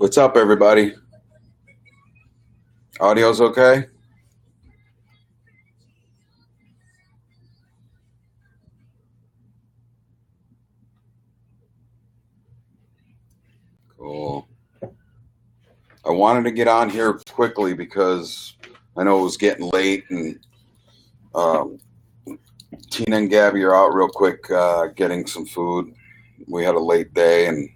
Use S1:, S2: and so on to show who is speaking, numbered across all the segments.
S1: What's up, everybody? Audio's okay? Cool. I wanted to get on here quickly because I know it was getting late, and um, Tina and Gabby are out real quick getting some food. We had a late day, and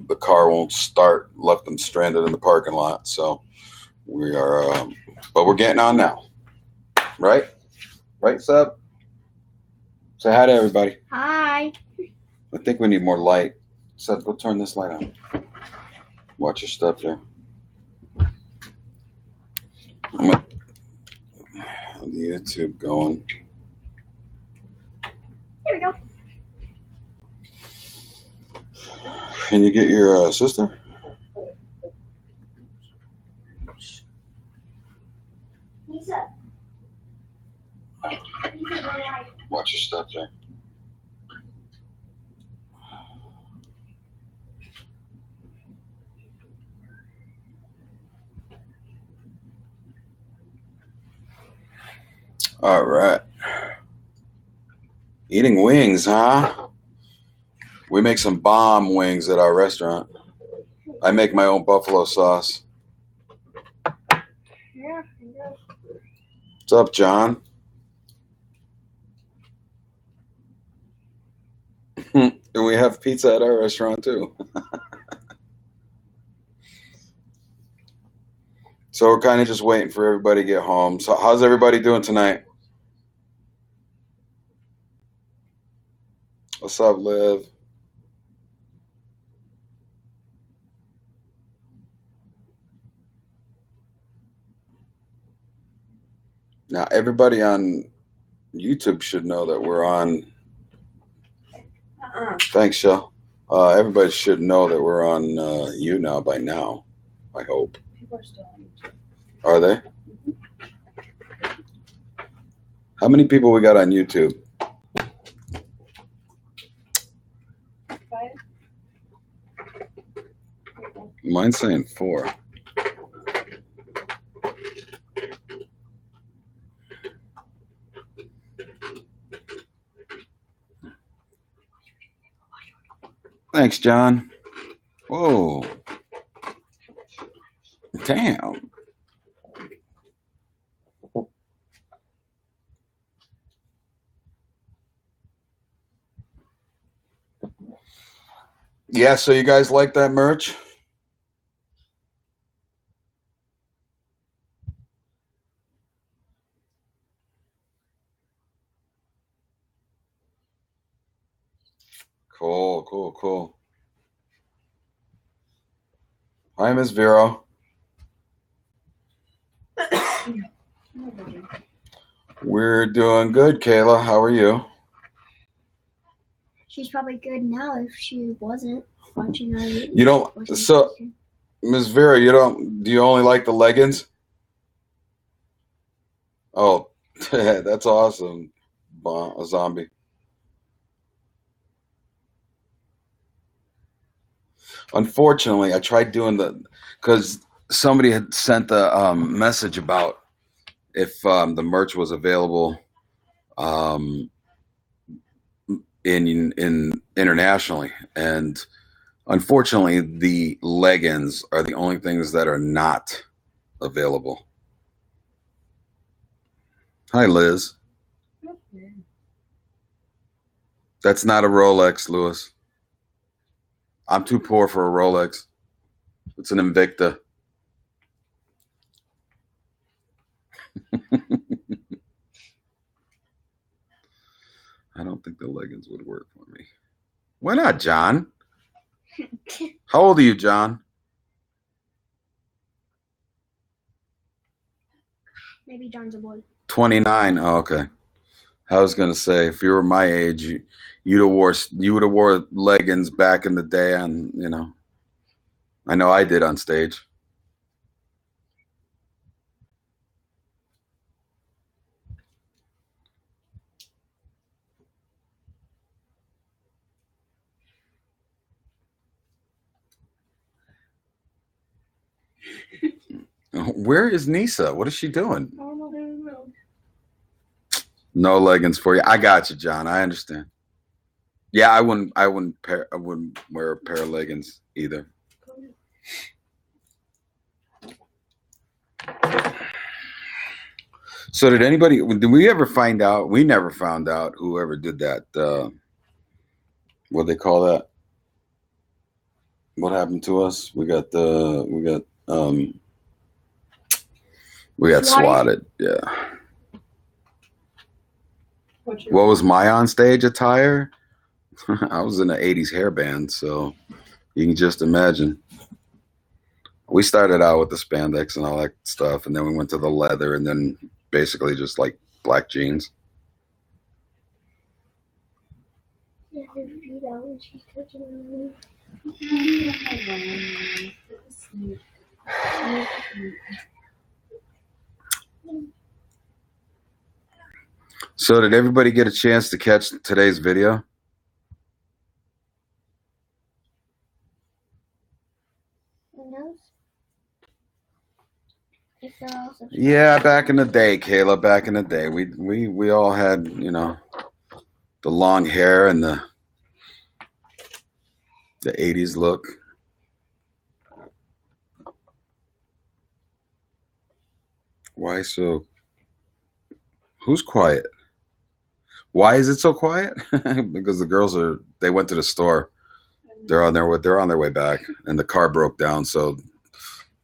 S1: the car won't start. Left them stranded in the parking lot. So we are, but we're getting on now, right? Right, Seb? Say hi to everybody.
S2: Hi.
S1: I think we need more light. Seb, go turn this light on. Watch your step there. I'm gonna have the YouTube going.
S2: Here we go.
S1: Can you get your sister?
S2: Lisa.
S1: Watch your step there. All right. Eating wings, huh? We make some bomb wings at our restaurant. I make my own buffalo sauce.
S2: Yeah.
S1: What's up, John? And we have pizza at our restaurant too. So we're kind of just waiting for everybody to get home. So how's everybody doing tonight? What's up, Liv? Now everybody on YouTube should know that we're on. Thanks, Shell. Everybody should know that we're on YouNow by now. I hope.
S2: People are still on YouTube.
S1: Are they? How many people we got on YouTube?
S2: 5.
S1: Mine's saying 4. Thanks, John. Whoa. Damn. Yeah, so you guys like that merch? Cool. Hi, Miss Vero. We're doing good, Kayla. How are you?
S2: She's probably good now if she wasn't watching our YouTube.
S1: You don't. So, Miss Vera, do you only like the leggings? Oh, that's awesome, a zombie. Unfortunately, I tried doing because somebody had sent a message about if the merch was available um, in internationally, and unfortunately, the leggings are the only things that are not available. Hi, Liz. That's not a Rolex, Lewis. I'm too poor for a Rolex. It's an Invicta. I don't think the leggings would work for me. Why not, John? How old are you, John?
S2: Maybe John's a boy.
S1: 29. Oh, okay. I was gonna say, if you were my age, you would have wore leggings back in the day, and I know I did on stage. Where is Nisa? What is she doing?
S2: I don't know.
S1: No leggings for you. I got you, John. I understand. Yeah, I wouldn't wear a pair of leggings either. So did we ever find out? We never found out whoever did that. What they call that? What happened to us? We got swatted. Yeah. What was my on stage attire? I was in an 80s hair band, so you can just imagine. We started out with the spandex and all that stuff, and then we went to the leather, and then basically just like black jeans.
S2: Yeah, her feet out when she's touching
S1: So did everybody get a chance to catch today's video? Yeah, back in the day, Kayla, back in the day, we all had, you know, the long hair and the 80s look. Why so? Who's quiet? Why is it so quiet? Because the girls they went to the store. They're on their way back, and the car broke down, so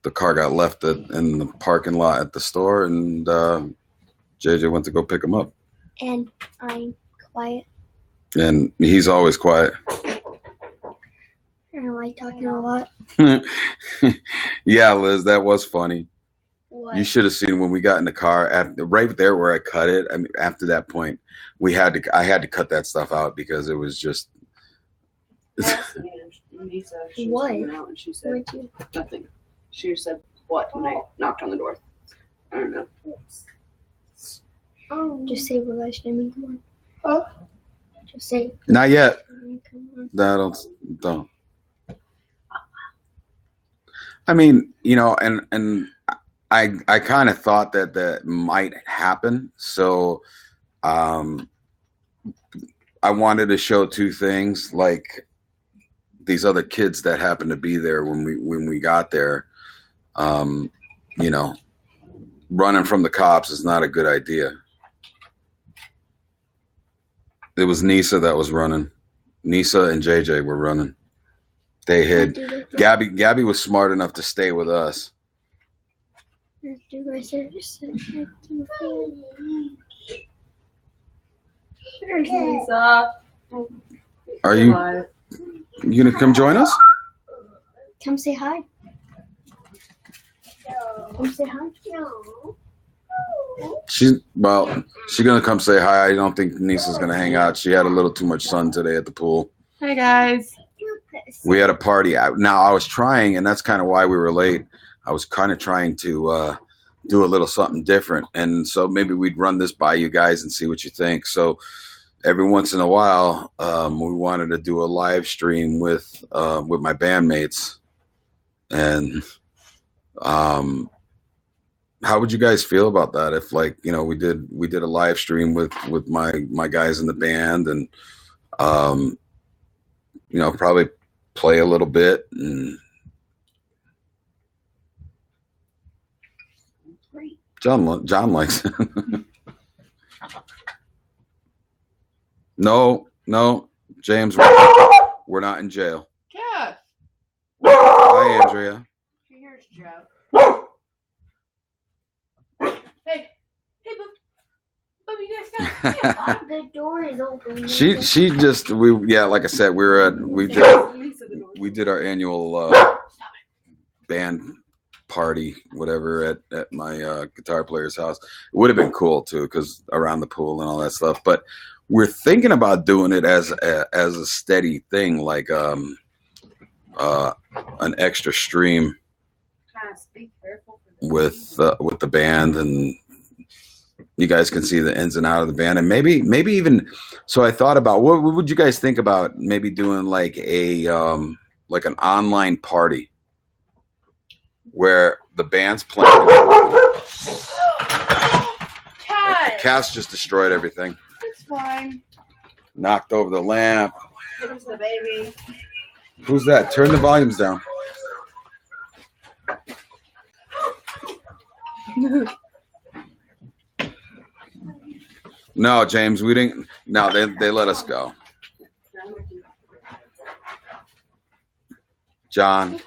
S1: the car got left in the parking lot at the store, and JJ went to go pick them up.
S2: And I'm quiet.
S1: And he's always quiet.
S2: I don't like talking a lot.
S1: Yeah, Liz, that was funny.
S2: What?
S1: You should have seen when we got in the car right there where I cut it. I mean, after that point, I had to cut that stuff out because it was just.
S2: What?
S3: Out and she said nothing. She said what when I knocked on the door. I don't know.
S2: Just say we're live streaming. Come on. Oh. Just say.
S1: Not yet.
S2: Come on.
S1: No, don't. I mean, you know, and I kind of thought that might happen. So I wanted to show two things, like these other kids that happened to be there when we got there. You know, running from the cops is not a good idea. It was Nisa that was running. Nisa and JJ were running. They hid. Gabby was smart enough to stay with us. Are you gonna come join us?
S2: Come say hi. Come say hi. No.
S1: She's gonna come say hi. I don't think Nisa's gonna hang out. She had a little too much sun today at the pool.
S3: Hi guys.
S1: We had a party out. Now I was trying, and that's kind of why we were late. I was kind of trying to do a little something different, and so maybe we'd run this by you guys and see what you think. So every once in a while, we wanted to do a live stream with my bandmates, and how would you guys feel about that? If, like, you know, we did a live stream with my guys in the band, and you know, probably play a little bit. And John likes it. No, James, we're not in jail.
S3: Jeff.
S1: Hi, Andrea.
S3: Here's Jeff. Hey, Bob, you guys got
S2: The door is open.
S1: She just like I said, we did our annual band party, whatever, at my guitar player's house. It would have been cool too, because around the pool and all that stuff. But we're thinking about doing it as a steady thing, like an extra stream with the band, and you guys can see the ins and out of the band, and maybe even. So I thought about what would you guys think about maybe doing like an online party. where the band's playing.
S3: Cat.
S1: Cass just destroyed everything.
S3: It's fine.
S1: Knocked over the lamp.
S3: Here's the baby.
S1: Who's that? Turn the volumes down. No, James, we didn't. No, they let us go. John.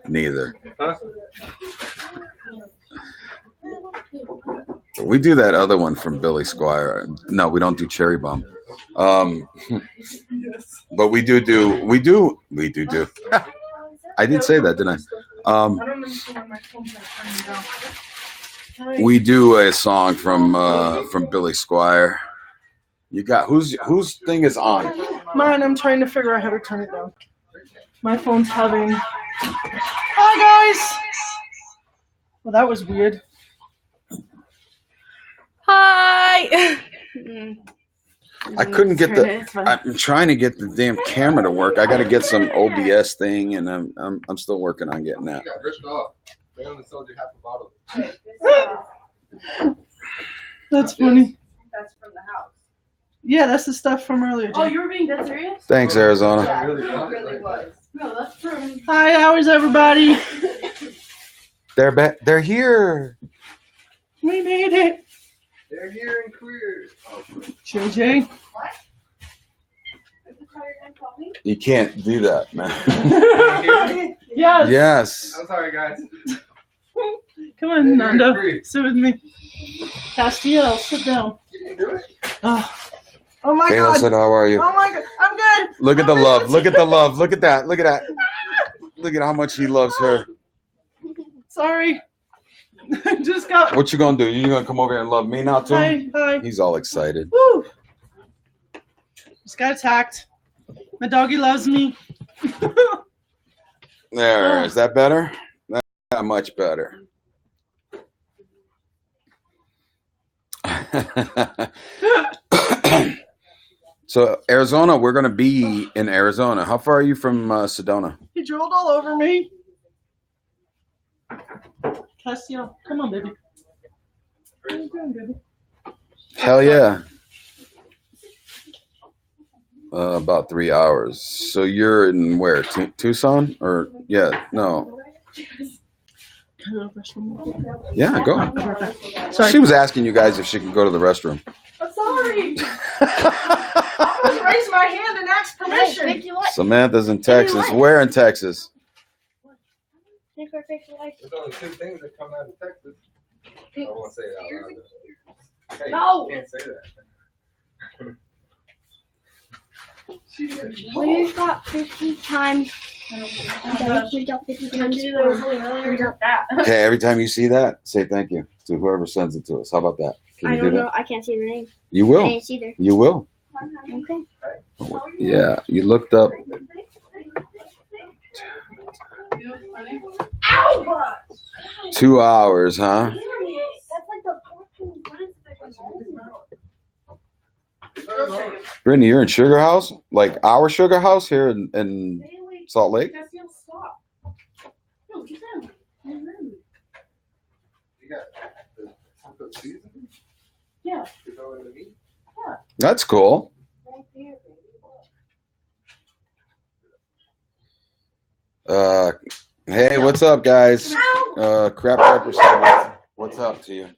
S1: Neither. We do that other one from Billy Squire. No, we don't do Cherry Bomb. But we do. I did say that, didn't I? We do a song from Billy Squire. You got whose thing is on?
S4: Mine. I'm trying to figure out how to turn it down. My phone's having. Hi guys. Well, that was weird.
S3: Hi.
S1: I couldn't get I'm trying to get the damn camera to work. I got to get some OBS thing, and I'm still working on getting that.
S5: They only sold you half a bottle.
S4: That's funny.
S3: That's from the house.
S4: Yeah, that's the stuff from earlier.
S3: Oh, you were being dead serious?
S1: Thanks, Arizona.
S3: Yeah, it really was. No, that's true.
S4: Hi, how is everybody?
S1: They're here.
S4: We made it.
S5: They're here and queer.
S4: JJ.
S1: You can't do that, man.
S4: Yes.
S1: Yes.
S5: I'm sorry, guys.
S4: Come on, Nando.
S5: Free.
S4: Sit with me. Castiel, sit down.
S5: You didn't do it?
S4: Oh my
S1: Kayla
S4: God.
S1: said, "How are you?"
S4: Oh my God. I'm good.
S1: Look at the love. Look at the love. Look at that. Look at that. Look at how much he loves her.
S4: Sorry. I just got.
S1: What you gonna do? You gonna come over here and love me now too?
S4: Hi.
S1: He's all excited.
S4: Woo. Just got attacked. My doggy loves me.
S1: There. Is that better? That much better. So Arizona, we're gonna be in Arizona. How far are you from Sedona?
S4: He drooled all over me. Castiel, come on, baby. What are you doing, baby?
S1: Hell yeah. About 3 hours. So you're in where? Tucson? Or yeah, no.
S4: Can I go to the restroom?
S1: Yeah, go.
S4: I'll be right back. Sorry.
S1: She was asking you guys if she could go to the restroom.
S4: I'm sorry. I almost raised my hand and asked permission.
S1: Samantha's in Texas. Where in Texas?
S5: There's only two things that come out of Texas. I won't say it out loud. Hey,
S3: No.
S5: you can't say that.
S2: We've got 50 times. We've got 50 times.
S1: Okay, every time you see that, say thank you to whoever sends it to us. How about that? Can
S2: I
S1: you
S2: don't
S1: do
S2: know.
S1: that?
S2: I can't see the name.
S1: You
S2: I
S1: will.
S2: ain't either.
S1: You will.
S2: Okay.
S1: Yeah, you looked up.
S3: Ow!
S1: 2 hours, huh? Brittany, you're in Sugar House? Like our Sugar House here in Salt Lake?
S3: Stop. No, get down.
S5: You got the season?
S3: Yeah.
S5: You know what I mean?
S1: That's cool. Hey, what's up, guys? Crap Pepper said, what's up to you?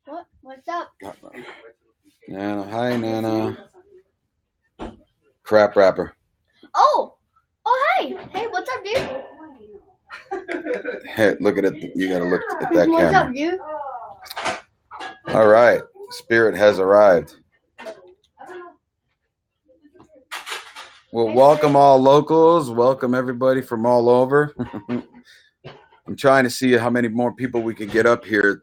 S2: What? What's up?
S1: Nana, hi, Nana. Crap Rapper.
S2: Oh! Oh, hey! Hey, what's up, dude?
S1: Hey, look at it. You gotta look at that
S2: What's
S1: camera.
S2: up, dude?
S1: All right, Spirit has arrived. Well, welcome all locals. Welcome everybody from all over. I'm trying to see how many more people we can get up here,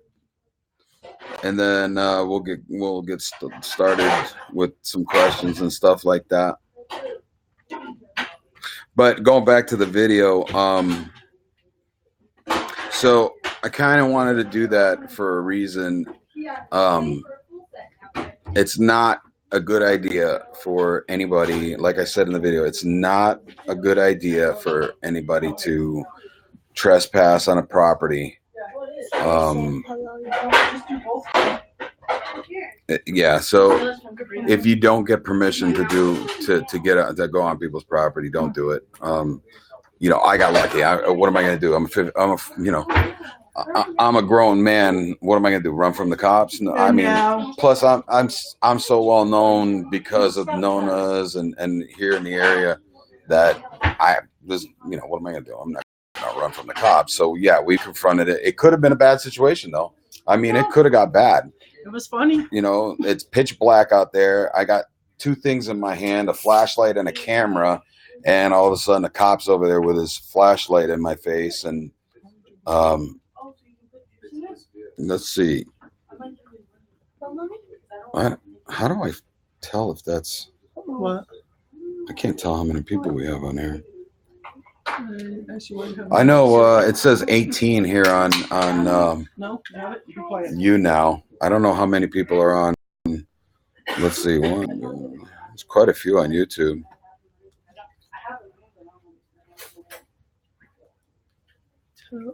S1: and then we'll get started with some questions and stuff like that. But going back to the video, so I kind of wanted to do that for a reason. It's not a good idea for anybody. Like I said in the video, it's not a good idea for anybody to trespass on a property. Yeah, so if you don't get permission to go on people's property, don't do it. You know, I got lucky. What am I going to do? I'm a grown man. What am I going to do? Run from the cops? No, I mean, plus I'm so well known because of Nona's and here in the area that what am I going to do? I'm not going to run from the cops. So yeah, we confronted it. It could have been a bad situation though. I mean, it could have got bad.
S4: It was funny.
S1: You know, it's pitch black out there. I got two things in my hand, a flashlight and a camera. And all of a sudden, the cop's over there with his flashlight in my face. And let's see. How do I tell if that's...
S4: What?
S1: I can't tell how many people we have on here. I know it says 18 here on YouNow. I don't know how many people are on. Let's see. There's quite a few on YouTube.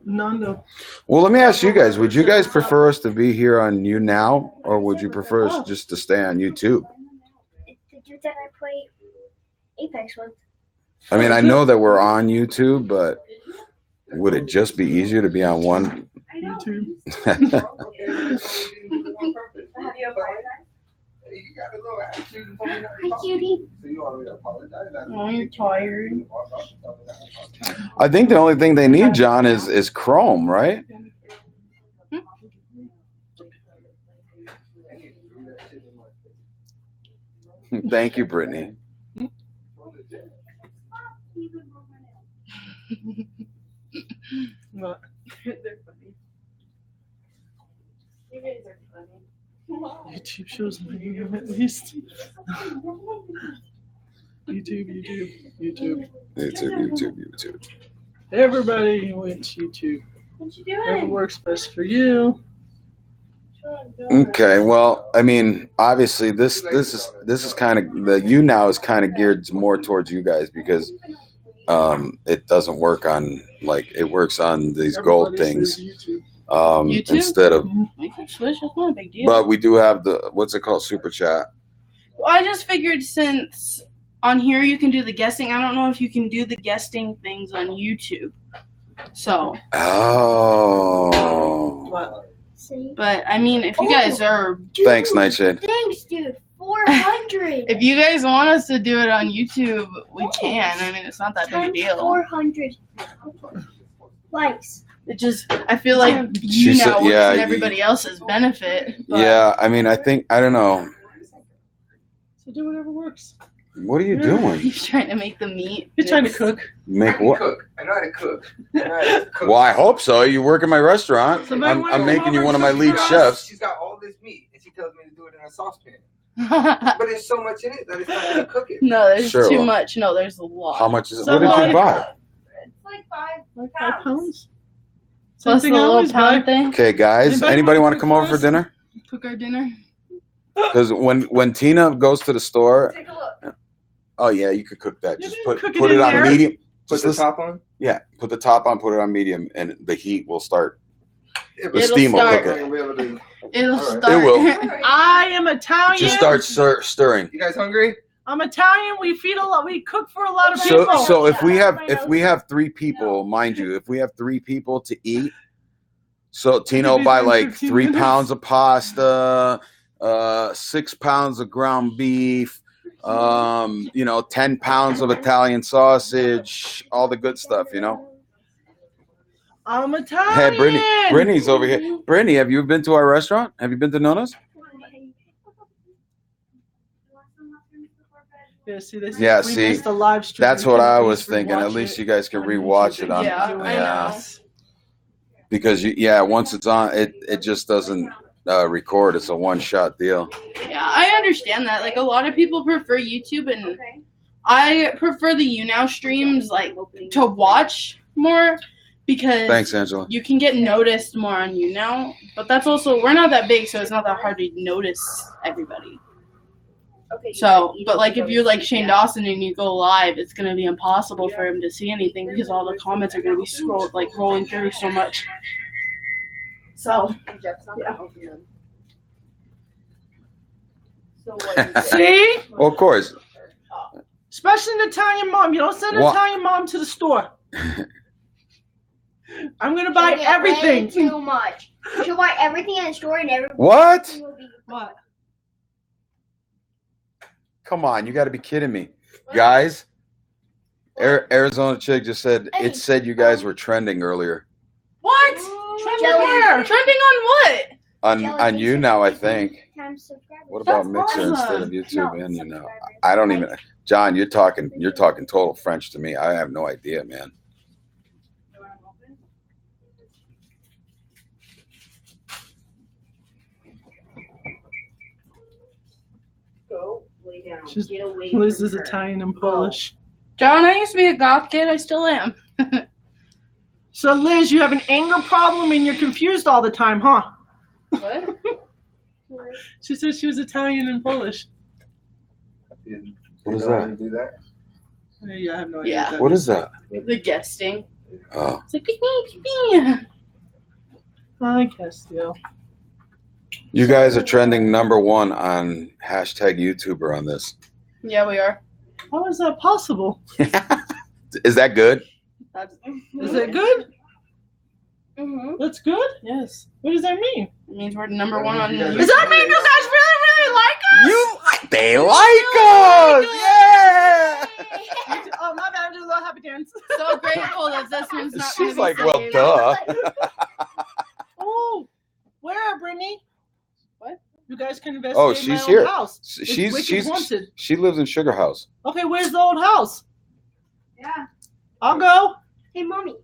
S4: No.
S1: Well, let me ask you guys. Would you guys prefer us to be here on YouNow, or would you prefer us just to stay on YouTube?
S2: The dude that I play Apex with.
S1: I mean, I know that we're on YouTube, but would it just be easier to be on one?
S4: YouTube.
S2: Hi, cutie.
S4: Oh, you're tired.
S1: I think the only thing they need, John, is Chrome, right? Thank you, Brittany.
S4: What?
S3: They're funny. You guys are funny.
S4: YouTube shows my name at least. YouTube. Everybody went YouTube.
S2: What you
S4: Whatever
S2: doing?
S4: works best for you.
S1: Okay, well, I mean, obviously, this is kind of the YouNow is kind of geared more towards you guys because it doesn't work on it works on these gold things.
S4: YouTube?
S1: Instead of,
S3: We can switch. It's not a big deal.
S1: but we do have what's it called, super chat.
S3: Well, I just figured since on here you can do the guessing, I don't know if you can do the guessing things on YouTube. So.
S1: Oh.
S4: What?
S2: See?
S3: But I mean, if you guys are,
S2: Dude,
S1: Thanks, Nightshade.
S2: Thanks, dude. 400.
S3: if you guys want us to do it on YouTube, we can. I mean, it's not that big a
S2: Times
S3: deal.
S2: 400 likes.
S3: It just, I feel like
S1: She said-
S3: YouNow works
S1: yeah,
S3: in
S1: you-
S3: everybody else's benefit. But
S1: Yeah, I mean, I don't know.
S4: So do whatever works.
S1: What are you doing?
S3: He's trying to make the meat.
S4: You're trying to cook.
S1: Make what?
S5: Cook. I know how to cook. I know how to cook.
S1: Well, I hope so. You work in my restaurant.
S4: Somebody wanna
S1: I'm
S4: come
S1: making you
S4: over
S1: one of
S4: and
S1: my lead
S4: cook for
S1: chefs.
S5: She's got all this meat, and she tells me to do it in a saucepan.
S3: No,
S5: But there's so much in it that it's not gonna cook it.
S3: there's
S1: Sure.
S3: too much. No, there's a lot.
S1: How much is it?
S4: So
S1: What did you
S4: like-
S1: buy?
S2: It's like 5
S4: Like 5 pounds?
S3: Plus the
S4: Same thing I
S3: little
S4: always
S3: pound
S4: buy.
S3: thing.
S1: Okay, guys. Anybody want to come over for dinner?
S3: Cook our dinner.
S1: Because when Tina goes to the store,
S2: Take a look.
S1: oh yeah, you could cook that.
S4: You
S1: Just
S4: can
S1: put
S4: cook it
S1: it
S4: in
S1: on
S4: there.
S1: medium.
S5: Put
S1: Just
S5: the
S1: listen-
S5: top on.
S1: Yeah, put the top on, put it on medium, and the heat will start.
S5: Yeah,
S1: The
S3: It'll
S1: steam will
S3: start.
S1: cook it.
S5: We'll be able to-
S3: It'll
S5: All right.
S3: start.
S1: It will.
S4: I am Italian.
S1: Just start stirring.
S5: You guys hungry?
S4: I'm Italian. We feed a lot. We cook for a lot of people.
S1: So if we have 3 people, mind you, if we have 3 people to eat, so Tina will buy like
S4: 15
S1: 3
S4: minutes.
S1: pounds of pasta, 6 pounds of ground beef, 10 pounds of Italian sausage, all the good stuff,
S4: I'm Italian.
S1: Hey, Brittany's over here. Brittany, have you been to our restaurant? Have you been to Nona's?
S4: Yeah, see, this
S1: Yeah,
S4: we
S1: see,
S4: missed the live stream.
S1: That's
S4: We
S1: what
S4: can
S1: I
S4: at
S1: was
S4: least
S1: thinking. At
S4: rewatch
S1: least
S4: it
S1: you guys can
S4: on
S1: rewatch
S4: YouTube.
S1: it on.
S3: Yeah, I know.
S1: Because once it's on, it just doesn't record. It's a one-shot deal.
S3: Yeah, I understand that. Like a lot of people prefer YouTube, and I prefer the YouNow streams to watch more because
S1: Thanks, Angela.
S3: you can get noticed more on YouNow. But that's also, we're not that big, so it's not that hard to notice everybody. So, but like if you're like Shane Dawson and you go live, it's gonna be impossible for him to see anything because all the comments are gonna be rolling through so much. So,
S4: See?
S1: Well, of course.
S4: Especially an Italian mom. You don't send an
S1: What?
S4: Italian mom to the store. I'm gonna buy
S2: Way
S4: everything.
S2: too much. She'll buy everything in the store and everything.
S1: What?
S2: will be-
S4: What?
S1: Come on, you got to be kidding me, guys. Arizona chick just said it said you guys were trending earlier
S3: what?
S4: Trending where?
S3: Trending on what?
S1: on
S2: Jellyfish
S1: YouNow, I think.
S2: times subscribers.
S1: What about
S3: That's
S1: Mixer instead
S3: awesome.
S1: of YouTube
S2: No,
S1: and YouNow?
S2: subscribers.
S1: I don't even. John, you're talking total French to me. I have no idea, man.
S6: Go lay down.
S4: She's-
S6: Get away
S4: Liz
S6: from
S4: is
S6: her.
S4: Italian and Polish.
S3: John, I used to be a goth kid. I still am.
S4: So Liz, you have an anger problem and you're confused all the time, huh?
S3: What?
S4: She said she was Italian and Polish.
S1: What is
S5: You know how
S1: that?
S5: you do that?
S4: Yeah, I have no idea.
S3: Yeah.
S4: that
S1: What
S4: is.
S1: is that?
S3: The guesting.
S1: Oh,
S3: It's like, beep, beep, beep.
S4: I guess, yeah.
S1: you guys are trending #1 on hashtag YouTuber on this.
S3: Yeah, we are.
S4: How is that possible?
S1: Is that good?
S3: That's,
S4: Is it good?
S2: Mm-hmm.
S4: That's good?
S3: yes.
S4: What does that mean?
S3: It means we're #1 on
S5: You guys
S3: the.
S4: Does that mean you guys really, really like us?
S1: They like us! Yeah!
S4: Oh, my bad. I'm doing a little happy dance.
S3: So grateful that this one's not.
S1: She's
S3: gonna
S1: like,
S3: be
S1: well,
S3: saved.
S1: duh.
S4: Oh, where, Brittany?
S3: What?
S4: You guys can investigate
S1: Oh,
S4: my
S1: she's
S4: old
S1: here.
S4: house. It's
S1: She's
S4: wicked haunted.
S1: she lives in Sugar House.
S4: Okay, where's the old house?
S2: Yeah.
S4: I'll go.
S2: Hey, mommy.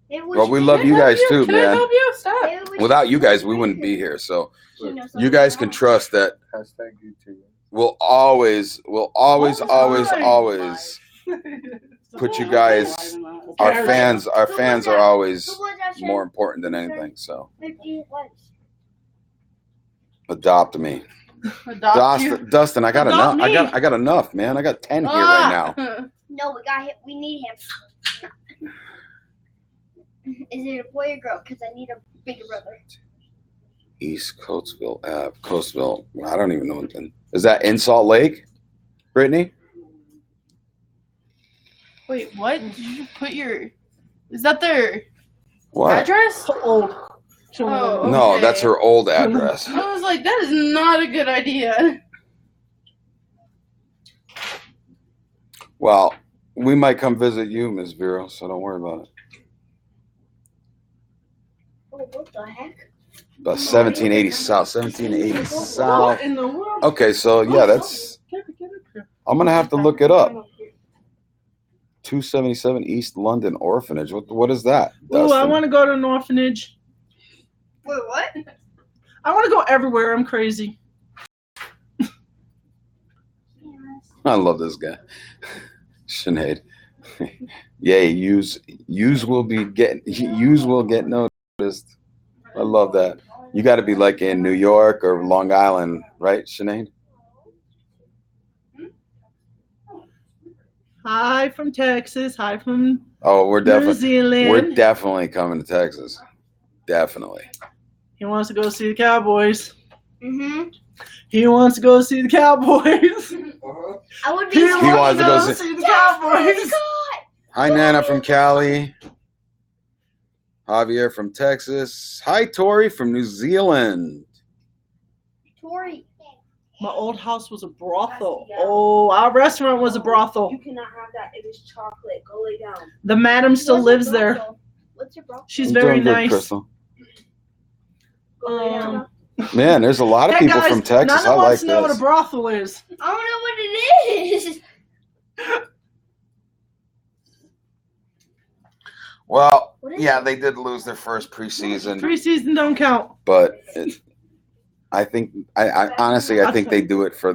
S2: Maybe we
S1: Well,
S2: should
S1: we
S2: take
S1: love
S2: her-
S1: you guys too,
S3: Can I
S1: man.
S3: help you? Stop.
S2: maybe we should
S1: Without you
S2: take
S1: guys,
S2: her
S1: we
S2: to
S1: wouldn't be
S2: her.
S1: here. So
S2: She knows
S1: you
S2: something
S1: guys can
S2: else.
S1: trust that
S5: Hashtag YouTube.
S1: we'll always
S4: Alright.
S1: put you guys. Our fans are always
S2: Who was that
S1: more
S2: shit?
S1: important than anything. So
S2: 50 likes.
S1: adopt me,
S3: Adopt you.
S1: Dustin. I got
S4: Adopt
S1: enough.
S4: me.
S1: I got enough, man. I got 10 here right now.
S2: No, we got him. We need him. Is it a boy or girl? Because I need a bigger brother.
S1: East Coatesville Ave, Coatesville. I don't even know. Is that in Salt Lake, Brittany?
S3: Wait, what? Did you put your? Is that their
S1: What?
S3: address?
S4: Old.
S3: Oh.
S1: No,
S3: Okay.
S1: that's her old address.
S3: I was like, that is not a good idea.
S1: Well, we might come visit you, Miss Vero, so don't worry about it.
S2: Oh, what the heck?
S1: About 1780 South, 1780 South.
S4: What in the world?
S1: Okay, so yeah, that's.
S4: Get up here.
S1: I'm gonna have to look it up. 277 East London Orphanage. What is that?
S4: Ooh, I
S1: Dustin?
S4: want to go to an orphanage.
S2: Wait, what?
S4: I want to go everywhere. I'm crazy.
S1: I love this guy, Sinead. Yay, use will get noticed. I love that. You got to be like in New York or Long Island, right, Sinead?
S4: Hi from Texas. Hi from
S1: Oh, we're
S4: New
S1: definitely
S4: Zealand.
S1: coming to Texas. Definitely.
S4: He wants to go see the Cowboys.
S2: Mm-hmm.
S4: He wants to go see the Cowboys.
S5: Uh-huh.
S2: I would be
S4: He
S2: so
S1: wants to go
S2: happy.
S1: see-
S4: the Cowboys.
S1: Hi, Nana from Cali. Javier from Texas. Hi, Tori from New Zealand.
S2: Tori.
S4: My old house was a brothel. Oh, our restaurant was a brothel.
S6: You cannot have that. It is chocolate. Go lay down.
S4: The madam still
S2: What's
S4: lives
S2: your
S4: there.
S2: brothel? What's your brothel?
S4: She's
S1: I'm
S4: very
S1: doing good,
S4: nice.
S1: Crystal.
S6: Go lay down.
S1: Man, there's a lot of
S4: Hey
S1: people
S4: guys,
S1: from Texas.
S4: Nana
S1: I
S4: wants
S1: like
S4: to know what a
S1: this.
S4: brothel is.
S2: I don't know what it is.
S1: Well,
S2: What is
S1: yeah,
S2: it?
S1: they did lose their first preseason,
S4: Preseason don't count.
S1: but I think I honestly I think they do it for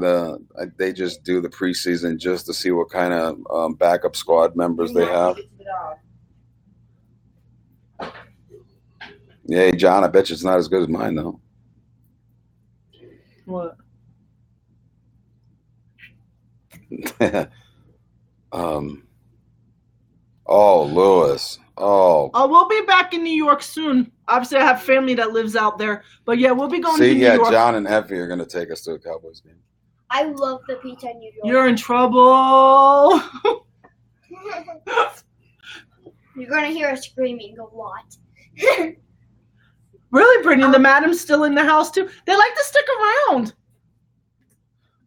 S1: they just do the preseason just to see what kind of backup squad members they have.
S6: Give it to the dog.
S1: Yeah, John, I bet you it's not as good as mine though.
S4: What?
S1: Oh, Lewis. Oh,
S4: We'll be back in New York soon. Obviously, I have family that lives out there. But yeah, we'll be going to
S1: see,
S4: New
S1: yeah,
S4: York.
S1: John and Effie are gonna take us to a Cowboys game.
S2: I love the pizza in New York.
S4: You're in trouble.
S2: You're gonna hear us screaming a lot.
S4: Really, Brittany? The madam's still in the house too. They like to stick around.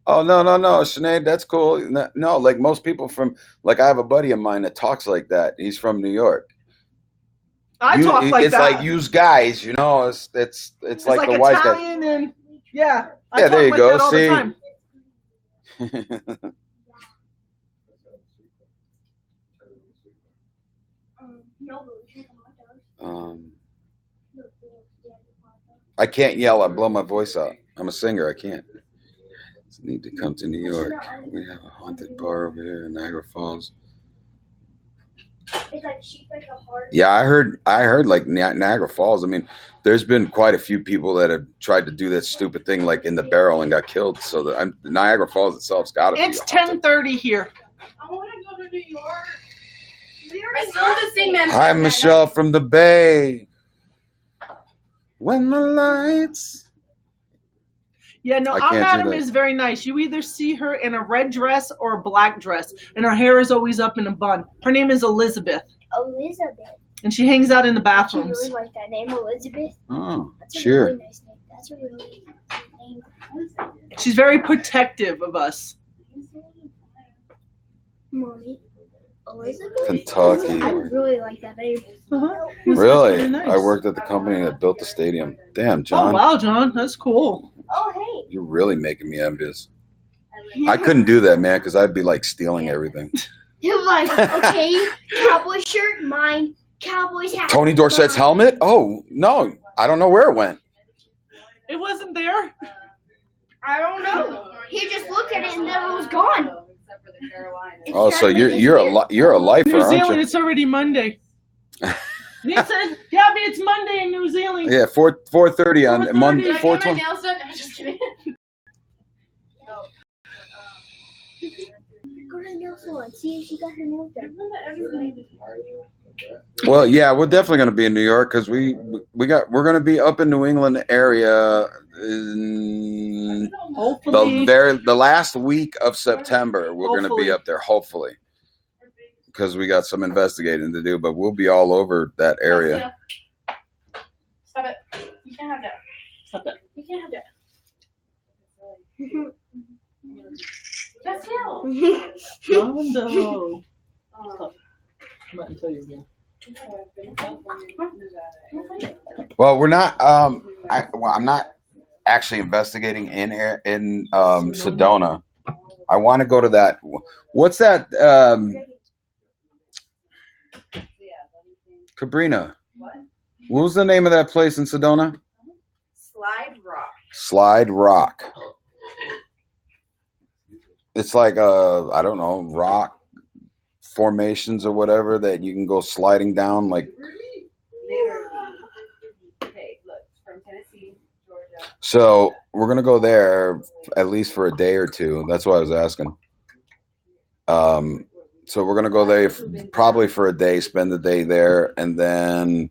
S1: Oh, no, Sinead, that's cool. No, like most people from, like I have a buddy of mine that talks like that. He's from New York.
S4: I talk like
S1: it's
S4: that.
S1: like use guys, you know. It's like the wise guy.
S4: Italian and yeah. I
S1: Yeah,
S4: talk
S1: there you
S4: like
S1: go.
S4: that all
S1: See?
S4: the time.
S1: I can't yell. I blow my voice out. I'm a singer. I can't. Need to come to New York. We have a haunted bar over here in Niagara Falls.
S2: It's like she's like a heart.
S1: Yeah, I heard like Niagara Falls. I mean, there's been quite a few people that have tried to do that stupid thing, like in the barrel, and got killed. So Niagara Falls itself's got to be.
S4: It's 10:30 here.
S3: I want to go to New York. I still have to sing that.
S1: Hi, Michelle from the Bay. When the lights.
S4: Yeah, no,
S1: I
S4: our
S1: can't do
S4: madam
S1: that.
S4: is very nice. You either see her in a red dress or a black dress, and her hair is always up in a bun. Her name is Elizabeth,
S2: Elizabeth.
S4: and she hangs out in the
S2: I
S4: bathrooms.
S2: really like that name, Elizabeth.
S1: Oh,
S2: That's a
S1: sure.
S2: really nice name. That's a really nice name.
S4: She's very protective of us.
S2: Mommy. Elizabeth?
S1: Kentucky.
S2: I really like that name.
S4: Uh-huh.
S1: Really?
S4: That's nice.
S1: I worked at the company that built the stadium. Damn,
S4: Oh
S1: John.
S4: wow, John, that's cool.
S2: Oh, hey.
S1: You're really making me envious. I couldn't do that, man, because I'd be like stealing everything.
S2: You're like, okay, cowboy shirt, mine, Cowboys hat.
S1: Tony Dorsett's helmet? Oh, no. I don't know where it went.
S4: It wasn't there.
S2: I don't know. He just looked at it and then it was gone. It
S1: Oh, so
S2: started
S1: you're
S2: disappearing.
S1: you're a lifer,
S4: New
S1: aren't
S4: Zealand,
S1: you?
S4: it's already Monday. He said, Gabby, it's Monday in New Zealand.
S1: Yeah, 4:30 on
S4: 4:30.
S1: Monday.
S3: Did I get my
S1: 4:20.
S3: nails done? I'm just kidding.
S2: Go to the nail salon. See if she got her nails done.
S1: Well, yeah, we're definitely going to be in New York because we're going to be up in New England area in
S4: Hopefully.
S1: the last week of September. We're going to be
S4: Hopefully.
S1: up there, hopefully, because we got some investigating to do. But we'll be all over that area.
S3: Stop it. You can't have that.
S4: Stop that.
S3: You can't have that. That's hell.
S4: Oh, no. I'm not gonna tell you again.
S1: Well, we're not. I'm not actually investigating in Sedona. I want to go to that. What's that? Cabrina. What was the name of that place in Sedona?
S6: Slide Rock.
S1: Slide Rock. It's like I don't know, rock formations or whatever that you can go sliding down. Like,
S6: Okay, look, from Tennessee, Georgia.
S1: so we're gonna go there at least for a day or two. That's why I was asking. So we're gonna go there probably for a day, spend the day there, and then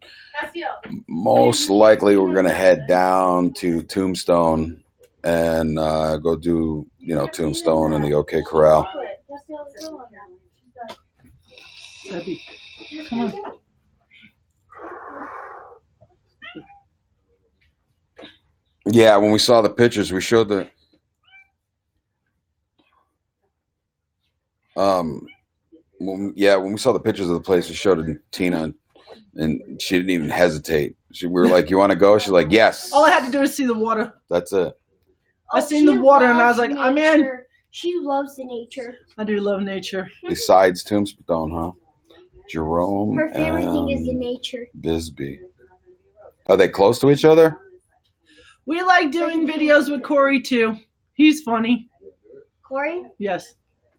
S1: most likely we're gonna head down to Tombstone and go do Tombstone and the OK Corral.
S4: Debbie, come on.
S1: Yeah, when we saw the pictures, we showed the when we saw the pictures of the place, we showed it to Tina, and she didn't even hesitate. We were like, "You want to go?" She's like, "Yes."
S4: All I had to do is see the water.
S1: That's it.
S4: I seen the
S2: she
S4: water and I
S2: loves
S4: was like, I'm in.
S2: nature. She loves the nature.
S4: I do love nature.
S1: Besides Tombstone, huh? Jerome
S2: Her favorite thing is the
S1: and
S2: nature.
S1: Bisbee. Are they close to each other?
S4: We like doing videos with Corey too. He's funny.
S2: Corey?
S4: Yes.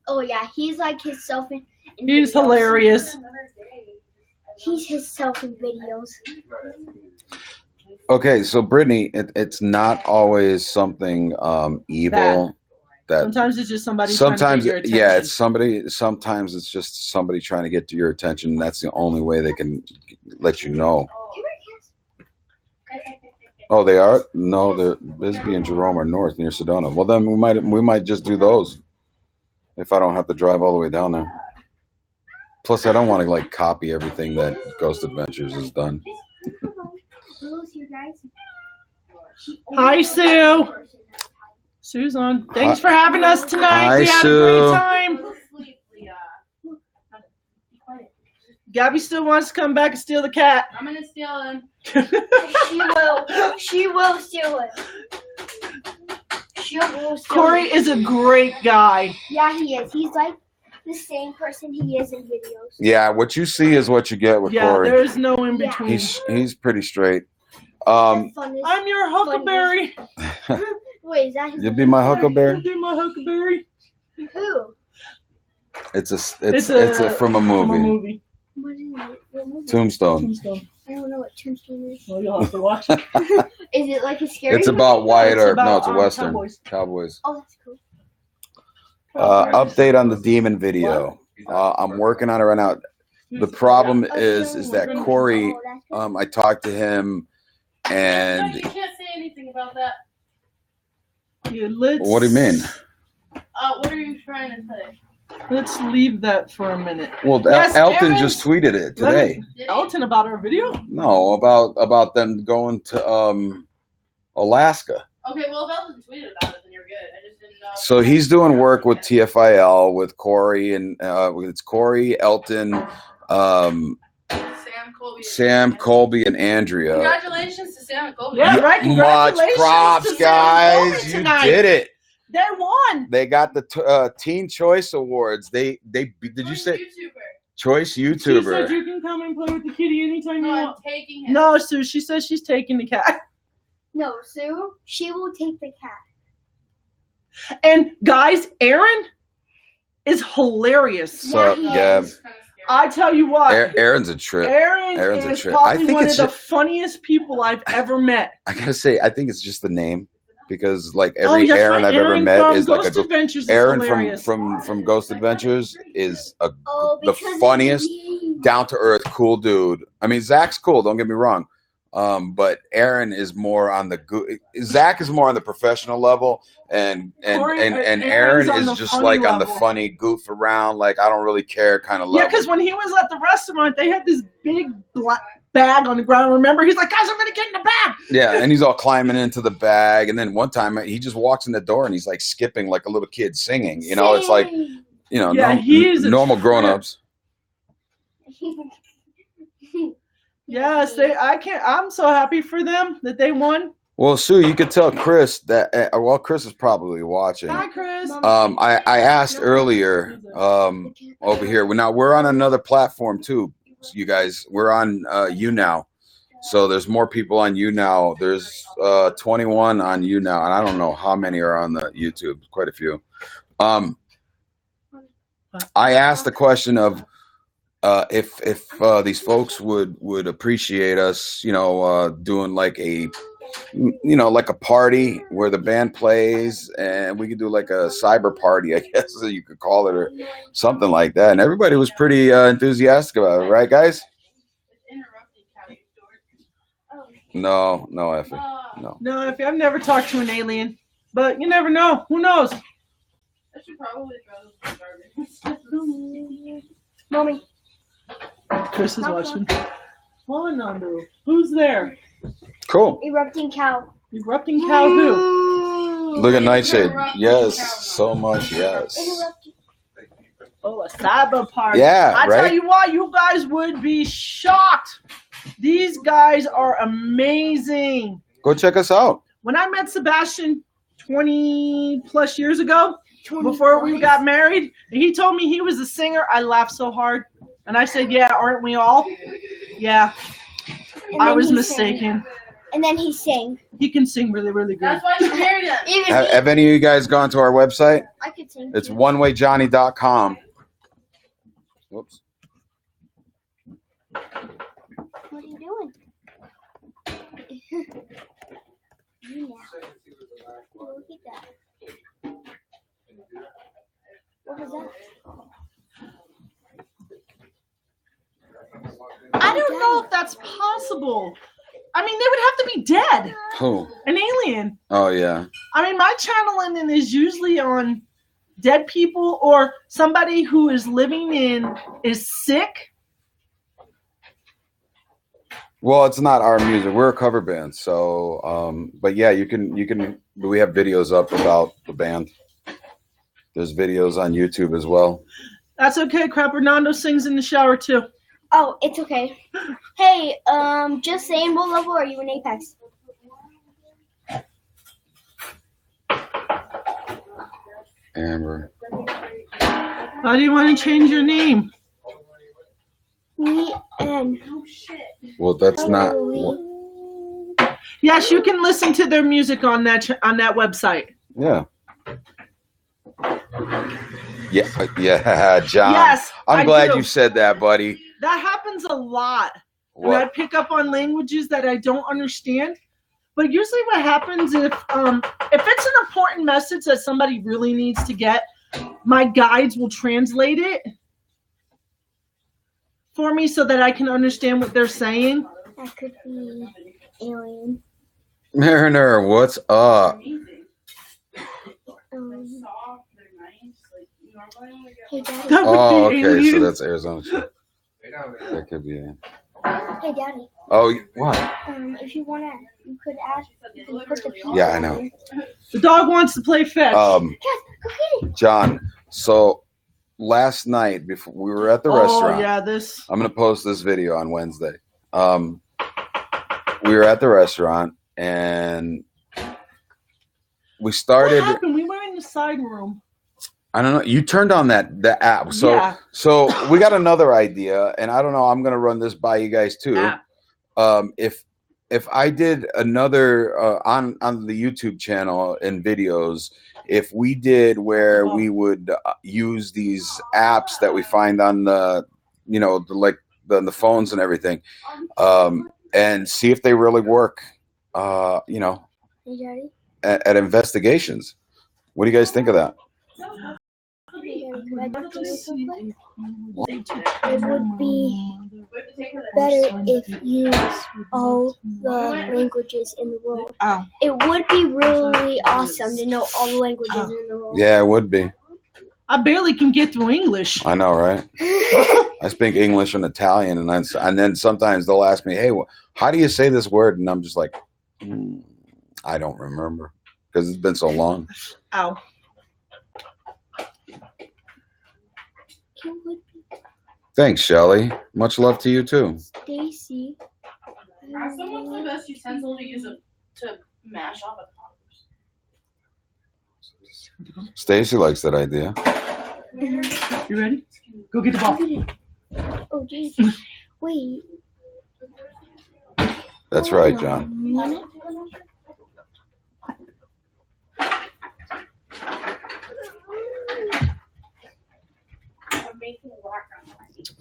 S2: Oh yeah, he's like himself in
S4: He's
S2: videos.
S4: hilarious.
S2: He's himself in videos.
S1: Okay, so Brittany, it's not always something evil that
S4: Sometimes it's just somebody
S1: sometimes
S4: trying to get your attention.
S1: yeah, it's somebody. Sometimes it's just somebody trying to get to your attention. That's the only way they can let you know. Oh, they are? No, the Bisbee and Jerome are north near Sedona. Well, then we might just do those if I don't have to drive all the way down there. Plus, I don't want to like copy everything that Ghost Adventures has done.
S4: Hi, Sue. Sue's on. Thanks for having us tonight.
S1: Hi,
S4: we had
S1: Sue.
S4: a great time. Gabby still wants to come back and steal the cat.
S3: I'm gonna steal him.
S2: She will. She will steal it. She will steal
S4: Corey
S2: it.
S4: is a great guy.
S2: Yeah, he is. He's like the same person he is in videos.
S1: Yeah, what you see is what you get with
S4: Yeah,
S1: Corey.
S4: there's no in between.
S1: He's pretty straight.
S2: The funnest-
S4: I'm your huckleberry.
S2: Wait, is that his
S1: You'll be
S2: name?
S1: my huckleberry.
S4: You'll be my huckleberry.
S2: Who?
S1: It's from a
S4: From a
S1: movie.
S4: movie.
S2: What is it? What movie?
S1: Tombstone.
S4: Tombstone.
S2: I don't know what Tombstone is.
S4: Well, you'll have to watch it.
S2: Is it like a scary
S1: It's
S2: movie?
S1: about Wyatt
S4: It's
S1: Earp. No,
S4: about,
S1: it's a western.
S4: Cowboys.
S2: Oh, that's cool.
S1: Update on the demon video. I'm working on it right now. The problem is that Corey.
S2: Oh, that's cool.
S1: I talked to him,
S3: No,
S1: and
S3: you can't say anything about that.
S4: Yeah, let's,
S1: what do you mean?
S3: What are you trying to say?
S4: Let's leave that for a minute.
S1: Well,
S4: Yes,
S1: Elton
S4: Aaron.
S1: just tweeted it
S4: Let
S1: today.
S3: Did
S4: Elton about our video?
S1: No, about them going to Alaska.
S3: Okay, well, if Elton tweeted about it, then you're good. I just didn't know.
S1: So he's doing work with TFIL with Corey and it's Corey, Elton, Sam, Colby, and Andrea.
S3: Congratulations to Sam and Colby.
S4: Yeah, right.
S1: Much
S4: Congratulations
S1: props,
S4: to Sam and Colby
S1: guys! You
S4: tonight.
S1: did it.
S4: They won.
S1: They got the Teen Choice Awards. Did you say Choice
S4: She said
S1: YouTuber?
S4: you can come and play with the kitty anytime you
S3: No, I'm
S4: want.
S3: taking him.
S4: No, Sue, she says she's taking the cat.
S2: No, Sue, she will take the cat.
S4: And guys, Aaron is hilarious.
S1: So
S2: Yeah, he
S1: yeah,
S2: is.
S4: I tell you what,
S1: Aaron's a trip.
S4: Aaron's
S1: Aaron's a
S4: is
S1: trip. I
S4: probably
S1: think
S4: one
S1: it's
S4: of the funniest people I've ever met.
S1: I gotta say, I think it's just the name because like
S4: Oh,
S1: every
S4: that's
S1: Aaron
S4: right.
S1: I've ever
S4: Aaron
S1: met
S4: from
S1: is like
S4: Ghost
S1: a
S4: Adventures is
S1: Aaron
S4: hilarious.
S1: from Ghost Adventures is
S2: Oh,
S1: the
S2: because of
S1: funniest,
S2: me.
S1: down to earth, cool dude. I mean, Zach's cool. Don't get me wrong, but Aaron is more on the Zach is more on the professional level, and
S4: Corey-
S1: Aaron
S4: Aaron's on
S1: is
S4: the
S1: just
S4: funny
S1: like on the
S4: level.
S1: funny goof around, like I don't really care kind of
S4: Yeah,
S1: level.
S4: because when he was at the restaurant, they had this big black bag on the ground. Remember, he's like, "Guys, I'm gonna get in the bag."
S1: Yeah, and he's all climbing into the bag, and then one time he just walks in the door and he's like skipping like a little kid singing. You know, it's like
S2: Same.
S4: Yeah, he's a
S1: normal
S4: trip.
S1: grown-ups.
S4: Yes, I'm so happy for them that they won.
S1: Well, Sue, you could tell Chris that. Well, Chris is probably watching.
S4: Hi, Chris.
S1: I asked earlier over here. Now we're on another platform too, you guys. We're on YouNow, so there's more people on YouNow. There's 21 on YouNow, and I don't know how many are on the YouTube. Quite a few. I asked the question of if these folks would appreciate us, doing like a like a party where the band plays and we could do like a cyber party, I guess you could call it, or something like that. And everybody was pretty enthusiastic about it, right, guys? No, Effie. No.
S4: No, if I've never talked to an alien, but you never know. Who knows?
S3: I should probably throw this in garbage.
S2: Mommy.
S4: Chris is watching. Come on, Nandu. Who's there?
S1: Cool.
S2: Erupting cow.
S4: Erupting cow who?
S1: Look at Nightshade. Yes, so much. Yes.
S2: Erupting.
S4: Oh, a cyber party.
S1: Yeah,
S4: I tell
S1: right?
S4: you what, you guys would be shocked. These guys are amazing.
S1: Go check us out.
S4: When I met Sebastian 20 plus years ago, before we got married, and he told me he was a singer, I laughed so hard. And I said, yeah, aren't we all? Yeah,
S2: And
S4: I
S2: then
S4: was
S2: he
S4: mistaken.
S2: sang. And then he sang.
S4: He can sing really, really good.
S3: That's why you married him.
S2: Even
S1: Have any of you guys gone to our website?
S2: I could sing.
S1: It's
S2: too.
S1: onewayjohnny.com. Whoops.
S2: What are you doing? You now. Look at that. is that?
S4: I don't know if that's possible. I mean, they would have to be dead.
S1: Who?
S4: An alien.
S1: Oh yeah.
S4: I mean, my channeling is usually on dead people or somebody who is living in is sick.
S1: Well, it's not our music. We're a cover band, so but yeah, you can we have videos up about the band. There's videos on YouTube as well.
S4: That's okay. Crap Hernando sings in the shower too.
S2: Oh, it's okay. Hey, just saying, what level are you in Apex?
S1: Amber.
S4: Why do you want to change your name?
S2: Me and
S1: Well, that's not.
S4: Yes, you can listen to their music on that website.
S1: Yeah. Yeah, John.
S4: Yes,
S1: I'm
S4: I
S1: glad
S4: do.
S1: you said that, buddy.
S4: That happens a lot. And I
S1: What?
S4: pick up on languages that I don't understand. But usually what happens if it's an important message that somebody really needs to get, my guides will translate it for me so that I can understand what they're saying.
S2: that could be alien.
S1: Mariner, what's up?
S2: Hey, Daddy.
S4: That would
S1: Oh,
S4: be
S1: okay, so
S4: alien.
S1: that's Arizona shit. That could be it.
S2: Hey, Daddy.
S1: Oh, what?
S2: If you wanna, you could ask. You can put the pizza
S1: Yeah, I
S2: on
S1: know.
S2: there.
S4: The dog wants to play fetch.
S2: Yes, go get it.
S1: John, so last night before we were at the restaurant.
S4: Oh yeah, this.
S1: I'm gonna post this video on Wednesday. We were at the restaurant and we started.
S4: What happened? We were in the side room.
S1: I don't know. You turned on the app, so
S4: Yeah.
S1: so we got another idea, and I don't know. I'm gonna run this by you guys too.
S4: App.
S1: If I did another on the YouTube channel and videos, if we did where we would use these apps that we find on the the phones and everything, and see if they really work,
S2: Hey, Daddy.
S1: at investigations. What do you guys think of that?
S2: Hey, Daddy, could I talk to you real quick? It would be better if you use all the languages in the world.
S4: Oh.
S2: It would be really awesome to know all the languages in the world.
S1: Yeah, it would be.
S4: I barely can get through English.
S1: I know, right? I speak English and Italian, and then sometimes they'll ask me, "Hey, how do you say this word?" And I'm just like, I don't remember because it's been so long.
S4: Ow.
S2: It would be
S1: Thanks, Shelly. Much love to you too.
S2: Stacy.
S3: Ask them what's the best utensil to use to mash off a
S1: Stacy likes that idea.
S4: You ready? Go get the ball.
S2: Oh, jeez. Wait.
S1: That's right, John.
S2: Minute.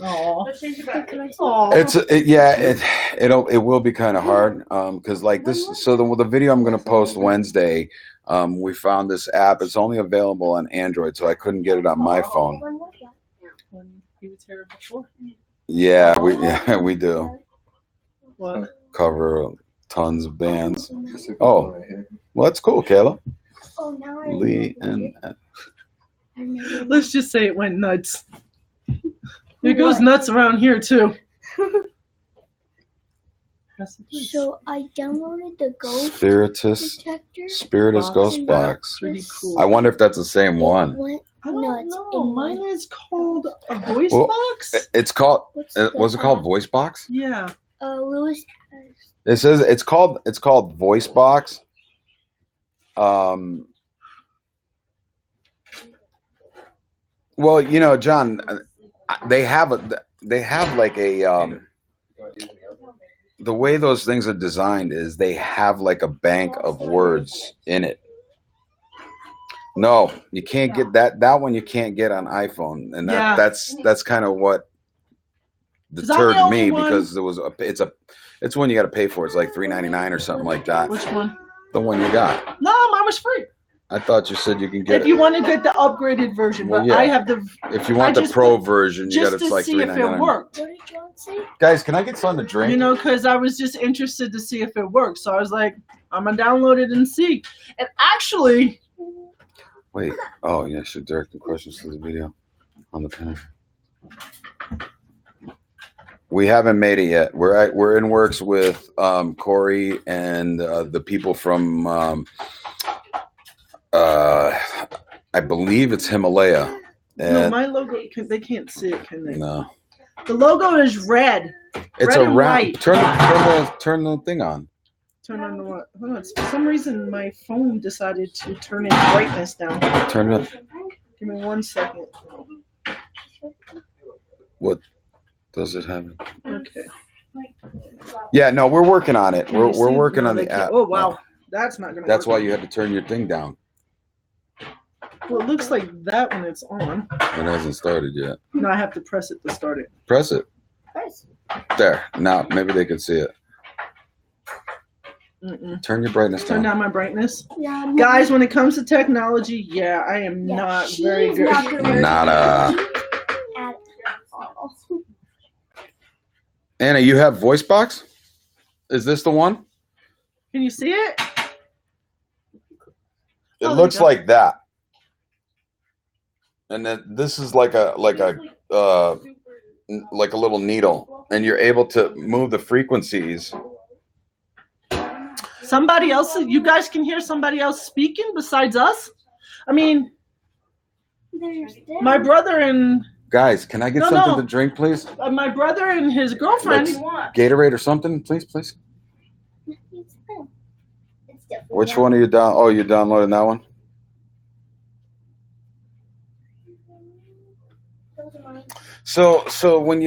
S4: Oh.
S1: It will be kind of hard because like this. So the video I'm going to post Wednesday, we found this app. It's only available on Android, so I couldn't get it on my phone.
S4: When he was here before.
S1: Yeah, we do
S4: What?
S1: cover tons of bands. Oh, well, that's cool, Kayla.
S2: Oh, now I
S1: Lee
S2: remember.
S1: and
S4: Let's just say it went nuts. It goes nuts around here too.
S2: So I downloaded the Ghost
S1: Spiritus
S2: Detector.
S1: Ghost Box.
S4: Pretty cool.
S1: I wonder if that's the same one.
S2: Went
S4: I don't
S2: nuts.
S4: know.
S2: in
S4: Mine
S2: my-
S4: is called a voice
S1: Well,
S4: box.
S1: It's called.
S2: What's
S1: Was it
S2: the
S1: called
S2: app?
S1: Voice Box?
S4: Yeah.
S2: Lewis.
S1: It says it's called Voice Box. Well, you know, John, they have like a the way those things are designed is they have like a bank of words in it. No, you can't get that one. You can't get on iPhone, and
S4: Yeah.
S1: that's kind of what
S4: 'Cause I'm the
S1: deterred
S4: only
S1: me
S4: one-
S1: because it's one you got to pay for. It's like $3.99 or something like that.
S4: Which one?
S1: The one you got.
S4: No, mine was free.
S1: I thought you said you can get
S4: If you want to get the upgraded version,
S1: Well,
S4: but
S1: yeah.
S4: I have the
S1: if you want
S4: I
S1: the
S4: just
S1: pro
S4: put-
S1: version, you got
S4: just
S1: it's
S4: to
S1: like
S4: see if it
S1: $3.99.
S4: worked.
S2: What did John say?
S1: Guys, can I get something to drink?
S4: You know, because I was just interested to see if it worked. So I was like, I'm gonna download it and see. And actually,
S1: Wait. Oh, yeah. Should direct the questions to the video on the pen. We haven't made it yet. We're in works with Corey and the people from I believe it's Himalaya.
S4: no,
S1: And
S4: my logo, they can't see it, can they?
S1: no,
S4: The logo is red.
S1: it's
S4: Red
S1: a
S4: and
S1: wrap.
S4: white.
S1: Turn the thing on.
S4: Turn on the what? Hold on. For some reason, my phone decided to turn its brightness down.
S1: Turn it.
S4: Give me 1 second.
S1: What does it have?
S4: Okay.
S1: Yeah, no, we're working on it.
S4: Can you
S1: We're
S4: see?
S1: working
S4: No,
S1: on
S4: they
S1: the
S4: can't.
S1: app.
S4: Oh wow, that's not gonna.
S1: That's
S4: work.
S1: why you had to turn your thing down.
S4: Well, it looks like that when it's on.
S1: It hasn't started yet.
S4: No, I have to press it to start it.
S1: Press it.
S2: Press.
S1: There. Now maybe they can see it.
S4: Mm-mm.
S1: Turn your brightness
S4: Turn
S1: down.
S4: down my brightness.
S2: Yeah,
S4: Guys, when it comes to technology, yeah, I am not very
S2: she's
S4: good.
S2: not good
S1: Nada.
S2: at all.
S1: Anna, you have voice box? Is this the one?
S4: Can you see it?
S1: It
S4: Oh,
S1: looks
S4: there you
S1: like that. And then this is like a little needle, and you're able to move the frequencies.
S4: Somebody else, you guys can hear somebody else speaking besides us? I mean,
S2: There's
S4: my brother and
S1: Guys, can I get
S4: No,
S1: something
S4: no.
S1: to drink, please?
S4: my brother and his girlfriend.
S1: Gatorade or something, please, please.
S2: It's different.
S1: Which one are you down? Oh, you're downloading that one?
S2: Those are mine.
S1: So when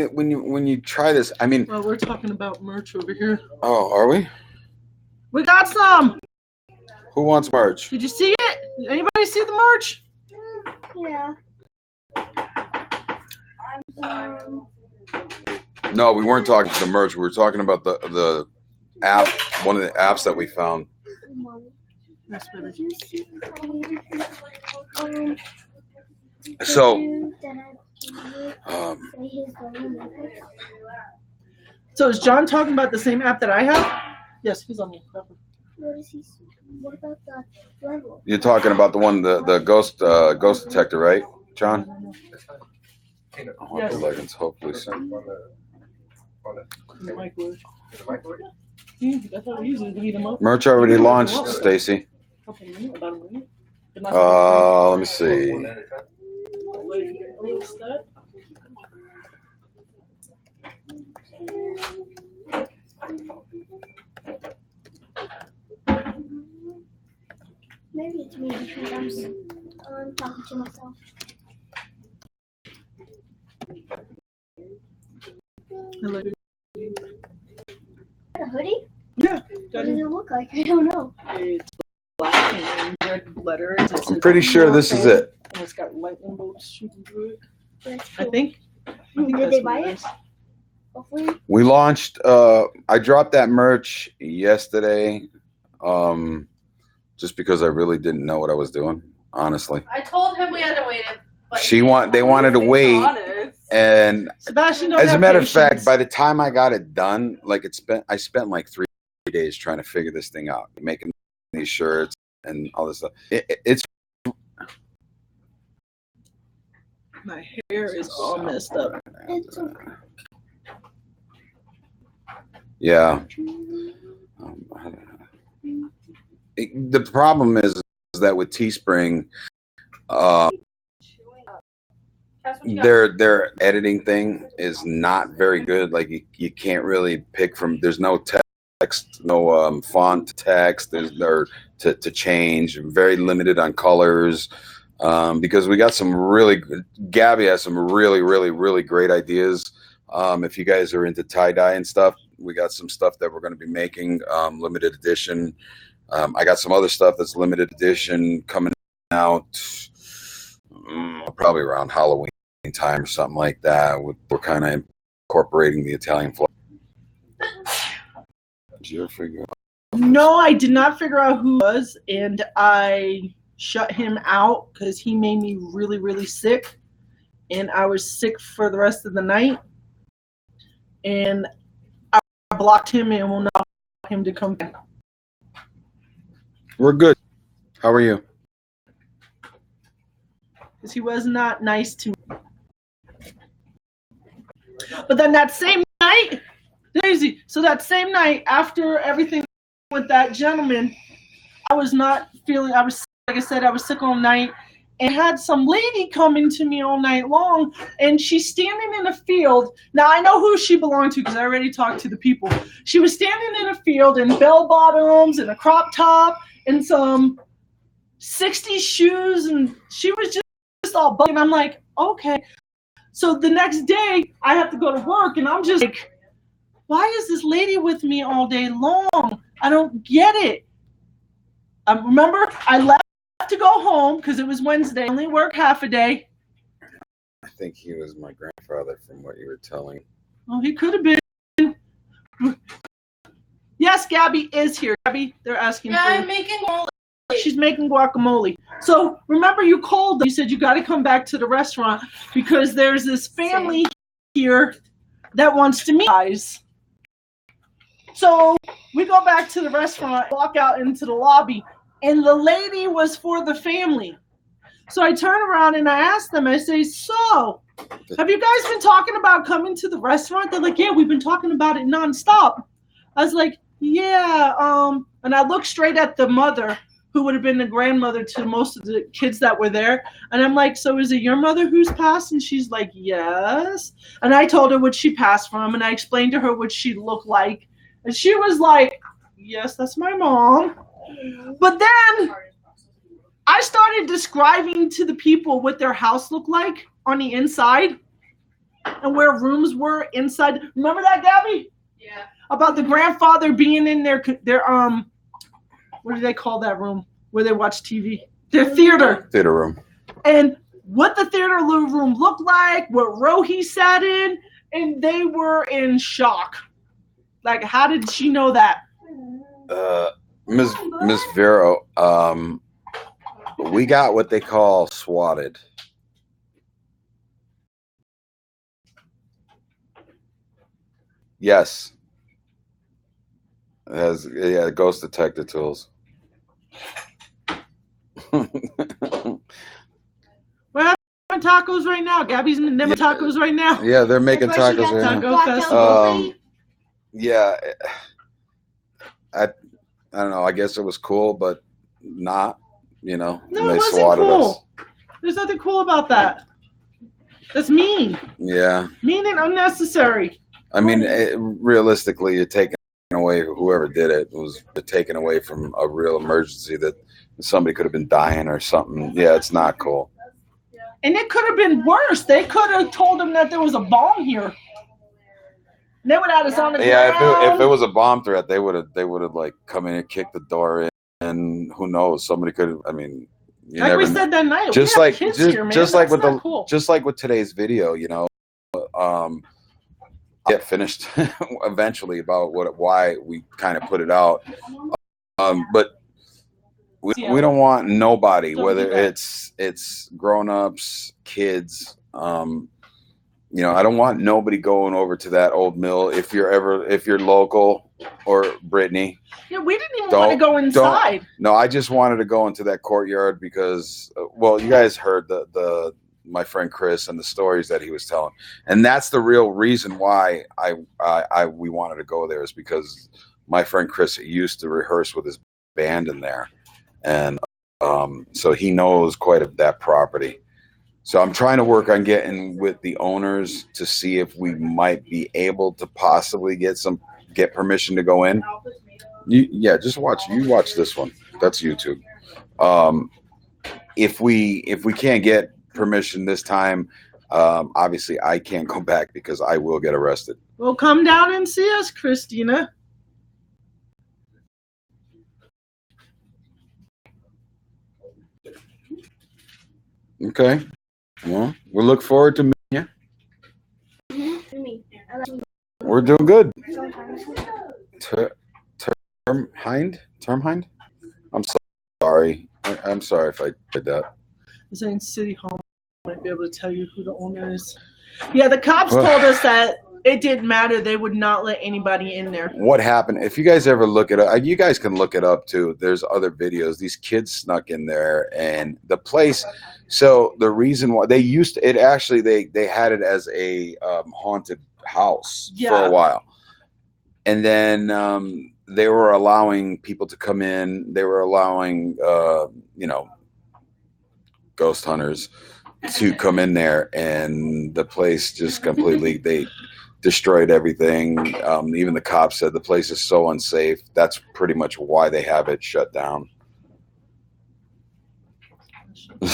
S1: you try this, I mean,
S4: Well, we're talking about merch over here.
S1: oh, are we?
S4: We got some.
S1: Who wants merch?
S4: Did you see it? Anybody see the merch?
S2: Yeah.
S1: No, we weren't talking to the merch. We were talking about the app, one of the apps that we found.
S4: Yes, baby.
S2: Did you see
S1: So,
S2: that
S4: So is John talking about the same app that I have? Yes, he's on the cover.
S2: what about the level?
S1: you're talking about the one, the ghost detector, right, John? I want
S4: Yes.
S1: the leggings, hopefully soon.
S4: In the microwave. That's how we usually heat them up.
S1: Merch already launched, Stacy.
S4: Okay, a minute, about a minute.
S1: Let me see.
S2: Maybe it's me because I'm talking to myself. A hoodie?
S4: Yeah.
S2: What does it look like? I don't know.
S4: It's black and red letters. It
S1: I'm
S4: says
S1: pretty sure this is it.
S4: And it's got lightning bolts shooting through it.
S2: That's
S4: I
S2: cool.
S4: think.
S2: Did
S4: that's
S2: they
S4: what
S2: buy
S4: it
S2: it?
S4: is.
S2: Hopefully.
S1: We launched. I dropped that merch yesterday, just because I really didn't know what I was doing. Honestly,
S3: I told him we had to wait. But
S1: they wanted to wait, and
S4: Sebastian, don't
S1: as a
S4: have
S1: matter of
S4: patience.
S1: fact, by the time I got it done, I spent like 3 days trying to figure this thing out, making these shirts and all this stuff. It's
S4: My hair is all messed up.
S2: It's okay.
S1: yeah. The problem is that with Teespring, their editing thing is not very good. Like you can't really pick from. There's no text, no font text. There's to change. Very limited on colors. Because we got some really good. Gabby has some really great ideas. If you guys are into tie-dye and stuff, we got some stuff that we're going to be making, limited edition. I got some other stuff that's limited edition coming out probably around Halloween time or something like that. We're kind of incorporating the Italian flag. Did you ever figure out?
S4: No, I did not figure out who it was, and I shut him out because he made me really, really sick. And I was sick for the rest of the night. And I blocked him and will not allow him to come back.
S1: We're good. How are you?
S4: Because he was not nice to me. But then that same night, Daisy, so that same night after everything with that gentleman, I was not feeling, I was, like I said, I was sick all night. And had some lady coming to me all night long, and she's standing in a field. Now I know who she belonged to because I already talked to the people. She was standing in a field in bell bottoms and a crop top and some 60s shoes, and she was just all bugging. And I'm like, okay. So the next day I have to go to work, and I'm just like, why is this lady with me all day long? I don't get it. Remember, I left to go home because it was Wednesday. I only work half a day.
S1: I think he was my grandfather from what you were telling.
S4: Oh, he could have been. Yes, Gabby is here. Gabby, they're asking
S3: Yeah,
S4: for
S3: I'm making guacamole.
S4: She's making guacamole. So remember, you called them. You said you got to come back to the restaurant because there's this family here that wants to meet you guys. So we go back to the restaurant, walk out into the lobby, and the lady was for the family. So I turn around and I ask them, I say, so, have you guys been talking about coming to the restaurant? They're like, yeah, we've been talking about it nonstop. I was like, yeah, and I looked straight at the mother, who would have been the grandmother to most of the kids that were there. And I'm like, so is it your mother who's passed? And she's like, yes. And I told her what she passed from, and I explained to her what she looked like. And she was like, yes, that's my mom. But then I started describing to the people what their house looked like on the inside and where rooms were inside. Remember that, Gabby?
S3: Yeah.
S4: About the grandfather being in their what do they call that room where they watch TV? Their theater.
S1: Theater room.
S4: And what the theater room looked like, what row he sat in, and they were in shock. Like, how did she know that?
S1: Miss Vero, we got what they call swatted. Yes. It has, yeah, ghost detector tools.
S4: We're having tacos right now. Gabby's in the tacos right now.
S1: Yeah, they're making tacos right now.
S4: Taco festival.
S1: Yeah, I don't know. I guess it was cool, but not, you know.
S4: No,
S1: and
S4: it
S1: they
S4: wasn't
S1: swatted
S4: cool.
S1: us.
S4: There's nothing cool about that. That's mean.
S1: Yeah.
S4: Mean and unnecessary.
S1: I mean, realistically, you're taking away whoever did it was taken away from a real emergency that somebody could have been dying or something. Yeah, it's not cool.
S4: And it could have been worse. They could have told them that there was a bomb here. And they would have us on the ground.
S1: If it was a bomb threat, they would have like come in and kicked the door in, and who knows, somebody could have. I mean, you
S4: like
S1: never
S4: we
S1: know.
S4: said that night,
S1: Just
S4: we
S1: like
S4: have kids
S1: just,
S4: here, man.
S1: just like
S4: That's
S1: with
S4: not cool.
S1: just like with today's video, you know, get finished eventually about why we kind of put it out, but we don't want nobody, whether it's grown-ups, kids, you know, I don't want nobody going over to that old mill. If you're local, or Brittany.
S4: Yeah, we didn't even want to go inside.
S1: No, I just wanted to go into that courtyard because, well, you guys heard my friend Chris and the stories that he was telling, and that's the real reason why we wanted to go there, is because my friend Chris used to rehearse with his band in there, and so he knows quite of that property. So I'm trying to work on getting with the owners to see if we might be able to possibly get permission to go in. Just watch this one. That's YouTube. If we can't get permission this time, obviously I can't go back because I will get arrested.
S4: Well, come down and see us, Christina.
S1: Okay. Well, we look forward to meeting you. We're doing good. Term hind? I'm sorry. sorry. I'm sorry if I did that.
S4: Is in City Hall might be able to tell you who the owner is. Yeah, the cops told us that it didn't matter. They would not let anybody in there.
S1: What happened? If you guys ever look it up, you guys can look it up too. There's other videos. These kids snuck in there, and the place. So the reason why they used to, it actually they had it as a haunted house for a while, and then they were allowing people to come in. They were allowing ghost hunters to come in there, and the place just completely they destroyed everything. Even the cops said the place is so unsafe. That's pretty much why they have it shut down.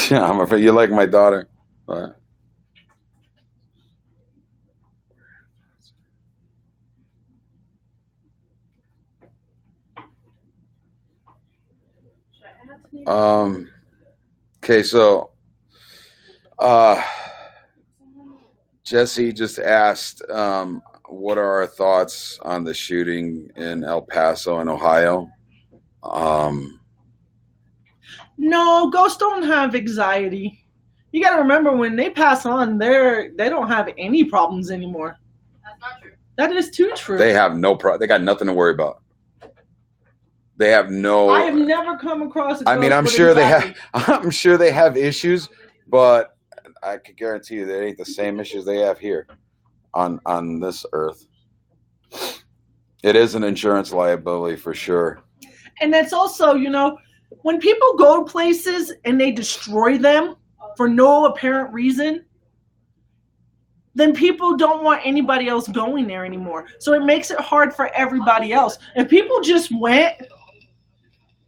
S1: Yeah, I'm afraid you like my daughter. Okay, so Jesse just asked, what are our thoughts on the shooting in El Paso in Ohio?
S4: No, ghosts don't have anxiety. You got to remember, when they pass on, they don't have any problems anymore.
S3: That's not true.
S4: That is too true.
S1: They have no problem. They got nothing to worry about. They have no.
S4: I have never come across a ghost.
S1: I mean, I'm sure they have. I'm sure they have issues, but I could guarantee you they ain't the same issues they have here on this earth. It is an insurance liability for sure.
S4: And that's also, when people go places and they destroy them for no apparent reason, then people don't want anybody else going there anymore. So it makes it hard for everybody else. If people just went,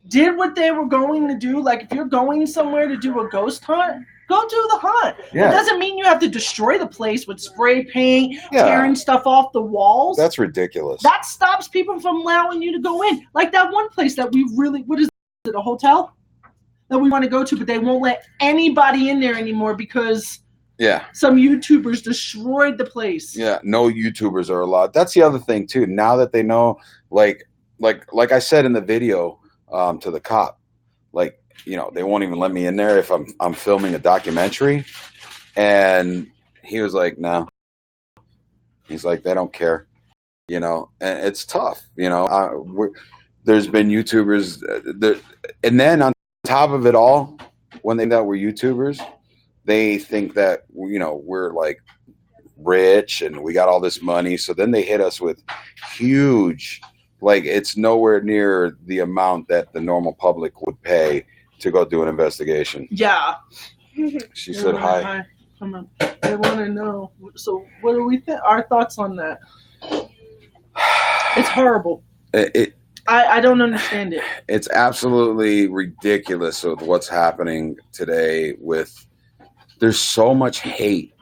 S4: did what they were going to do, like if you're going somewhere to do a ghost hunt, go do the hunt. Yeah. It doesn't mean you have to destroy the place with spray paint, tearing stuff off the walls.
S1: That's ridiculous.
S4: That stops people from allowing you to go in. Like that one place that we really, what is it, a hotel that we want to go to, but they won't let anybody in there anymore because some YouTubers destroyed the place. Yeah, no YouTubers are allowed. That's the other thing too. Now that they know, like I said in the video to the cop, like, they won't even let me in there if I'm filming a documentary. And he was like, no. He's like, they don't care, and it's tough, there's been YouTubers and then on top of it all, when they that we're YouTubers, they think that, we're like rich and we got all this money. So then they hit us with huge, like it's nowhere near the amount that the normal public would pay to go do an investigation. Yeah. She said hi. Hi. Come on. They want to know. So what do we think? Our thoughts on that? It's horrible. I don't understand it. It's absolutely ridiculous with what's happening today. There's so much hate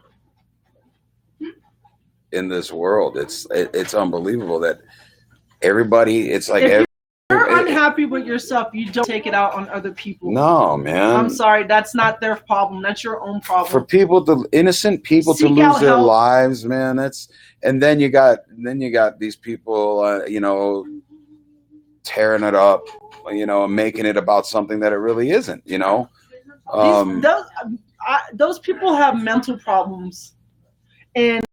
S4: in this world. It's unbelievable that everybody. It's like if you're unhappy with yourself, you don't take it out on other people. No, man. I'm sorry, that's not their problem. That's your own problem. For innocent people to lose their lives, man. And then you got these people, tearing it up, and making it about something that it really isn't, Those people have mental problems, and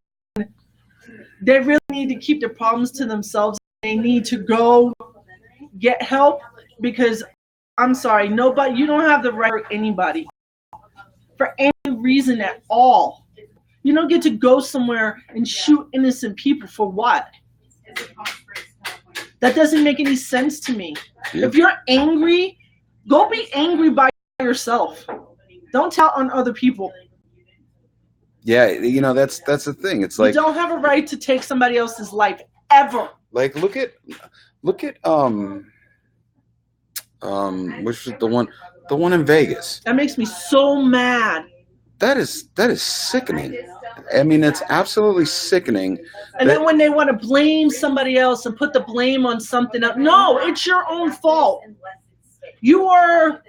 S4: they really need to keep their problems to themselves. They need to go get help, because I'm sorry, you don't have the right for anybody for any reason at all. You don't get to go somewhere and shoot innocent people for what? That doesn't make any sense to me. Yeah. If you're angry, go be angry by yourself. Don't tell on other people. Yeah, that's the thing. It's like you don't have a right to take somebody else's life ever. Like look at which was the one in Vegas. That makes me so mad. That is sickening. I mean, it's absolutely sickening. And then when they want to blame somebody else and put the blame on something else, no, it's your own fault. You are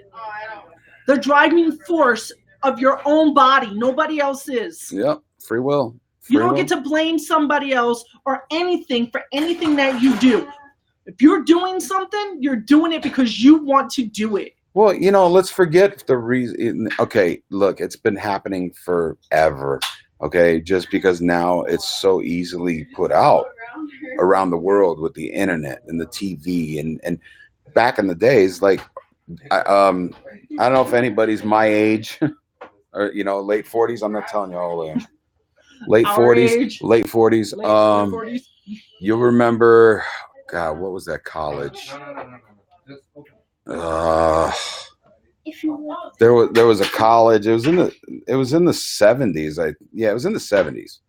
S4: the driving force of your own body. Nobody else is. Yep, free will. You don't get to blame somebody else or anything for anything that you do. If you're doing something, you're doing it because you want to do it.
S1: Well, you know, let's forget the reason. Okay, look, it's been happening forever. Okay, just because now it's so easily put out around the world with the internet and the TV and back in the days, like I don't know if anybody's my age or you know late 40s. I'm not telling you how old I am. Late
S4: Our
S1: 40s,
S4: age.
S1: late 40s.
S4: Late 40s.
S1: You'll remember, God, what was that college?
S5: No. Just open.
S2: If you want.
S1: There was a college. It was in the 70s. It was in the 70s.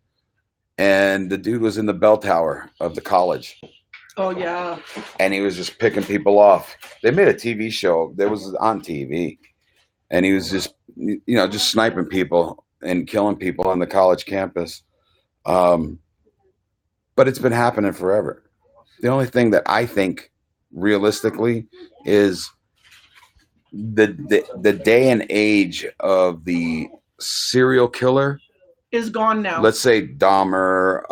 S1: And the dude was in the bell tower of the college.
S4: Oh yeah.
S1: And he was just picking people off. They made a TV show that was on TV. And he was just just sniping people and killing people on the college campus. But it's been happening forever. The only thing that I think realistically is the day and age of the serial killer
S4: Is gone now.
S1: let's say Dahmer,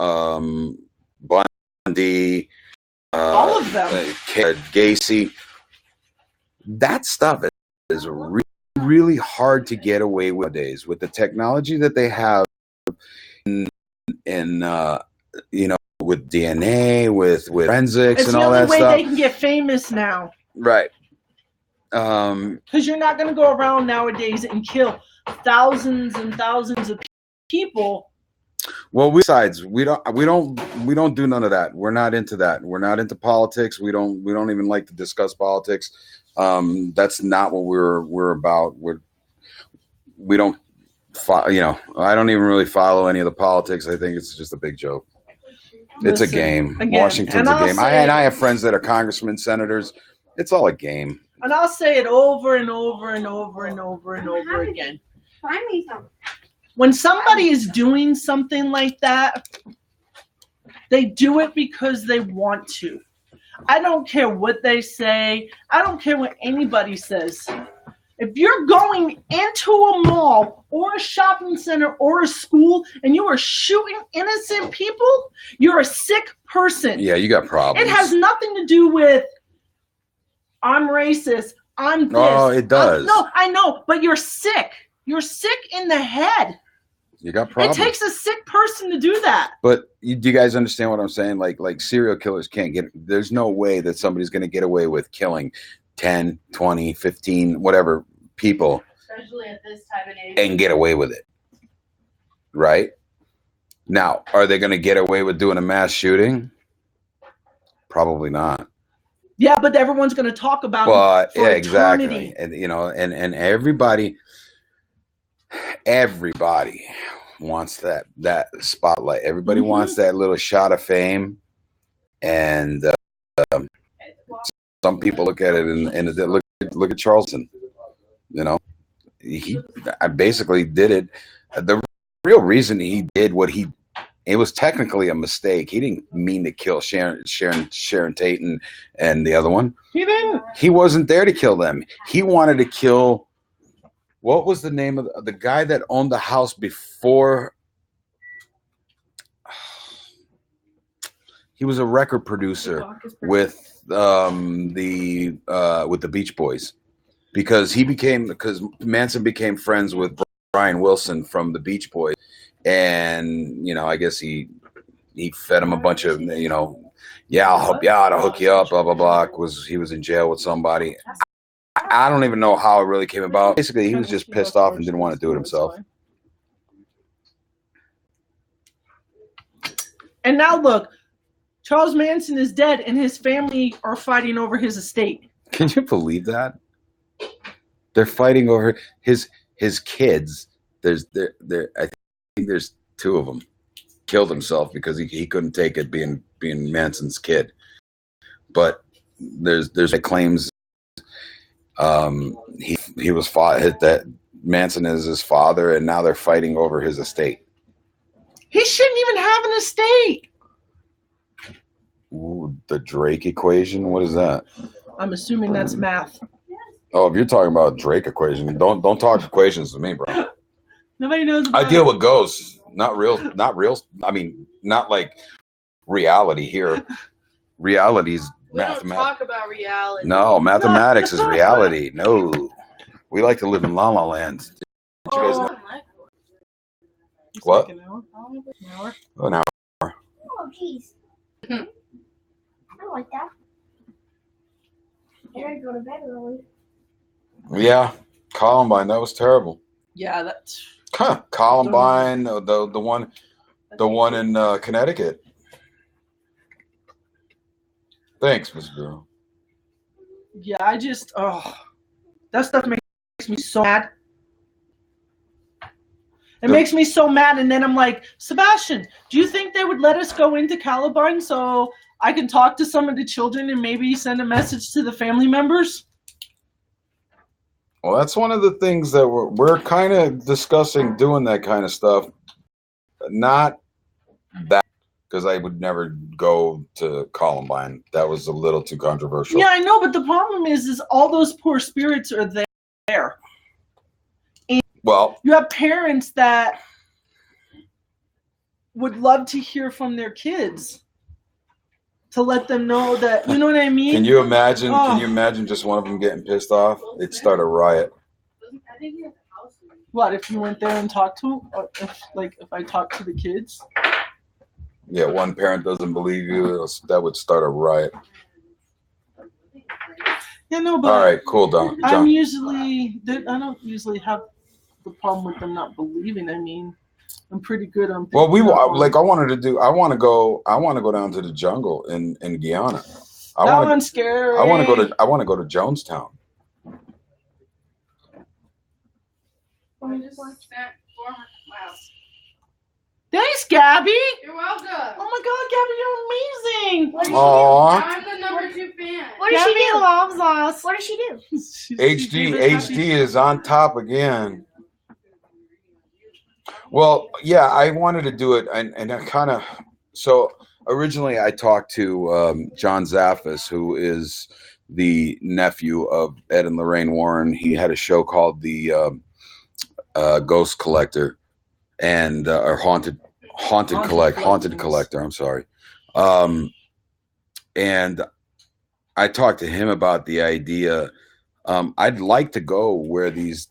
S1: Bundy,
S4: All of them.
S1: Gacy. That stuff is really hard to get away with nowadays with the technology that they have in with DNA, with forensics
S4: It's
S1: and
S4: the
S1: all
S4: only
S1: that
S4: way
S1: stuff.
S4: they can get famous now.
S1: Right.
S4: Because you're not going to go around nowadays and kill thousands and thousands of people.
S1: Well, we don't do none of that. We're not into that. We're not into politics. We don't even like to discuss politics. That's not what we're about. We don't I don't even really follow any of the politics. I think it's just a big joke. It's a
S4: Listen,
S1: game.
S4: again,
S1: Washington's
S4: and
S1: a
S4: I'll
S1: game.
S4: say-
S1: I have friends that are congressmen, senators. It's all a game.
S4: And I'll say it over and over and over and over and over again.
S6: Find me some.
S4: When somebody is doing something like that, they do it because they want to. I don't care what they say. I don't care what anybody says. If you're going into a mall or a shopping center or a school and you are shooting innocent people, you're a sick person.
S1: Yeah, you got problems.
S4: It has nothing to do with I'm racist. I'm this.
S1: Oh, it does.
S4: No, I know, but you're sick. You're sick in the head.
S1: You got problems.
S4: It takes a sick person to do that.
S1: But do you guys understand what I'm saying? Like serial killers can't get. There's no way that somebody's going to get away with killing 10, 20, 15, whatever people
S3: Especially at this time of age.
S1: and get away with it. Right? Now, are they going to get away with doing a mass shooting? Probably not.
S4: Yeah, but everyone's going to talk about
S1: But
S4: it for
S1: yeah, exactly.
S4: eternity.
S1: And and everybody wants that spotlight. Everybody
S4: Mhm.
S1: wants that little shot of fame. And some people look at it and look at Charleston. I basically did it. The real reason he did it was technically a mistake. He didn't mean to kill Sharon Tate and the other one.
S4: He didn't.
S1: He wasn't there to kill them. He wanted to kill. What was the name of the guy that owned the house before? He was a record producer with the Beach Boys, because Manson became friends with Brian Wilson from the Beach Boys, and I guess he fed him a bunch of I'll help you out, I'll hook you up, blah blah blah. He was in jail with somebody. I don't even know how it really came about. Basically, he was just pissed off and didn't want to do it himself.
S4: And now look, Charles Manson is dead and his family are fighting over his estate.
S1: Can you believe that? They're fighting over his kids. I think there's two of them. Killed himself because he couldn't take it being Manson's kid. But there's claims he was fought that Manson is his father, and now they're fighting over his estate.
S4: He shouldn't even have an estate.
S1: Ooh, the Drake equation. What is that?
S4: I'm assuming that's math.
S1: Oh, if you're talking about Drake equation, don't talk equations to me, bro.
S4: Nobody knows
S1: I
S4: about
S1: deal
S4: it.
S1: with ghosts, not real. I mean, not like reality here. Reality's
S3: We don't talk about reality.
S1: No, mathematics is reality. No, we like to live in La La Land. Did you guys know?
S4: It's
S1: What?
S4: like an hour? An hour?
S1: Oh, now.
S2: Oh, jeez. I don't like that. And I go to bed early.
S1: Yeah, Columbine. That was terrible.
S4: Yeah, that's.
S1: Columbine, the one in Connecticut. Thanks, Miss Girl.
S4: Yeah, that stuff makes me so mad. It makes me so mad, and then I'm like, Sebastian, do you think they would let us go into Columbine so I can talk to some of the children and maybe send a message to the family members?
S1: Well, that's one of the things that we're kind of discussing doing that kind of stuff. Not that, because I would never go to Columbine. That was a little too controversial.
S4: Yeah, I know, but the problem is all those poor spirits are there. And
S1: well,
S4: you have parents that would love to hear from their kids to let them know that, you know what I mean?
S1: Can you imagine? Can you imagine just one of them getting pissed off? It'd start a riot.
S4: What if you went there and talked to them? Or if I talked to the kids?
S1: Yeah, one parent doesn't believe you. That would start a riot.
S4: Yeah, no, but
S1: all right, cool, John.
S4: I don't usually have the problem with them not believing. I mean, I'm pretty good on.
S1: Well, I want to go down to the jungle in Guyana.
S4: That one's scary.
S1: I want to go to Jonestown.
S3: Wow.
S4: Thanks, Gabby.
S3: You're welcome.
S4: Oh my God, Gabby, you're amazing.
S2: What did
S1: Aww.
S3: I'm the number 2 fan.
S2: What does she
S4: Gabby
S2: do?
S4: loves us.
S2: What does she do?
S1: HD is on top again. Well, yeah, I wanted to do it, and I kind of so originally I talked to John Zaffis, who is the nephew of Ed and Lorraine Warren. He had a show called the Ghost Collector, and or Haunted Collector. I'm sorry, and I talked to him about the idea. I'd like to go where these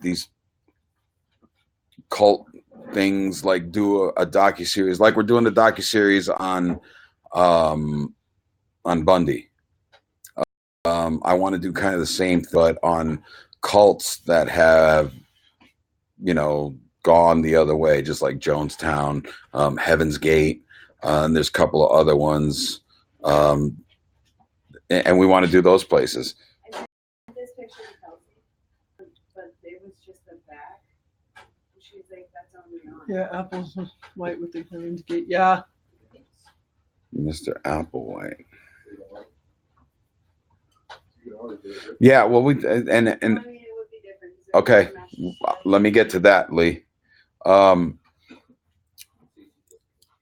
S1: cult things, like do a docuseries, like we're doing the docuseries on Bundy. I want to do kind of the same, but on cults that have, gone the other way, just like Jonestown, Heaven's Gate, and there's a couple of other ones, and we want to do those places.
S6: This picture of Kelsey, but it was just the back. She was like, "That's only on."
S4: Yeah, Apple's white with the Heaven's Gate. Yeah.
S1: Mr. Applewhite. Yeah, well, and
S6: I mean, it would be different.
S1: okay, let me get to that, Lee.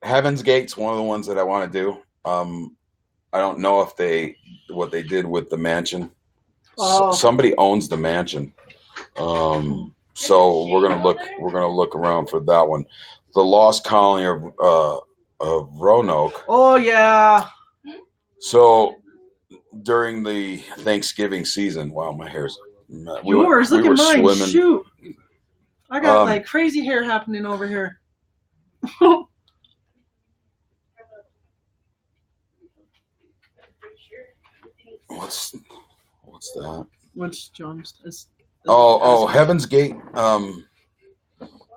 S1: Heaven's Gate's one of the ones that I want to do. I don't know if what they did with the mansion. Somebody owns the mansion. So we're gonna look around for that one. The Lost Colony of Roanoke.
S4: Oh yeah.
S1: So during the Thanksgiving season, wow, my hair's
S4: Yours, look at mine.
S1: Swimming.
S4: Shoot. I got like crazy hair happening over here.
S1: What's that?
S4: What's John's?
S1: Heaven's Gate.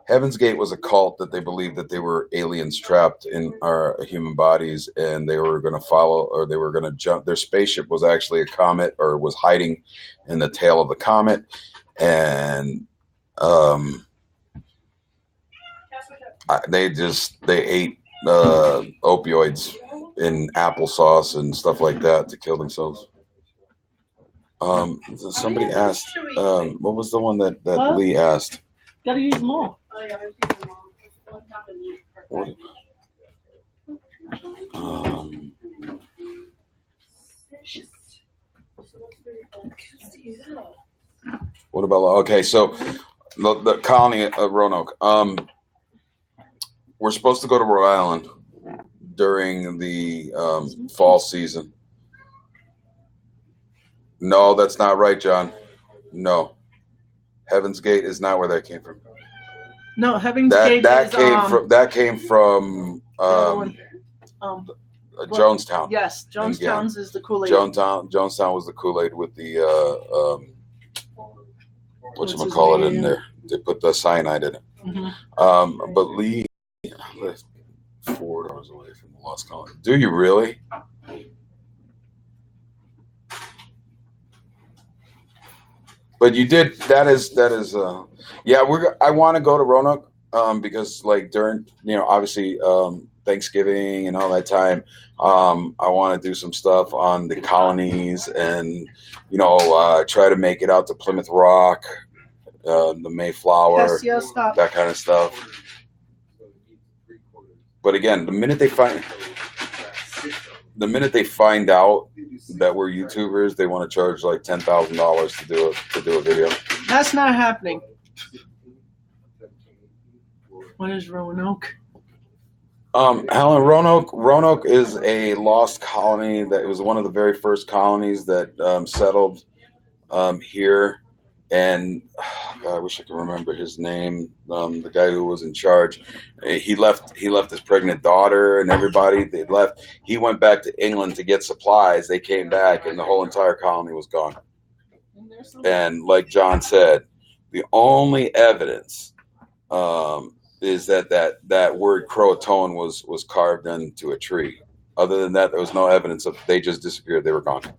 S1: Heaven's Gate was a cult that they believed that they were aliens trapped in our human bodies, and they were going to follow, or they were going to jump. Their spaceship was actually a comet, or was hiding in the tail of the comet, and they ate opioids in applesauce and stuff like that to kill themselves. Somebody asked, what was the one that
S4: What?
S1: Lee asked?
S4: Gotta use them all.
S3: Oh, yeah, I've seen them all.
S1: What about, okay, so the colony of Roanoke. We're supposed to go to Rhode Island during the fall season. No, that's not right, John. No. Heaven's Gate is not where that came from.
S4: No, Heaven's Gate is
S1: That came from
S4: the other one.
S1: Jonestown.
S4: Yes, Jonestown's is the Kool-Aid.
S1: Jonestown was the Kool-Aid with the whatchamacallit in there. They put the cyanide in it.
S4: Mm-hmm.
S1: But Lee lived 4 hours away from the Lost Colony. Do you really? But you did. That is. Yeah, I want to go to Roanoke because like during obviously Thanksgiving and all that time, I want to do some stuff on the colonies and try to make it out to Plymouth Rock, the Mayflower, that kind of stuff. But again, the minute they find out that we're YouTubers, they want to charge like $10,000 to do a video.
S4: That's not happening. What is Roanoke?
S1: Helen, Roanoke is a lost colony that was one of the very first colonies that settled here. And God, I wish I could remember his name. The guy who was in charge, he left his pregnant daughter and everybody. They left. He went back to England to get supplies. They came back, and the whole entire colony was gone. And like John said, the only evidence is that word Croatoan was carved into a tree. Other than that, there was no evidence of. They just disappeared. They were gone.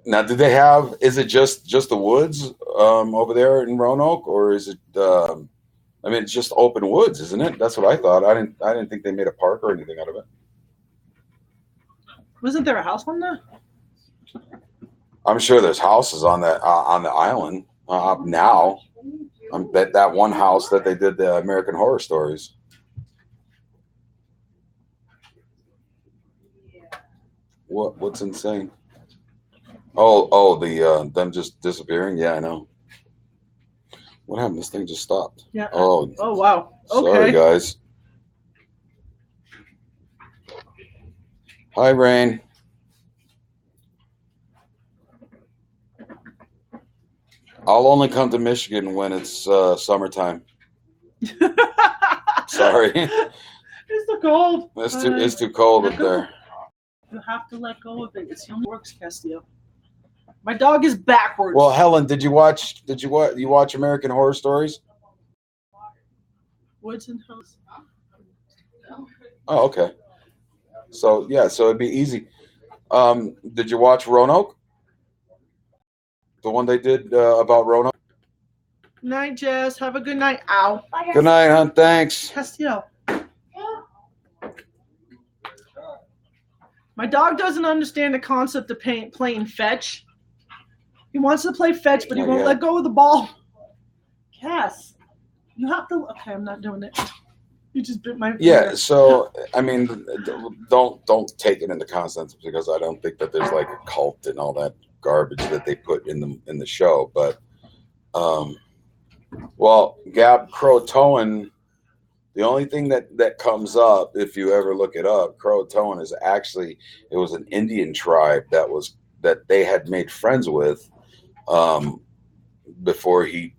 S1: Now, do they have? Is it just the woods over there in Roanoke, or is it? I mean, it's just open woods, isn't it? That's what I thought. I didn't think they made a park or anything out of it.
S4: Wasn't there a house on there?
S1: I'm sure there's houses on the island now. I bet that one house that they did the American Horror Stories. What's insane? Oh, the them just disappearing. Yeah, I know. What happened? This thing just stopped.
S4: Yeah.
S1: Oh
S4: wow. Okay.
S1: Sorry, guys. Hi, Rain. I'll only come to Michigan when it's summertime. Sorry.
S4: It's too cold.
S1: It's too cold up there.
S4: You have to let go of it. It's the only works, Castillo. My dog is backwards.
S1: Well, Helen, did you watch American Horror Stories?
S4: Woods and Hills.
S1: Oh, okay. So yeah, so it'd be easy. Did you watch Roanoke? The one they did about Roanoke?
S4: Night, Jess. Have a good night. Ow.
S1: Good night, hon. Thanks.
S4: Castillo. My dog doesn't understand the concept of playing fetch. He wants to play fetch, but he won't let go of the ball. Cass, you have to. Okay, I'm not doing it. You just bit my finger.
S1: Yeah. So I mean, don't take it into consensus because I don't think that there's like a cult and all that garbage that they put in the show. But well, Gab Croatoan. The only thing that comes up if you ever look it up, Croatoan is actually it was an Indian tribe that they had made friends with before he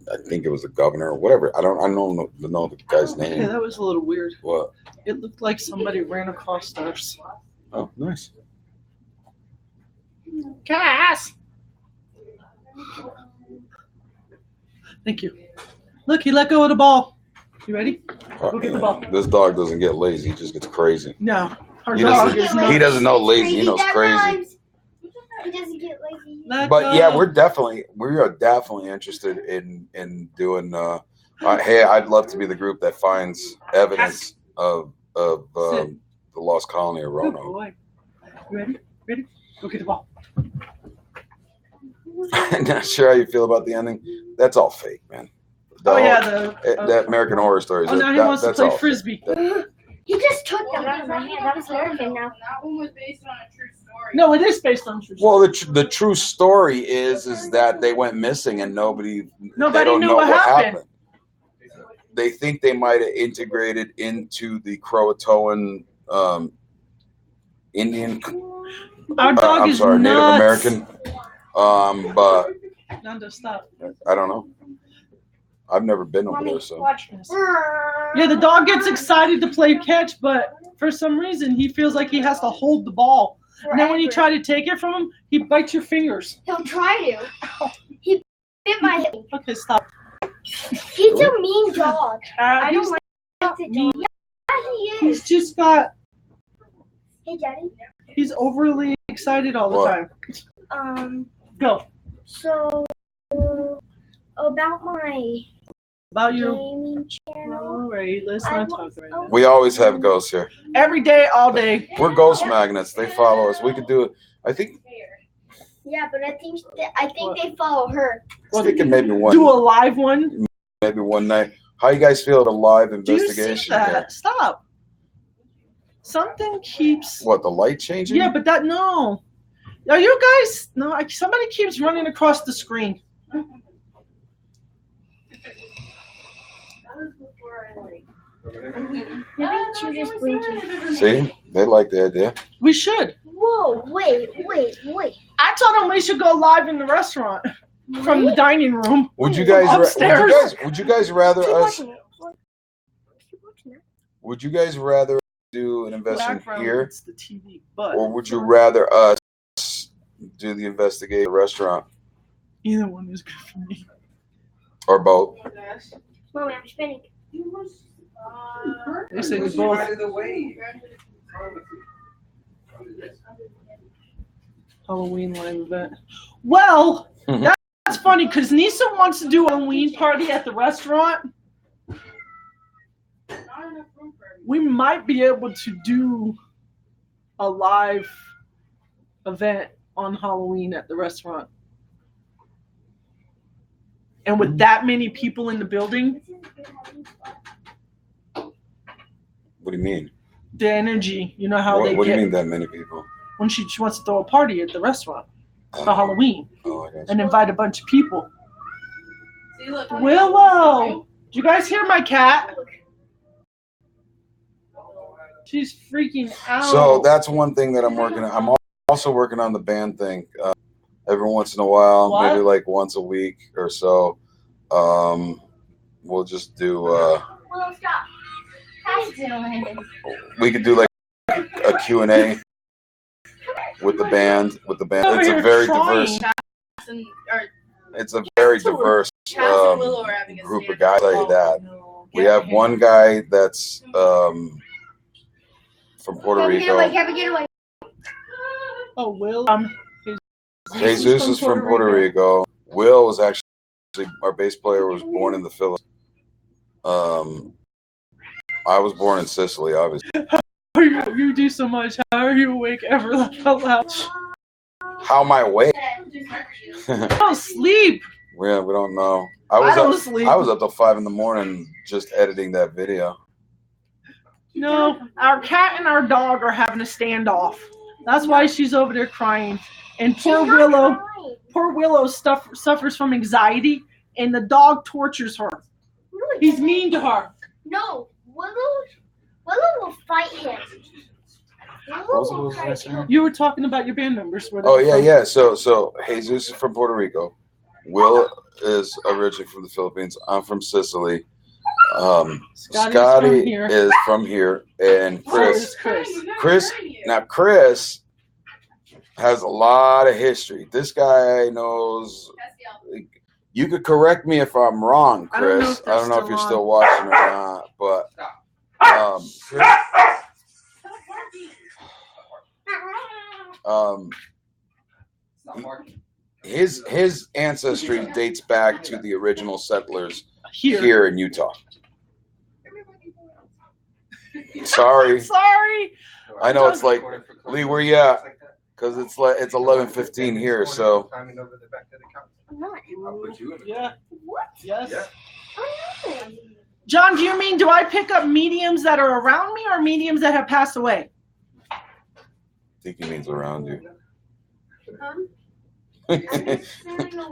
S1: I think it was the governor or whatever. I don't know the guy's name.
S4: Yeah, that was a little weird.
S1: What?
S4: It looked like somebody ran across us.
S1: Oh, nice.
S4: Cass. Thank you. Look, he let go of the ball. You ready? Go get the ball.
S1: This dog doesn't get lazy; he just gets crazy.
S4: No,
S1: He doesn't know lazy. He knows crazy.
S2: He doesn't get lazy.
S1: But yeah, we are definitely interested in doing. Hey, I'd love to be the group that finds evidence of the lost colony of Roanoke.
S4: Good boy. You ready? Ready? Go get the ball.
S1: I'm not sure how you feel about the ending. That's all fake, man. That American Horror Stories.
S4: Oh, now he wants to play frisbee.
S2: He just took them out of my hand. That was American now.
S6: That one was based on a true story.
S4: No, it is based on true story.
S1: Well, the true story is that they went missing and nobody
S4: knew
S1: what
S4: happened.
S1: They think they might have integrated into the Croatoan Indian.
S4: Our dog
S1: I'm
S4: is
S1: sorry, Native
S4: nuts.
S1: American. But
S4: Nando, stop.
S1: I don't know. I've never been over
S2: Mommy,
S1: there, so.
S2: watch this.
S4: Yeah, the dog gets excited to play catch, but for some reason he feels like he has to hold the ball. And then when you try to take it from him, he bites your fingers.
S2: He'll try to. He bit my hip.
S4: Okay, stop.
S2: He's a mean dog. I don't
S4: He's,
S2: like it. Yeah, he
S4: he's
S2: is.
S4: just got,
S2: Hey, Daddy.
S4: he's overly excited all the
S1: What?
S4: time. Go.
S2: So about my
S4: About your.
S2: gaming channel.
S4: All right, let's not talk right now.
S1: We always have ghosts here.
S4: Every day, all day.
S1: We're ghost magnets. They follow us. We could do it. I think
S2: Yeah, but I think they follow her.
S1: I was thinking maybe
S4: Do a
S1: one
S4: live one.
S1: night. How you guys feel at a live
S4: Do you see
S1: investigation
S4: that?
S1: here?
S4: Stop. Something keeps.
S1: What, the light changing?
S4: Yeah, but that no. Are you guys? No, somebody keeps running across the screen.
S2: Maybe she just blinking.
S1: See? They like the idea.
S4: We should.
S2: Whoa! Wait!
S4: I told them we should go live in the restaurant from the dining room.
S1: Would you guys
S4: Upstairs.
S1: would you guys rather
S2: Keep
S1: us
S2: watching it. Keep watching it.
S1: would you guys rather do an investigation
S4: Background,
S1: here,
S4: it's the TV, but
S1: or would you rather us do the investigate the restaurant,
S4: either one is good for me.
S1: or both?
S2: Mommy, I'm spinning.
S4: They say we both.
S5: Out of the way.
S4: Halloween live event. Well, that's funny because Nisa wants to do a Halloween party at the restaurant. We might be able to do a live event on Halloween at the restaurant. And with that many people in the building,
S1: What do you mean?
S4: the energy, you know how
S1: What
S4: they
S1: do you
S4: get
S1: mean that many people?
S4: when she wants to throw a party at the restaurant for Halloween
S1: Oh, I guess.
S4: and invite a bunch of people.
S3: See, look.
S4: Willow! Did you guys hear my cat? She's freaking out.
S1: So that's one thing that I'm working on. I'm also working on the band thing. Every once in a while,
S4: What?
S1: maybe like once a week or so, we'll just do.
S2: Well, stop. Hi, gentlemen.
S1: We could do like a Q&A with the band.
S4: Over
S1: It's a
S4: here
S1: very
S4: trying.
S1: diverse.
S3: And, or
S1: It's a very diverse
S3: Chaz and Willow are having a
S1: group of
S3: stand-up.
S1: guys. I'll tell you that.
S4: No.
S1: We have one guy that's from Puerto
S2: Get away,
S1: Rico.
S2: get away.
S4: Oh, Will.
S1: Jesus is from Puerto Rico. Will was actually our bass player. Was born in the Philippines. I was born in Sicily, obviously.
S4: You do so much. How are you awake ever out loud?
S1: How am I awake?
S4: I don't sleep.
S1: We don't know.
S4: I don't sleep.
S1: I was up till 5 a.m. just editing that video.
S4: No, our cat and our dog are having a standoff. That's why she's over there crying. And poor Willow suffers from anxiety, and the dog tortures her. He's mean to her.
S2: No, Willow will fight him.
S1: What was I saying?
S4: You were talking about your band members. Where
S1: Oh
S4: they're
S1: yeah,
S4: from.
S1: yeah. So Jesus is from Puerto Rico. Will is originally from the Philippines. I'm from Sicily. Scotty is from here, and
S4: So
S1: Chris.
S4: is Chris.
S1: Chris has a lot of history. This guy knows. You could correct me if I'm wrong,
S4: I don't know
S1: Chris.
S4: if
S1: I don't know if you're
S4: they're
S1: still watching or not, but Chris, his ancestry dates back to the original settlers here in Utah. Sorry, I know it's like, Lee, where you at? Because it's 11:15 here, so.
S2: I'm not.
S4: Yeah.
S2: What?
S4: Yes.
S5: Yeah.
S2: I'm not.
S4: John, do I pick up mediums that are around me or mediums that have passed away?
S1: I think he means around you.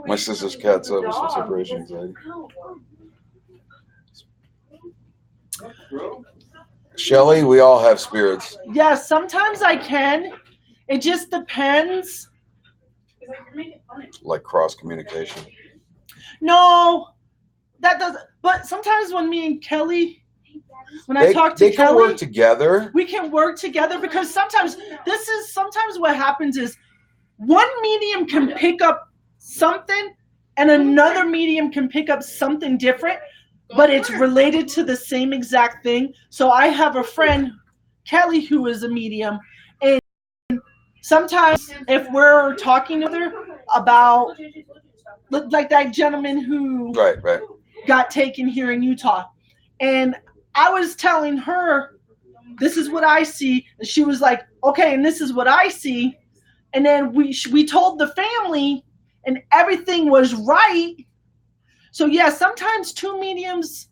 S1: My sister's cat's up with some separation anxiety. Shelly, we all have spirits.
S4: Yes, sometimes I can. It just depends.
S3: It's like you're making fun of me.
S1: Like cross communication.
S4: No, that doesn't. But sometimes when me and Kelly, when I talk to
S1: They can
S4: Kelly,
S1: work together.
S4: we can work together because sometimes what happens is one medium can pick up something and another medium can pick up something different, but it's related to the same exact thing. So I have a friend, Kelly, who is a medium, and sometimes if we're talking to her about like that gentleman who
S1: Right.
S4: got taken here in Utah, and I was telling her, this is what I see, and she was like, okay, and this is what I see, and then we told the family, and everything was right. So yeah, sometimes two mediums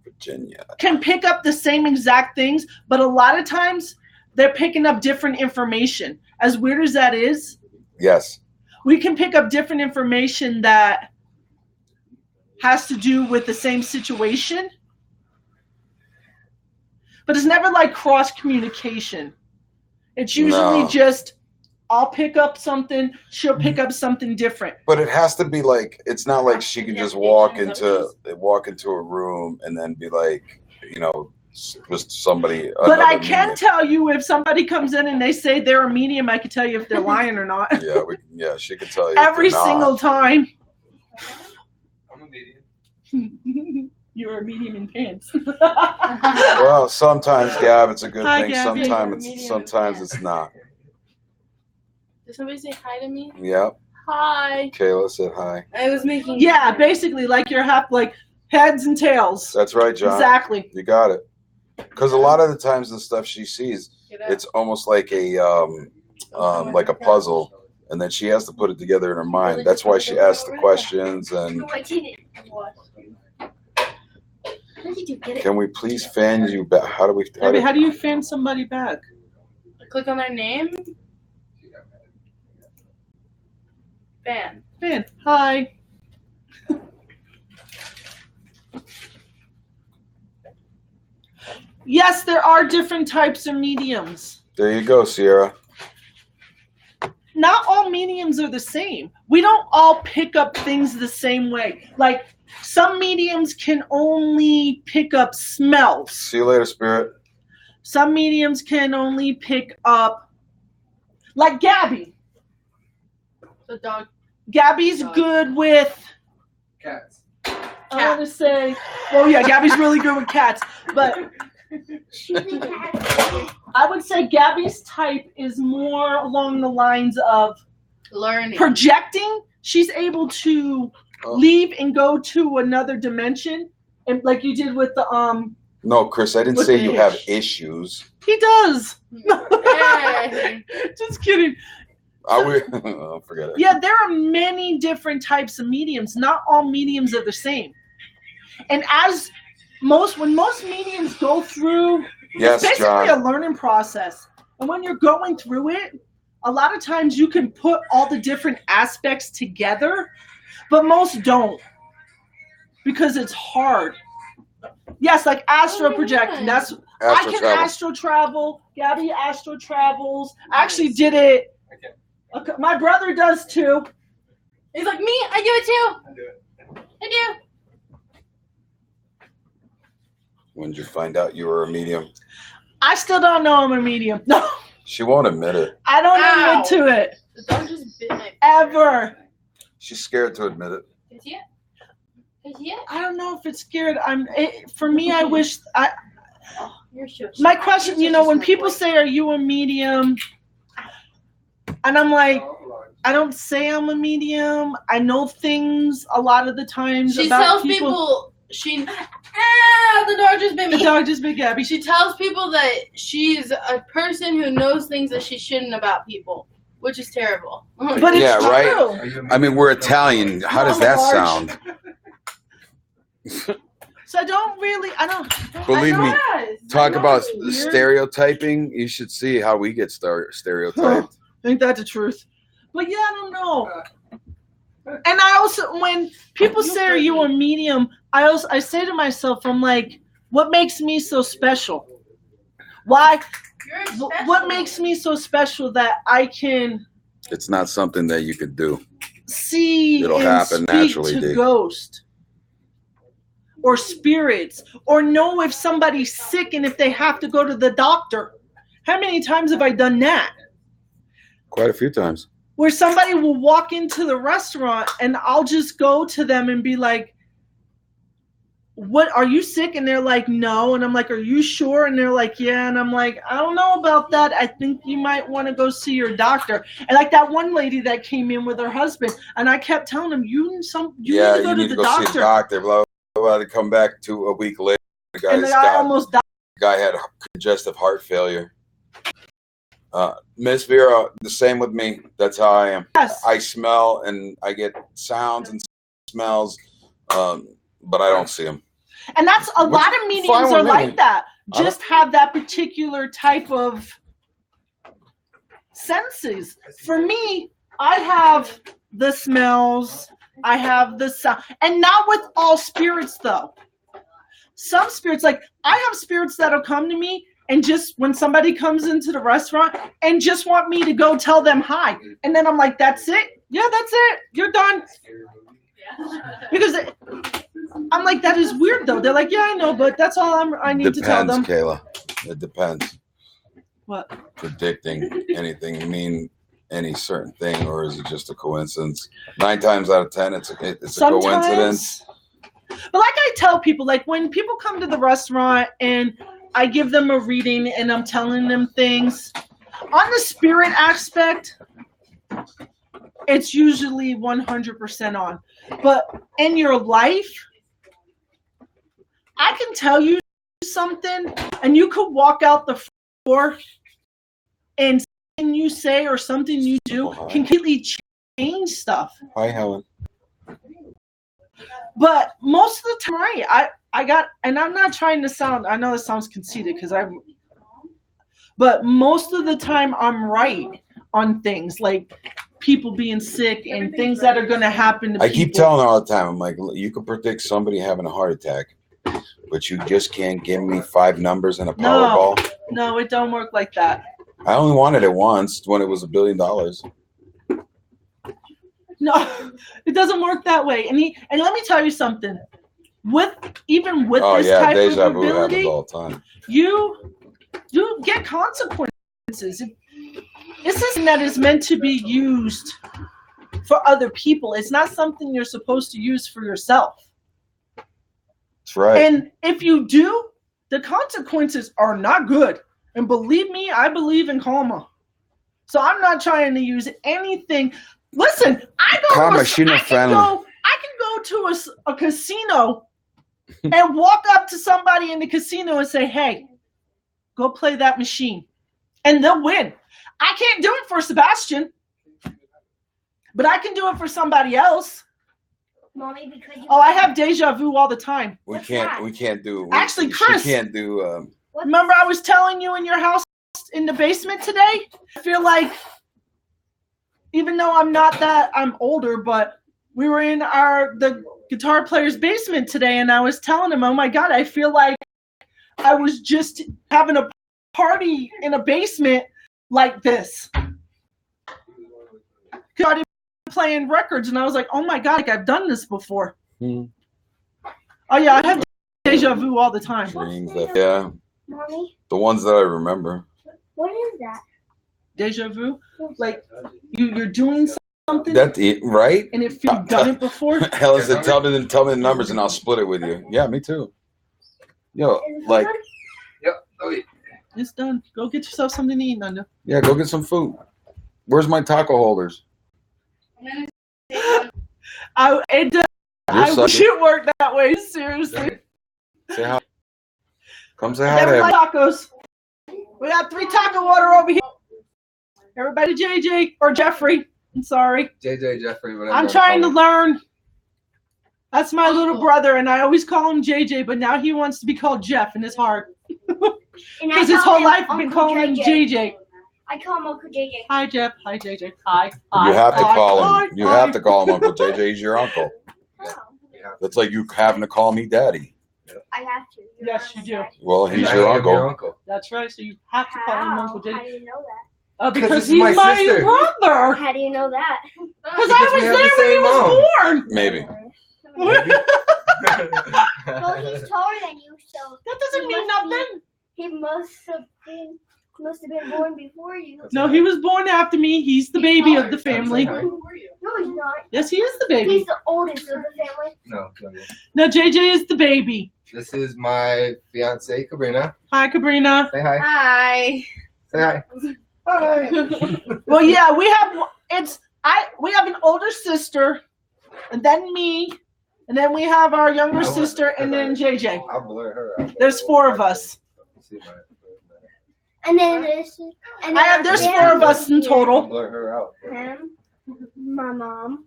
S1: Virginia.
S4: can pick up the same exact things, but a lot of times they're picking up different information. As weird as that is,
S1: Yes.
S4: we can pick up different information that has to do with the same situation. But it's never like cross communication. It's usually
S1: No.
S4: just I'll pick up something, she'll pick up something different.
S1: But it has to be like, it's not like she can just walk into a room and then be like, just somebody.
S4: But I
S1: another
S4: can
S1: medium.
S4: tell you if somebody comes in and they say they're a medium, I can tell you if they're lying or not.
S1: Yeah, she can tell you.
S4: Every
S1: if they're not.
S4: single time.
S5: I'm a medium.
S4: You're a medium in pants.
S1: Well, sometimes, Gab, it's a good
S4: Hi,
S1: thing.
S4: Gabby.
S1: Sometimes it's not.
S3: Did somebody say hi to me?
S1: Yep.
S3: Hi.
S1: Kayla said hi.
S3: I was making.
S4: Yeah, basically like you're like heads and tails.
S1: That's right, John.
S4: Exactly.
S1: You got it. Because a lot of the times the stuff she sees, it's almost like a puzzle, and then she has to put it together in her mind. That's why she asks the questions. And can we please fan you back? How do
S4: you fan somebody back?
S3: Click on their name. Fan.
S4: Fan. Hi. Yes, there are different types of mediums.
S1: There you go, Sierra.
S4: Not all mediums are the same. We don't all pick up things the same way. Like some mediums can only pick up smells.
S1: See you later, Spirit.
S4: Some mediums can only pick up, like Gabby.
S3: The dog.
S4: Gabby's good with,
S5: Cats.
S4: I want to say, well, yeah, Gabby's really good with cats, but I would say Gabby's type is more along the lines of
S3: Learning.
S4: projecting. She's able to leave and go to another dimension, and like you did with the
S1: No, Chris, I didn't
S4: With
S1: say
S4: the
S1: you have issues.
S4: He does.
S3: Hey.
S4: Just kidding.
S1: Oh, forget it.
S4: Yeah, there are many different types of mediums. Not all mediums are the same. And when most mediums go through,
S1: Yes,
S4: it's basically
S1: John.
S4: a learning process. And when you're going through it, a lot of times you can put all the different aspects together, but most don't because it's hard. Yes, like astral projecting. I can astral travel. Gabby astral travels. I actually did it. Okay, my brother does too.
S3: He's like me. I do it too.
S5: I do it.
S3: I do.
S1: When did you find out you were a medium?
S4: I still don't know I'm a medium. No,
S1: She won't admit it.
S4: I don't
S3: Ow.
S4: admit to it
S3: The dog just bit my.
S4: ever.
S1: She's scared to admit it.
S3: Is he it? Is he it?
S4: I don't know if it's scared. For me, I wish
S3: You're sure.
S4: my question. When people say, "Are you a medium?" and I'm like, I don't say I'm a medium. I know things a lot of the times.
S3: She
S4: about
S3: tells people the dog just bit me.
S4: The dog just bit Gabby.
S3: She tells people that she's a person who knows things that she shouldn't about people, which is terrible.
S4: But it's
S1: Yeah, right.
S4: true.
S1: I mean, we're Italian. How does that sound?
S4: So I don't.
S1: Believe me.
S3: Yes.
S1: Talk about
S4: Weird.
S1: stereotyping. You should see how we get stereotyped.
S4: Ain't that the truth? But yeah, I don't know. And I also, when people say, "Are you a medium?" I say to myself, I'm like, what makes me so special? Why?
S3: You're
S4: What
S3: special.
S4: makes me so special that I can
S1: It's not something that you could do.
S4: see
S1: It'll
S4: and
S1: happen
S4: speak
S1: naturally,
S4: to
S1: D.
S4: ghosts or spirits, or know if somebody's sick and if they have to go to the doctor? How many times have I done that?
S1: Quite a few times.
S4: Where somebody will walk into the restaurant and I'll just go to them and be like, what, are you sick? And they're like, no. And I'm like, are you sure? And they're like, yeah. And I'm like, I don't know about that. I think you might want to go see your doctor. And like that one lady that came in with her husband, and I kept telling him, you need to go to the doctor.
S1: See the doctor. Blah, blah, to come back to a week later.
S4: And the guy almost died.
S1: The guy had congestive heart failure. Miss Vera, the same with me. That's how I am.
S4: Yes.
S1: I smell and I get sounds and smells, but I don't see them.
S4: And that's a lot of mediums are like that. Just have that particular type of senses. For me, I have the smells, I have the sound, and not with all spirits though. Some spirits, like I have spirits that'll come to me and just when somebody comes into the restaurant and just want me to go tell them hi. And then I'm like, that's it? Yeah, that's it. You're done. Because I'm like, that is weird though. They're like, yeah, I know, but that's all I need to tell them.
S1: Kayla. It depends.
S4: What?
S1: Predicting anything mean any certain thing, or is it just a coincidence? 9 times out of 10, it's a coincidence.
S4: But like I tell people, like when people come to the restaurant and I give them a reading and I'm telling them things, on the spirit aspect, it's usually 100% on. But in your life, I can tell you something and you could walk out the door and something you say or something you do can completely change stuff.
S1: Hi, Helen.
S4: But most of the time, I got, and I'm not trying to sound, I know this sounds conceited but most of the time I'm right on things like people being sick and things that are going to happen to people.
S1: I keep telling her all the time, I'm like, you can predict somebody having a heart attack, but you just can't give me 5 numbers and a Powerball.
S4: No, it don't work like that.
S1: I only wanted it once when it was $1 billion.
S4: No, it doesn't work that way. And let me tell you something. With this type of
S1: deja vu
S4: ability,
S1: happens all the time.
S4: you get consequences. This isn't that is meant to be used for other people. It's not something you're supposed to use for yourself.
S1: That's right.
S4: And if you do, the consequences are not good. And believe me, I believe in karma. So I'm not trying to use anything. Listen, I can go to a casino and walk up to somebody in the casino and say, hey, go play that machine. And they'll win. I can't do it for Sebastian, but I can do it for somebody else.
S2: Mommy, because
S4: I have deja vu all the time.
S1: We can't do.
S4: Actually, Chris.
S1: She can't do.
S4: Remember I was telling you in your house in the basement today? I feel like, even though I'm older, but we were in the guitar player's basement today, and I was telling him, oh my God, I feel like I was just having a party in a basement like this. I started playing records, and I was like, oh my God, like I've done this before. Oh yeah, I have deja vu all the time.
S1: Dreams, yeah.
S2: Mommy,
S1: The ones that I remember.
S2: what is that?
S4: Deja vu? Like you're doing something
S1: That's it, right?
S4: and if you've done it before.
S1: Helen said, tell me the numbers and I'll split it with you. Yeah, me too. Yo, like,
S5: Yep. Oh, yeah.
S4: It's done. Go get yourself something to eat, Nanda.
S1: yeah, go get some food. Where's my taco holders?
S4: I wish it worked that way, seriously.
S1: Say hi. Come say hi to
S4: Everybody
S1: everybody.
S4: tacos. We got 3 taco water over here. Everybody JJ or Jeffrey. I'm sorry.
S5: JJ, Jeffrey, whatever.
S4: I'm trying to learn. That's my little brother, and I always call him JJ, but now he wants to be called Jeff in his heart. Because his whole life I've been calling him JJ.
S2: I call him Uncle JJ.
S4: Hi, Jeff. Hi, JJ. Hi.
S1: You have to call him. You
S4: hi.
S1: have to call him Uncle JJ. He's your uncle.
S2: Oh.
S1: That's like you having to call me Daddy.
S2: I have to. You're
S4: Yes,
S2: on
S4: you do.
S2: side.
S1: Well, he's
S5: I
S1: your
S5: am
S1: uncle.
S4: That's right. So you have to call him Uncle
S2: How? How
S4: Jay.
S2: do you know that?
S4: Because
S5: this is
S4: he's
S5: my
S4: my
S5: sister.
S4: brother.
S2: How do you know that?
S4: Because
S5: Because
S4: I
S5: we
S4: was
S5: have the
S4: there when he
S5: same
S4: was born.
S1: Maybe.
S5: Maybe.
S2: Well, he's taller than you, so
S4: That doesn't mean nothing.
S2: he must have been born before you.
S4: No, he was born after me. He's the baby of the family.
S5: Hi.
S2: No, he's not.
S4: Yes, he is the baby.
S2: He's the oldest of the family.
S5: No.
S4: No, JJ is the baby.
S5: This is my fiance, Sabrina.
S4: Hi, Cabrina.
S5: Say hi.
S3: Hi.
S5: Say hi. Hi.
S4: Well, yeah, we have an older sister, and then me, and then we have our younger sister, and then JJ.
S5: I'll blur her out.
S4: There's 4 of us.
S2: And then there's
S4: There's 4 of us in
S5: I'll
S4: total.
S5: blur her out.
S2: him, my mom,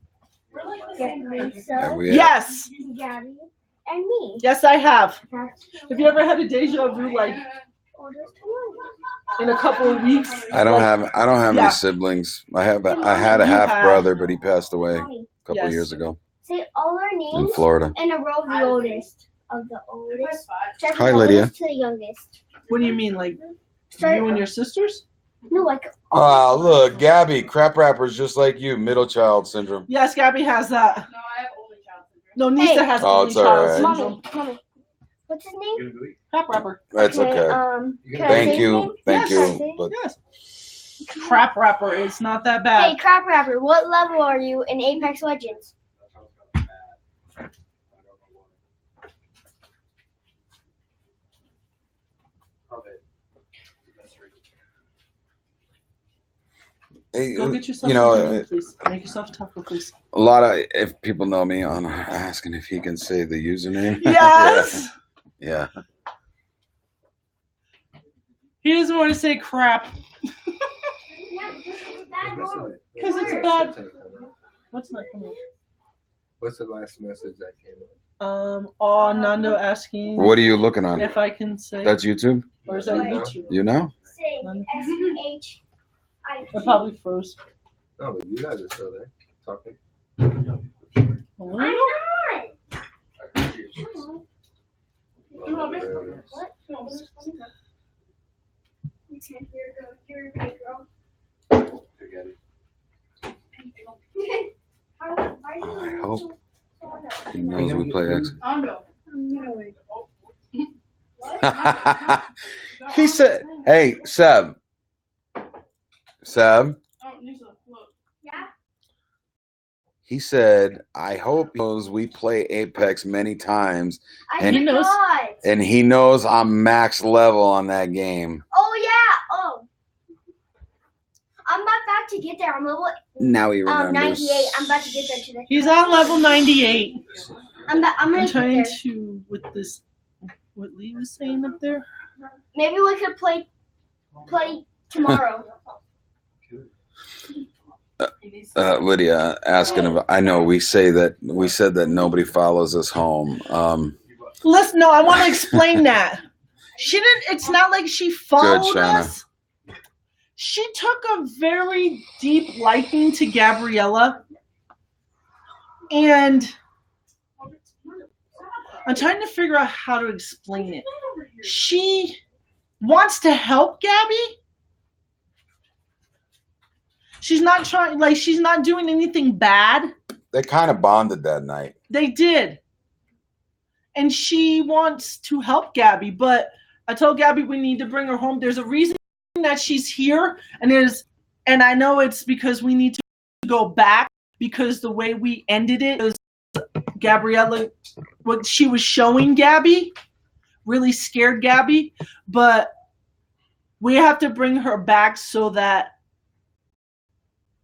S2: Lisa,
S1: And we
S4: Yes,
S2: Gabby, and me.
S4: yes, I have.
S2: That's
S4: Have you ever had a deja vu like
S2: oldest one.
S4: in a couple of weeks?
S1: I don't have
S4: Yeah.
S1: any siblings. I had a
S4: You
S1: half
S4: have.
S1: brother, but he passed away a
S2: Mommy,
S1: couple
S4: Yes.
S1: years ago
S2: say all our
S1: in
S2: names
S1: Florida.
S2: in a row of the oldest. Of the oldest. Start from
S1: Hi,
S2: the
S1: Lydia.
S2: oldest to the youngest.
S4: What do you mean, like
S2: Start,
S4: you and your sisters?
S2: no, like
S1: Oh, look, Gabby, crap rappers just like you, middle child syndrome.
S4: Yes, Gabby has that.
S3: No, I have only child syndrome.
S4: No, Nisa
S2: Hey.
S4: has
S1: Oh,
S4: only
S1: it's all
S4: child
S1: right.
S4: syndrome.
S2: mommy. What's his name?
S4: Crap rapper.
S1: That's okay.
S2: Can I say
S1: Thank
S2: his
S1: you,
S2: name?
S1: thank
S2: Yes, I
S1: you.
S2: see.
S1: But
S4: Yes. Crap rapper is not that
S2: Hey,
S4: bad.
S2: Crap Rapper, what level are you in Apex Legends?
S4: Go get yourself
S1: you know,
S4: something, please. Make yourself taco, please.
S1: a lot of if people know me on asking if he can say the username.
S4: Yes.
S1: Yeah.
S4: He doesn't want to say crap. Because it's bad. What's not coming?
S5: What's the last message that came in?
S4: Nando asking
S1: What are you looking on?
S4: if I can say.
S1: That's YouTube.
S4: Or is that YouTube?
S1: You know?
S2: Say SHI.
S4: I probably froze.
S5: No, but you guys are still there talking.
S2: I'm not.
S5: I can hear you.
S2: What? Here you go.
S5: Forget it.
S1: I hope he knows we play X. He said, "Hey, Seb. Seb."
S3: Oh, Nisa, look.
S2: Yeah.
S1: He said, "I hope he knows we play Apex many times,
S2: I
S1: And-
S4: He knows.
S2: forgot.
S1: and he knows I'm max level on that game."
S2: Oh yeah. Oh. I'm not about to get there. I'm level
S1: Now he remembers.
S2: 98. I'm about to get there today.
S4: He's on level 98.
S2: I'm
S4: I'm
S2: gonna
S4: trying
S2: get there.
S4: to, with this, what Lee was saying up there.
S2: Maybe we could play tomorrow.
S1: Lydia asking if I know we said that nobody follows us home.
S4: Listen, no, I want to explain that. She didn't, it's not like she followed
S1: Shauna.
S4: us. She took a very deep liking to Gabriella. And I'm trying to figure out how to explain it. She wants to help Gabby. She's not trying, like, she's not doing anything bad.
S1: They kind of bonded that night.
S4: They did. And she wants to help Gabby, but I told Gabby we need to bring her home. There's a reason that she's here, and I know it's because we need to go back, because the way we ended it was Gabriella, what she was showing Gabby really scared Gabby, but we have to bring her back so that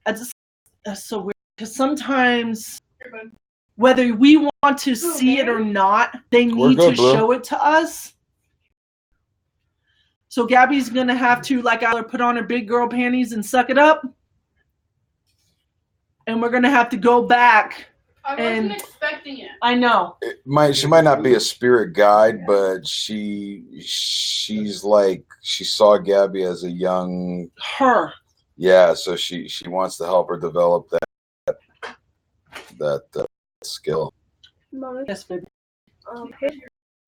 S4: that's so weird, because sometimes whether we want to see it or not, they need
S1: good,
S4: to
S1: Blue.
S4: show it to us. So Gabby's gonna have to, like, either put on her big girl panties and suck it up, and we're gonna have to go back.
S3: I wasn't
S4: And-
S3: expecting it.
S4: I know.
S1: She might not be a spirit guide, but she's like she saw Gabby as a young so she wants to help her develop that skill.
S2: Mom,
S4: Yes, baby.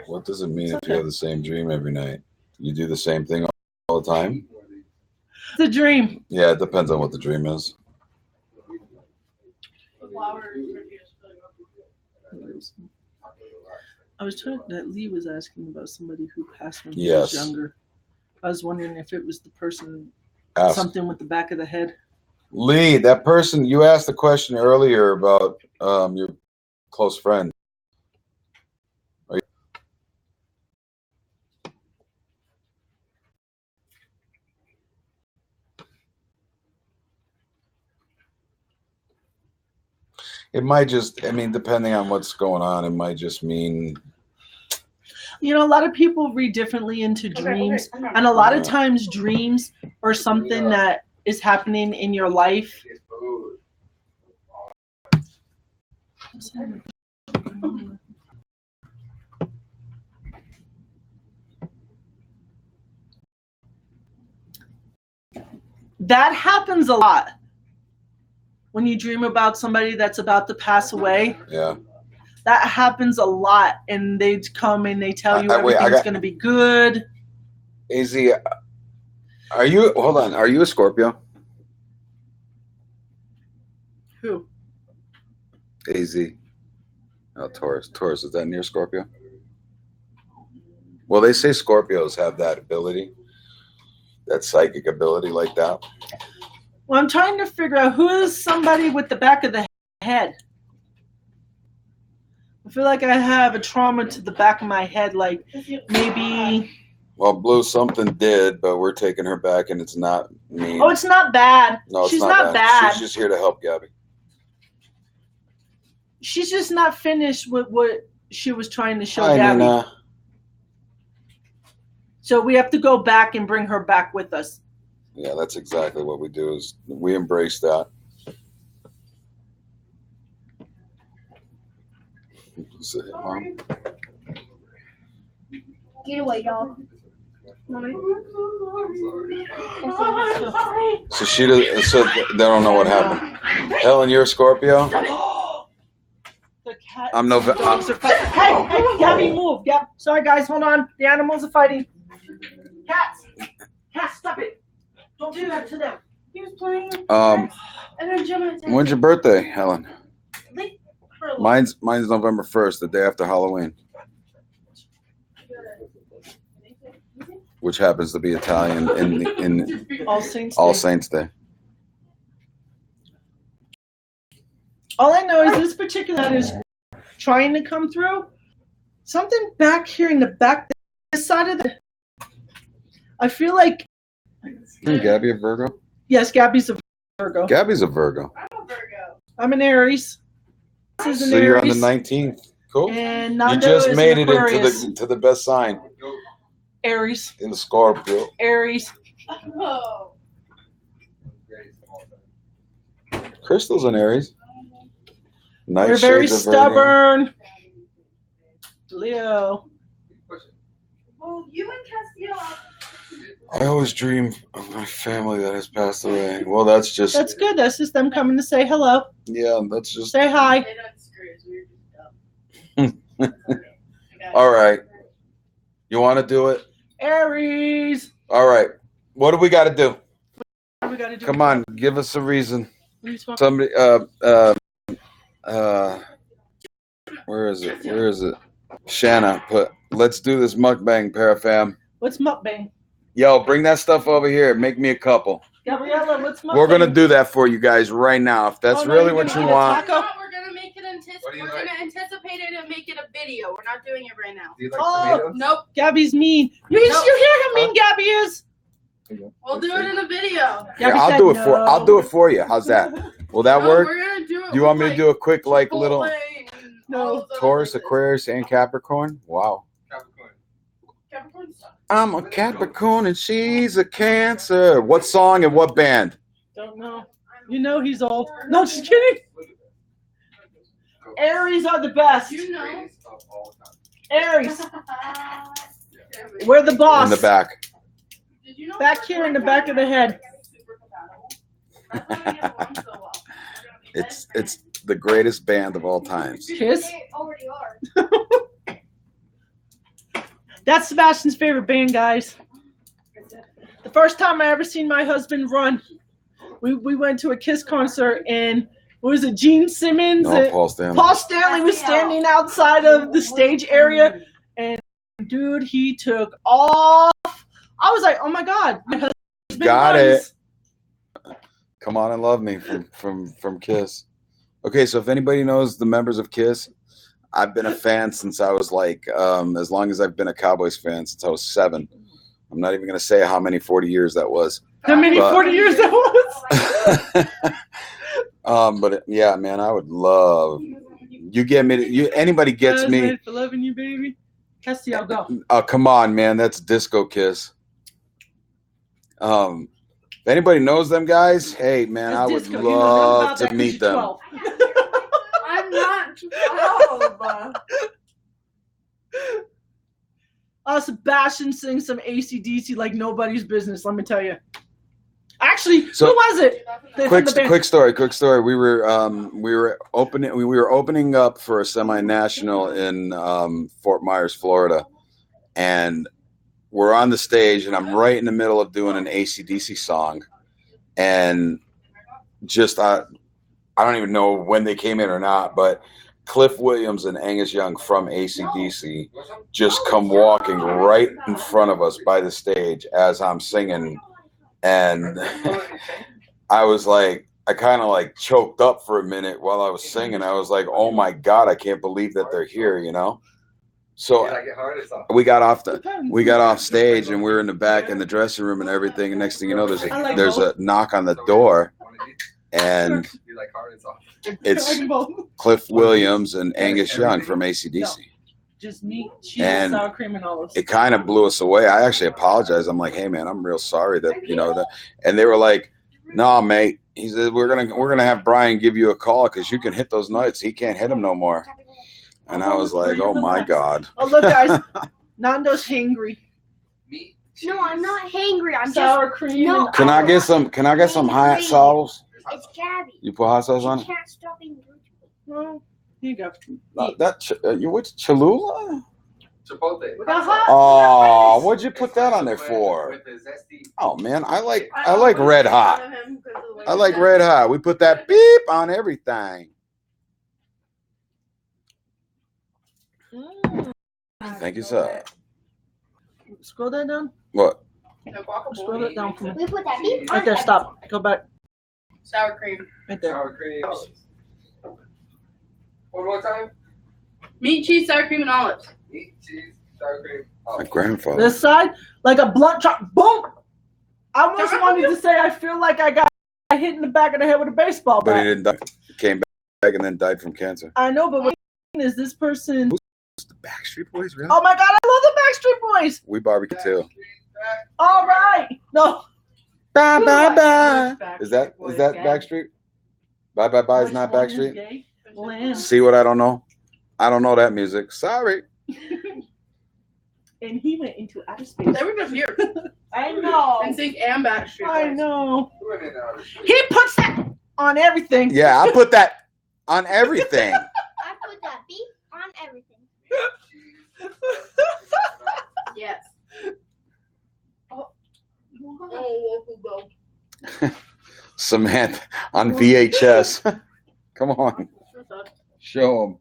S1: What does it mean if you have the same dream every night? You do the same thing all the time?
S4: The dream.
S1: Yeah, it depends on what the dream is.
S4: I was trying that Lee was asking about somebody who passed when he
S1: Yes.
S4: was younger. I was wondering if it was the person,
S1: Ask.
S4: something with the back of the head.
S1: Lee, that person, you asked the question earlier about your close friend. It might just, I mean, depending on what's going on, it might just mean.
S4: You know, a lot of people read differently into dreams, and a lot of times dreams are something that is happening in your life. That happens a lot when you dream about somebody that's about to pass away.
S1: Yeah.
S4: That happens a lot, and they come and they tell you everything's going to be good.
S1: AZ, are you, hold on, are you a Scorpio?
S4: Who?
S1: AZ. Oh, Taurus. Taurus, is that near Scorpio? Well, they say Scorpios have that ability, that psychic ability like that.
S4: Well, I'm trying to figure out who is somebody with the back of the head. I feel like I have a trauma to the back of my head, like maybe.
S1: Well, Blue, something did, but we're taking her back, and it's not mean.
S4: Oh, it's not bad.
S1: No, it's
S4: She's
S1: not
S4: bad.
S1: She's just here to help Gabby.
S4: She's just not finished with what she was trying to show
S1: Hi,
S4: Gabby.
S1: Nina.
S4: So we have to go back and bring her back with us.
S1: Yeah, that's exactly what we do. Is we embrace that. Sit, Mom.
S2: Get away, dog.
S1: So she does. So they don't know what happened. Helen, you're a Scorpio.
S4: The cat.
S1: I'm no.
S4: Dogs are fighting. Hey, Gabby, move. Yep. Sorry, guys. Hold on. The animals are fighting. Cats. Cats, stop it. Don't do that to them.
S3: He was playing.
S1: Um,
S3: And then Jim attacked
S1: when's your birthday, Helen?
S3: me for a little-
S1: Mine's November 1st, the day after Halloween, which happens to be Italian in
S4: All Saints
S1: All
S4: Day.
S1: Saints Day.
S4: All I know is this particular is trying to come through. Something back here in the back, this side of the. I feel like.
S1: Isn't Gabby a Virgo?
S4: Yes, Gabby's a Virgo.
S1: Gabby's a Virgo.
S3: I'm a Virgo.
S4: I'm an Aries. This is an
S1: So you're on the
S4: Aries.
S1: 19th. Cool.
S4: And
S1: You
S4: Nando
S1: just
S4: is
S1: made
S4: an
S1: it
S4: Aquarius.
S1: into the best sign
S4: Aries.
S1: in the Scorpio.
S4: Aries.
S3: Oh.
S1: Crystal's an Aries. Nice.
S4: We're very
S1: shades of Virgo.
S4: stubborn. Leo.
S3: Well, you and Castillo.
S1: I always dream of my family that has passed away. Well, that's just
S4: That's good. That's just them coming to say hello.
S1: yeah. That's just
S4: Say hi.
S3: They don't screw us. We're just dumb.
S1: all right. You want to do it?
S4: Aries.
S1: All right. What do we got to do?
S4: What we gotta do?
S1: Come on, give us a reason.
S4: What are you smoking?
S1: Somebody. Where is it? Where is it? Shanna, put. Let's do this mukbang, Parafam.
S4: What's mukbang?
S1: Yo, bring that stuff over here. Make me a couple.
S4: Gabriella, what's mukbang?
S1: We're gonna do that for you guys right now. If that's
S4: Oh, no,
S1: really
S4: you're
S1: what
S4: gonna
S1: you
S4: eat a
S1: want.
S4: taco?
S3: We're gonna make it
S5: What do you
S3: we're
S5: like?
S3: gonna anticipate it and make it a video. We're not doing it right now.
S5: Do you like
S4: Oh.
S5: tomatoes?
S3: Nope.
S4: Gabby's mean. You hear how mean Gabby is?
S3: We'll do it in a video.
S1: Here,
S4: Gabby
S1: I'll
S4: said
S1: do it for.
S4: no.
S1: I'll do it for you. How's that? Will that
S3: No,
S1: work?
S3: We're gonna do it.
S1: Do you want me to do a quick like little
S4: No.
S1: Taurus, Aquarius, and Capricorn? Wow.
S5: Capricorn.
S1: I'm a Capricorn and she's a Cancer. What song and what band?
S4: Don't know. You know he's old. No, just kidding. Aries are the best.
S3: You know.
S4: Aries. We're the boss.
S1: In the back.
S3: Did you know
S4: Back here in the back of the head.
S3: Super compatible. That's why we get along so well.
S1: It's the greatest band of all times.
S4: Kiss.
S2: They already are.
S4: That's Sebastian's favorite band, guys. The first time I ever seen my husband run, we went to a Kiss concert, and what was it, Gene Simmons?
S1: No, Paul Stanley.
S4: Paul Stanley was standing outside of the stage area, and dude, he took off. I was like, oh my God. My husband
S1: Got
S4: runs.
S1: it. Come On and Love Me from Kiss. Okay, so if anybody knows the members of Kiss, I've been a fan since I was like, as long as I've been a Cowboys fan, since I was 7. I'm not even going to say how many 40 years that was.
S4: How many 40 years that was?
S1: But yeah, man, I would love. You get me. Anybody gets me.
S4: For loving you, baby. Castillo, go.
S1: Oh, come on, man. That's Disco Kiss. If anybody knows them guys, hey, man,
S4: That's
S1: I would
S4: disco. You know nothing
S1: love
S4: about
S1: to
S4: that 'cause
S1: meet
S4: you're
S1: them.
S4: 12.
S6: I'm not 12.
S4: Sebastian sings some AC/DC like nobody's business, let me tell you. Actually,
S1: So-
S4: who was it?
S1: Quick story. We were opening up for a semi-national in Fort Myers, Florida, and we're on the stage, and I'm right in the middle of doing an AC/DC song, and just I don't even know when they came in or not, but Cliff Williams and Angus Young from AC/DC just come walking right in front of us by the stage as I'm singing, and I was like, I kind of like choked up for a minute while I was singing. I was like, oh my God, I can't believe that they're here, you know? So we got off stage, and we were in the back in the dressing room and everything, and next thing you know, there's a knock on the door, and it's Cliff Williams and Angus Young from AC/DC.
S4: Just meat, cheese,
S1: And
S4: sour cream, and olives.
S1: It kind of blew us away. I actually apologized. I'm like, hey man, I'm real sorry that, you know, that. And they were like, no, mate. He said, we're gonna have Brian give you a call because you can hit those nuts. He can't hit them no more. And I was like, oh my God.
S4: Oh, look, guys. Nando's hangry.
S2: No, I'm not hangry. I'm
S4: Sour cream.
S2: No.
S4: and
S1: Can I get
S4: olives.
S1: some hot sauce?
S2: just. It's Gabby.
S1: You put hot sauce
S2: She
S1: on it?
S2: can't stop being rude to me.
S4: Well, here you go.
S1: You which Cholula?
S5: Chipotle.
S1: Oh, what'd you put that on there for? Oh man, I like red hot. I like red hot. We put that beep on everything. Thank you, sir.
S4: Scroll that down.
S1: What?
S4: Scroll that down for me.
S2: We put that beep
S4: Right there, stop. Go back.
S3: Sour cream.
S4: Right there.
S5: Sour cream. One more time.
S3: Meat, cheese, sour cream, and olives.
S5: Meat, cheese, sour cream. Oh.
S1: My grandfather.
S4: This side, like a blunt chop. Boom! I almost wanted to say I feel like I got hit in the back of the head with a baseball
S1: But he
S4: bat.
S1: didn't die. He came back and then died from cancer.
S4: I know, but what is this person?
S1: The Backstreet Boys, really?
S4: Oh my God, I love the Backstreet Boys.
S1: We barbecue too.
S4: All right. No.
S1: Bye bye bye.
S4: Backstreet
S1: Is that
S4: Boys,
S1: Backstreet? Bye bye bye is not
S4: Which one is
S1: Backstreet.
S4: gay? Lynn.
S1: See what I don't know? I don't know that music. Sorry.
S4: And he went into outer space.
S3: They were just here.
S4: I know.
S3: And think and Backstreet
S4: I
S3: Boys.
S4: know. He puts that on everything.
S1: Yeah, I put that on everything.
S2: I put that beep on everything.
S3: Yes. Oh,
S1: Samantha on VHS. Come on, show them.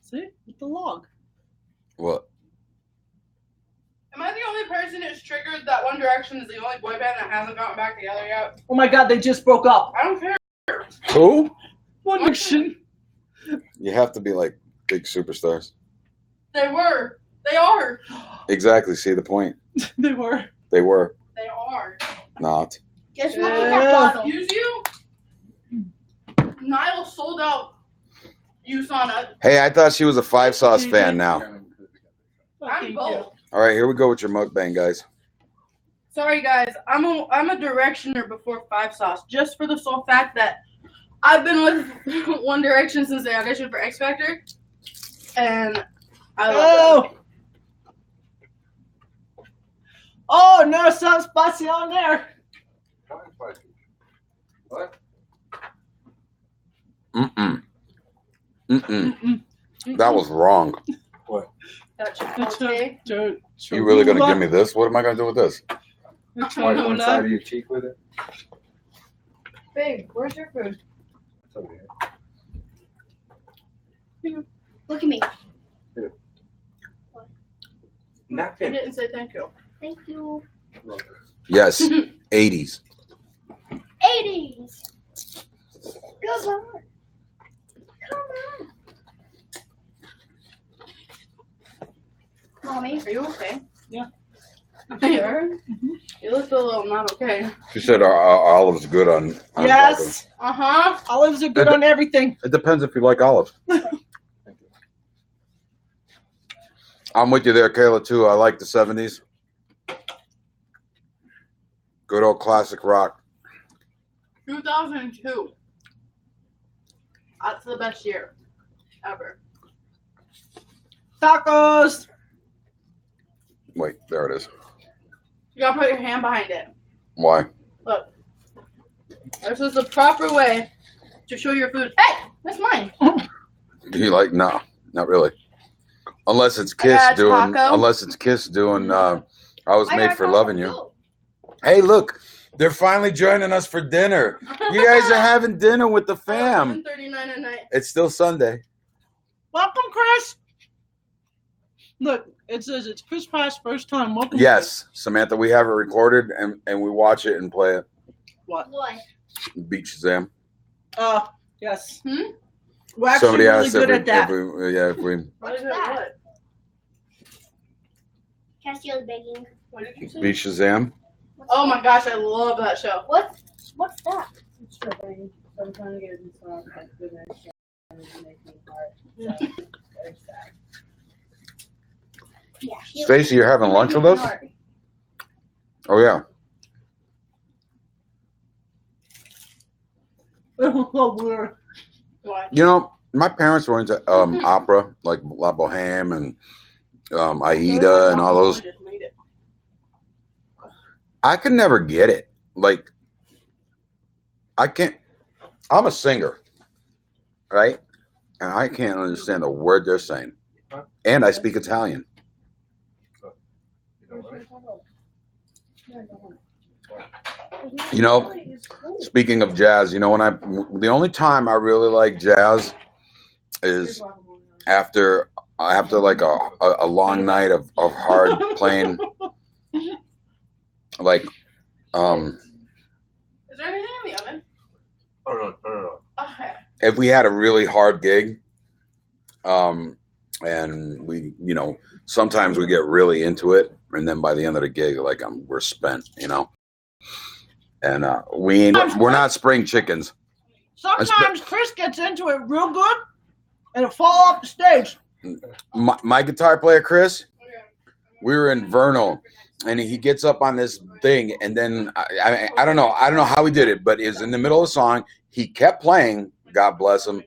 S4: See? With the log.
S1: What?
S3: Am I the only person who's triggered that One Direction is the only boy band that hasn't gotten back together yet?
S4: Oh my God, they just broke up.
S3: I don't care.
S1: Who?
S4: One Direction.
S1: You have to be like big superstars.
S3: They were. They are.
S1: Exactly. See the point?
S4: They were.
S1: They were
S3: They are.
S1: not.
S3: Guess
S2: Look
S3: what?
S2: at that bottle.
S3: Excuse you? Niall sold out USANA.
S1: Hey, I thought she was a Five Sauce fan now.
S3: I'm both.
S1: All right, here we go with your mukbang, guys.
S3: Sorry guys, I'm a Directioner before Five Sauce, just for the sole fact that I've been with One Direction since they auditioned for X Factor, and I love them.
S4: Oh, no, some spicy on there.
S5: What?
S1: Mm-mm. That was wrong.
S3: That Chipotle.
S1: You really gonna give me this? What am I gonna do with this?
S5: Wipe one side of your cheek with it.
S3: Babe, where's your food?
S5: It's over here.
S2: Look at me.
S3: You
S5: Napkin.
S3: didn't say thank you.
S2: Thank you.
S1: Yes, 80s.
S2: 80s. Come on. Come on. Mommy.
S3: Are you okay?
S4: Yeah.
S3: Sure. You look a little not okay.
S1: She said our olives good on
S4: Yes. Olives are good on everything.
S1: It depends if you like olives. I'm with you there, Kayla, too. I like the 70s. Good old classic rock.
S3: 2002. That's the best year ever.
S4: Tacos.
S1: Wait, there it is.
S3: You gotta put your hand behind it.
S1: Why?
S3: Look. This is the proper way to show your food. Hey, that's mine.
S1: Do you like? No, not really. Unless it's Kiss
S3: got a
S1: doing.
S3: taco.
S1: Unless it's Kiss doing. I was
S2: I
S1: made
S2: got
S1: for
S2: taco
S1: loving you.
S2: too.
S1: Hey, look, they're finally joining us for dinner. You guys are having dinner with the fam.
S3: 1:39 at night.
S1: It's still Sunday.
S4: Welcome, Chris. Look, it says it's Chris Pye's first time. Welcome.
S1: Yes, Samantha, we have it recorded and we watch it and play it.
S4: What?
S1: Beat Shazam.
S4: Yes.
S3: Hmm?
S4: We're actually really
S1: asked
S4: good at that.
S1: if we
S3: What is it?
S2: that?
S3: What?
S2: Castiel's begging.
S3: What did you say?
S1: beat Shazam.
S3: Oh my gosh, I love that show.
S2: What's that?
S6: It's tripping. So I'm trying to get this off. Like, goodness, it's making me hard. So, very sad.
S2: Yeah.
S1: Stacy, you're having lunch with us? Oh yeah.
S4: Oh, weird.
S3: What?
S1: You know, my parents were into opera, like La Boheme and Aida and all those.
S3: I just made it.
S1: I could never get it. Like, I can't. I'm a singer, right? And I can't understand a word they're saying. And I speak Italian.
S5: You don't want it?
S1: You know, speaking of jazz, you know, the only time I really like jazz is after like a long night of hard playing, like
S3: Is there anything in the oven?
S5: Oh, no.
S3: Okay.
S1: if we had a really hard gig, and we, you know, sometimes we get really into it, and then by the end of the gig, like we're spent, you know. And we're not spring chickens.
S4: Sometimes Chris gets into it real good, and it'll fall off the stage.
S1: My guitar player, Chris, we were in Vernal, and he gets up on this thing, and then I don't know how he did it, but it was in the middle of the song. He kept playing, God bless him,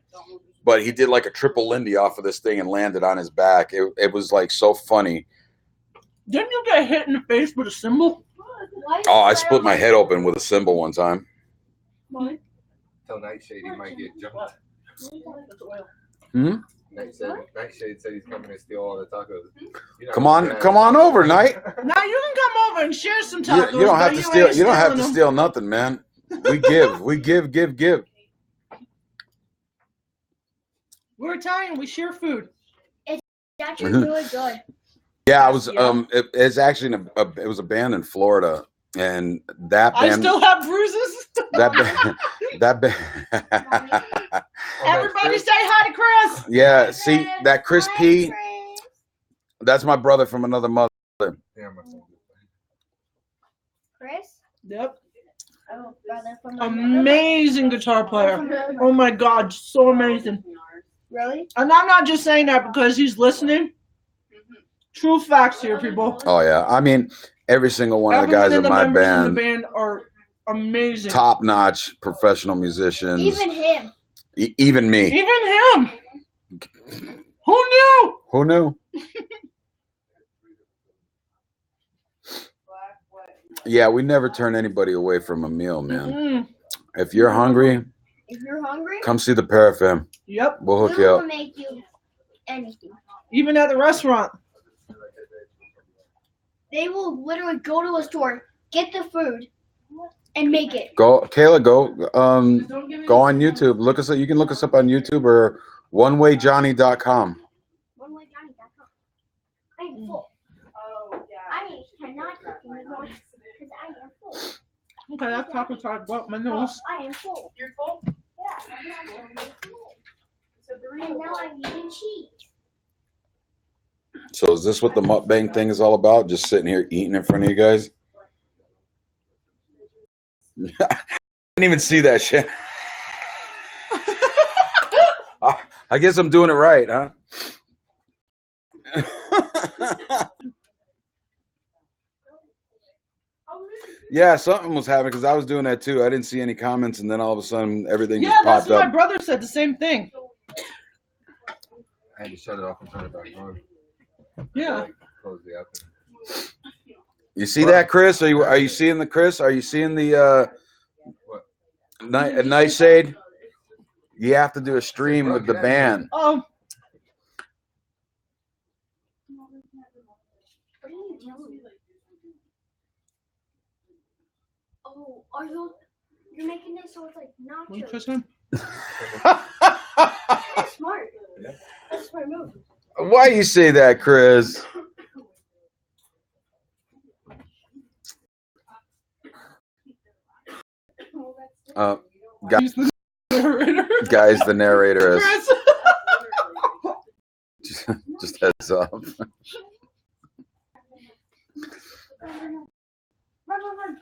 S1: but he did like a triple Lindy off of this thing and landed on his back. It was like so funny.
S4: Didn't you get hit in the face with a cymbal?
S1: Oh, I split my head open with a cymbal one time.
S5: Tell Nightshade he might get jumped.
S1: Hmm?
S5: Nightshade said he's coming to steal all the tacos.
S1: Come on over, Knight.
S4: Now you can come over and share some tacos.
S1: You don't have
S4: but
S1: to steal.
S4: ain't
S1: You don't have to
S4: stealing them.
S1: steal nothing, man. We give. We give.
S4: We're Italian. We share food.
S2: It's actually really good.
S1: Yeah, I was.
S4: Yeah.
S1: It's actually it was a band in Florida, and that
S4: I
S1: band.
S4: still have bruises.
S1: That band.
S4: Everybody say hi to Chris.
S1: Yeah, see that Chris P. That's my brother from another mother.
S5: Yeah, my phone.
S2: Chris?
S4: Yep.
S2: Oh, brother from
S4: Amazing guitar player. Oh my God, so amazing.
S2: Really?
S4: And I'm not just saying that because he's listening. True facts here, people.
S1: Oh yeah, I mean every single one of the
S4: Everyone
S1: guys in
S4: the
S1: my
S4: members in
S1: band,
S4: the band are amazing.
S1: top-notch professional musicians.
S2: Even him.
S1: Even me.
S4: Even him. Who knew?
S1: Who knew? Yeah, we never turn anybody away from a meal, man.
S4: Mm.
S1: If you're hungry,
S2: If you're hungry,
S1: Come see the Parafam.
S4: Yep.
S1: We'll hook
S2: we
S1: you
S2: will
S1: up.
S2: make you anything.
S4: Even at the restaurant.
S2: They will literally go to a store, get the food, and make it.
S1: Go, Kayla. Go.
S3: Don't give me
S1: Go on
S3: this.
S1: YouTube. Look us up. You can look us up on YouTube or onewayjohnny.com.
S2: OneWayJohnny.com. I'm full.
S6: Oh, yeah.
S2: I cannot eat anymore because I am full.
S4: Okay, that taco talk about my nose.
S2: I am full.
S3: You're full?
S2: Yeah, I'm full. And now I'm eating cheese.
S1: So is this what the mukbang thing is all about? Just sitting here eating in front of you guys? I didn't even see that shit. I guess I'm doing it right, huh? Yeah, something was happening because I was doing that too. I didn't see any comments, and then all of a sudden everything
S4: Yeah,
S1: just
S4: that's
S1: popped
S4: what my
S1: up.
S4: brother said. The same thing.
S5: I had to shut it off and turn it back on.
S4: Yeah.
S5: Close the app.
S1: You see that, Chris? Are you seeing the Chris? Are you seeing the
S5: What?
S1: Nightshade? You have to do a stream with the band.
S4: Oh,
S2: What are you doing? Oh, are you're making it so it's like
S4: want to
S2: nachos.
S4: kiss him?
S2: That's smart. That's a smart move.
S1: Why you say that, Chris? Guys,
S4: He's the narrator.
S1: guys, the narrator is
S4: Chris.
S1: just heads up.
S2: Run, run.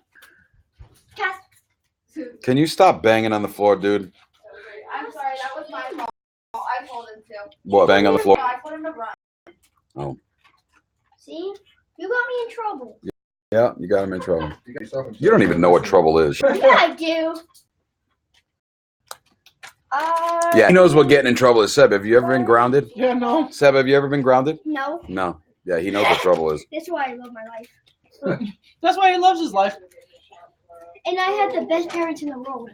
S2: Cass.
S1: Can you stop banging on the floor, dude?
S3: I'm sorry, that was my fault. I told him to.
S1: What, bang on the floor?
S3: No, I told him to run.
S2: See? You got me in trouble.
S1: Yeah, you got him in trouble.
S5: You got yourself in
S1: You don't even know what trouble is.
S2: Yeah, I do.
S1: Yeah, he knows what getting in trouble is. Seb, have you ever been grounded?
S4: Yeah, no.
S1: Seb, have you ever been grounded?
S2: No.
S1: No. Yeah, he knows what trouble is.
S2: That's why I love my life.
S4: That's why he loves his life.
S2: And I had the best parents in the world.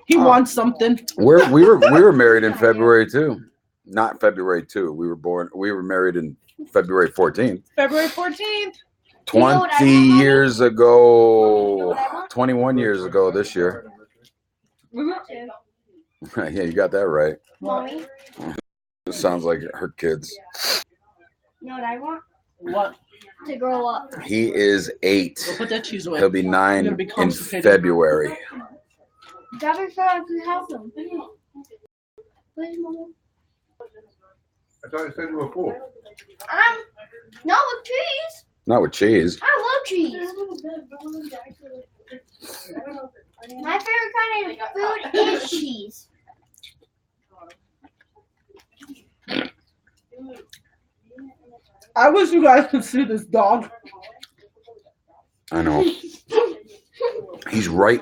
S4: He wants something.
S1: We were married in February too. Not February 2. We were married in February 14th.
S4: February 14th.
S1: 20 years ago. 21 years ago this year. Yeah, you got that right.
S2: Mommy,
S1: It sounds like her kids.
S2: you know what I want?
S4: What?
S2: To grow up.
S1: He is 8.
S4: We'll put that cheese away.
S1: He'll be 9
S4: You're gonna be
S1: in
S4: constipated.
S1: February.
S2: Daddy said I could have them. Please, Mama.
S5: I thought you said you were full.
S2: Not with cheese.
S1: Not with cheese.
S2: I love cheese. My favorite kind of food is cheese.
S4: I wish you guys could see this dog.
S1: I know. He's right.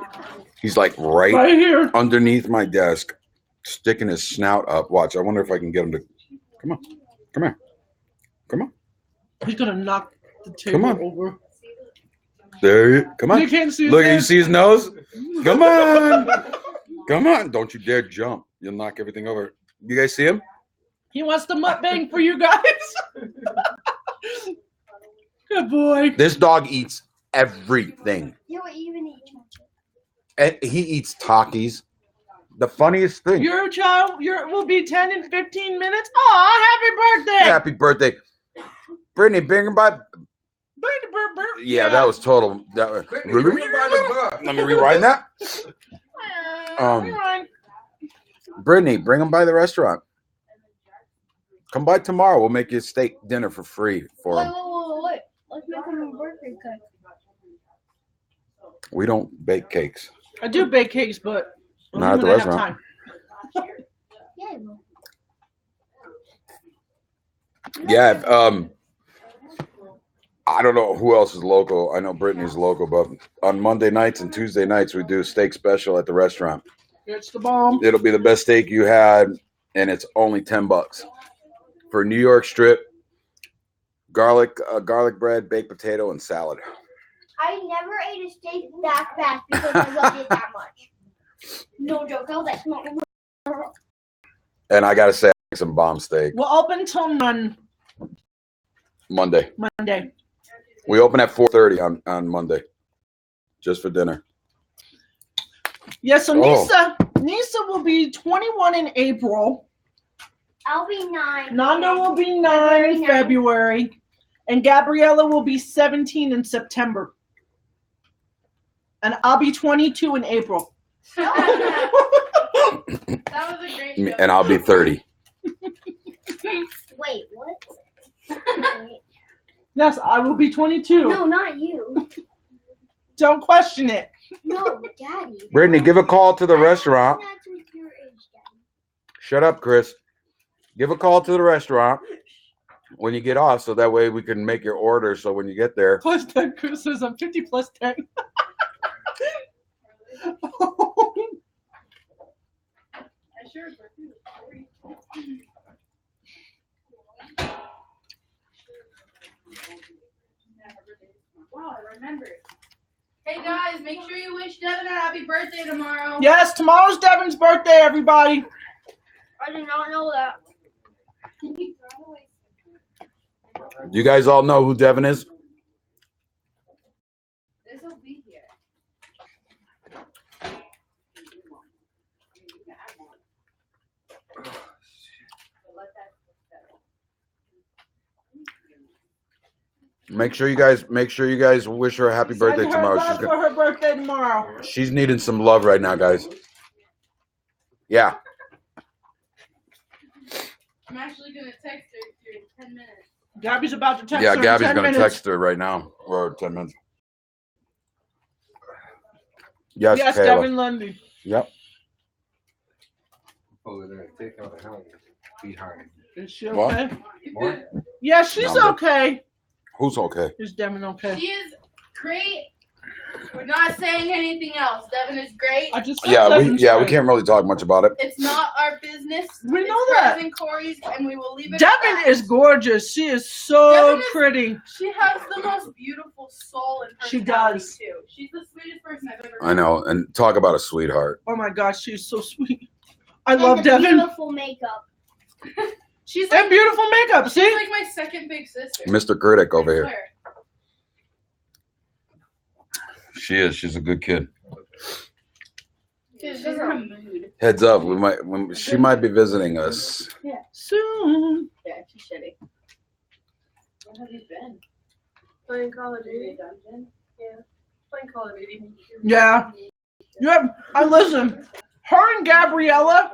S1: He's like right
S4: Right here.
S1: underneath my desk, sticking his snout up. Watch. I wonder if I can get him to. Come on. Come here. Come on.
S4: He's gonna knock the table
S1: Come on.
S4: over.
S1: There you. Come
S4: You
S1: on.
S4: can't see his
S1: Look, you
S4: hand.
S1: see his nose? Come on. Come on. Don't you dare jump. You'll knock everything over. You guys see him?
S4: He wants the mukbang for you guys. Good boy.
S1: This dog eats everything.
S2: You will even eat chocolate.
S1: And he eats Takis. The funniest thing.
S4: Your child will be 10 in 15 minutes. Aw, happy birthday.
S1: Happy birthday. Brittany, bring him by.
S4: Birthday, birthday.
S1: Yeah, that was total. That was,
S5: Quick, bring him by the bar.
S1: let me rewind that. Brittany, bring him by the restaurant. Come by tomorrow. We'll make you a steak dinner for free for him.
S2: Wait. Let's make him a birthday cake.
S1: We don't bake cakes.
S4: I do bake cakes, but
S1: Not at the
S4: only when I have
S1: restaurant.
S4: time.
S2: Yeah, I will.
S1: Yeah, I don't know who else is local. I know Brittany's local, but on Monday nights and Tuesday nights we do a steak special at the restaurant.
S4: It's the bomb.
S1: It'll be the best steak you had, and it's only $10 for New York strip, garlic bread, baked potato, and salad.
S2: I never ate a steak that fast because I loved it that much. No joke. I was like, no.
S1: And I gotta say, I like some bomb steak.
S4: We'll open till
S1: Monday.
S4: Monday.
S1: We open at 4:30 on Monday, just for dinner.
S4: Yeah, so
S1: Oh.
S4: Nisa will be 21 in April.
S2: I'll be 9.
S4: Nanda will be 9 in February. And Gabriella will be 17 in September. And I'll be 22 in April.
S3: That was a great joke.
S1: And I'll be 30.
S2: Wait, what?
S4: Yes, I will be 22.
S2: No, not you.
S4: Don't question it.
S2: No, Daddy.
S1: Brittany, give a call to the restaurant.
S2: That's with your age, Daddy.
S1: Shut up, Chris. Give a call to the restaurant when you get off, so that way we can make your order. So when you get there,
S4: Plus 10, Chris says I'm 50 plus 10.
S3: I sure Wow, I remembered. Hey guys, make sure you wish Devin a happy birthday tomorrow.
S4: Yes, tomorrow's Devin's birthday, everybody.
S2: I did not know that.
S1: you guys all know who Devin is?
S6: This will be here.
S1: Make sure you guys wish her a happy birthday
S4: Send her
S1: tomorrow.
S4: love for her birthday tomorrow.
S1: She's needing some love right now, guys. Yeah.
S3: I'm actually gonna text her in 10 minutes.
S4: Gabby's about to text
S1: Yeah,
S4: her
S1: Gabby's
S4: in 10
S1: gonna
S4: minutes.
S1: text her right now or 10 minutes. Yes,
S4: Yes,
S1: Kayla.
S4: Devin Lundy.
S1: Yep.
S5: Over there, take out the helmet behind.
S4: Is she
S1: What?
S4: okay?
S5: What?
S4: Yeah, she's
S1: No, I'm
S4: okay.
S1: Who's okay?
S4: Is Devin okay?
S3: She is great. We're not saying anything else. Devin is great.
S4: I just said
S1: Yeah,
S4: Devin's
S1: we
S4: great.
S1: can't really talk much about it.
S3: It's not our business.
S4: We
S3: It's
S4: know
S3: hers
S4: that.
S3: and Corey's, and we will leave it. at
S4: Devin
S3: that.
S4: is gorgeous. She is so
S3: Devin is-
S4: pretty.
S3: She has the most beautiful soul and
S4: She
S3: personality
S4: does.
S3: too. She's the sweetest person I've ever met.
S1: I know, and talk about a sweetheart.
S4: Oh my gosh, she's so sweet. I
S2: And
S4: love
S2: the
S4: Devin.
S2: beautiful makeup.
S3: She's
S4: And
S3: like,
S4: beautiful makeup.
S3: she's
S4: See?
S3: like my second big sister.
S1: Mr. Critic over
S3: I
S1: here.
S3: swear.
S1: She is. She's a good kid.
S3: She's in a mood.
S1: Heads up, she might be visiting us.
S4: Soon.
S3: Yeah, she's shitty.
S6: Where have you been?
S3: Playing Call of
S6: Duty Dungeon?
S3: Playing Call of Duty.
S4: Yeah. Yep. I listen. Her and Gabriella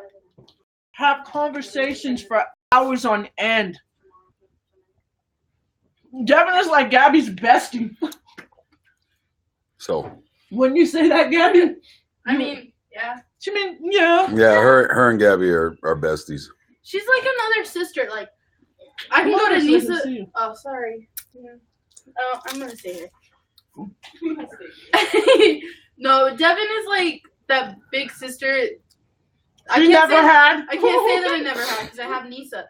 S4: have conversations for hours on end. Devin is like Gabby's bestie.
S1: So
S4: When you say that, Gabby,
S3: I mean, yeah.
S4: she mean yeah.
S1: yeah, her and Gabby are besties.
S3: She's like another sister. Like, I can
S4: Come
S3: go
S4: on,
S3: to
S4: so I can
S3: Nisa.
S4: see you.
S3: Oh, sorry. Yeah. Oh, I'm gonna stay here. No, Devin is like that big sister.
S4: She never had.
S3: I can't say that I never had because I have Nisa,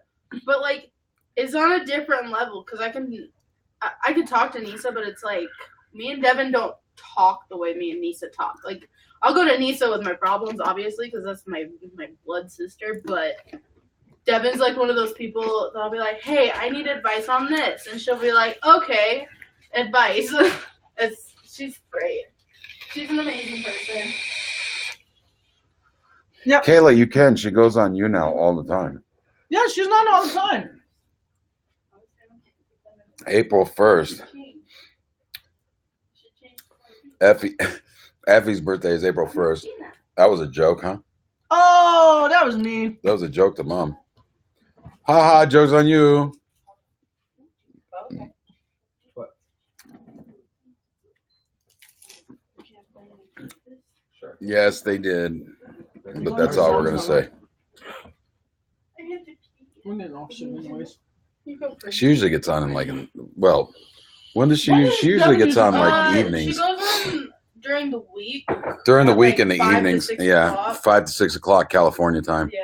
S3: but like it's on a different level because I can talk to Nisa, but it's like me and Devin don't talk the way me and Nisa talk. Like I'll go to Nisa with my problems, obviously, because that's my blood sister, but Devin's like one of those people that'll be like, "Hey, I need advice on this," and she'll be like, "Okay, advice." She's great. She's an amazing person.
S1: Kayla, you can. She goes on YouNow all the time.
S4: Yeah, she's not all the time.
S1: April 1st. Effie's birthday is April 1st. That was a joke, huh?
S4: Oh, that was me.
S1: That was a joke to Mom. Ha ha, joke's on you.
S5: Sure.
S1: Yes, they did. But that's all we're going to say.
S4: We're getting off shit anyways.
S1: She usually gets on in when does she usually gets on
S3: She
S1: evenings.
S3: goes on during the week.
S1: During the
S3: at,
S1: week
S3: like,
S1: in the
S3: 5 to
S1: evenings.
S3: 6
S1: Yeah,
S3: o'clock.
S1: 5 to 6 o'clock California time.
S3: Yeah.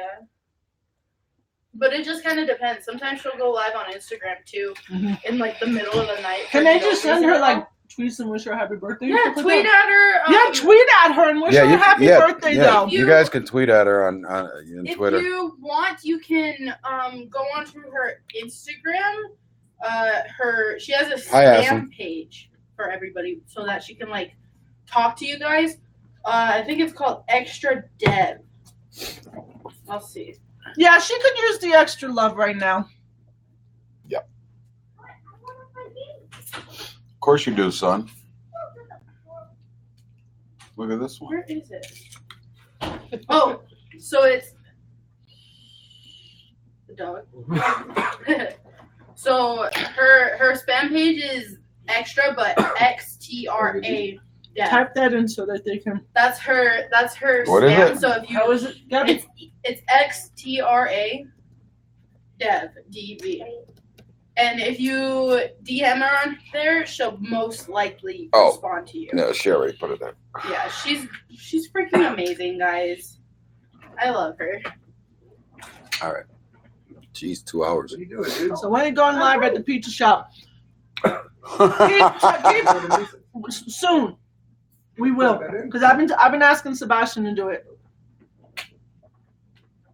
S3: But it just kind of depends. Sometimes she'll go live on Instagram too,
S4: Mhm.
S3: in like the middle of the night.
S4: Can
S3: for
S4: they
S3: no
S4: just send
S3: reason
S4: her
S3: at
S4: like
S3: all.
S4: tweets and wish her a happy birthday?
S3: Yeah, tweet at her.
S4: Yeah, tweet at her and wish her a happy birthday, though.
S1: You guys can tweet at her on Twitter.
S3: If you want, you can go onto her Instagram. She has a spam page for everybody so that she can like talk to you guys. I think it's called Extra Dev. I'll see.
S4: Yeah, she could use the extra love right now.
S1: Yep. Of course you do, son. Look at this one.
S3: Where is it? Oh, so it's the dog. So her spam page is extra, but XTRA. Yeah.
S4: Type that in so that they can.
S3: That's her
S1: What
S3: spam.
S1: is it?
S3: So if you
S4: How is it?
S3: it's XTRA Dev DV. And if you DM her on there, she'll most likely respond to you.
S1: No, she already put it there.
S3: Yeah, she's freaking amazing, guys. I love her.
S1: All right. Jeez, 2 hours.
S5: What are you doing, dude?
S4: So when are you going live at the pizza shop? Soon. We will, because I've been asking Sebastian to do it.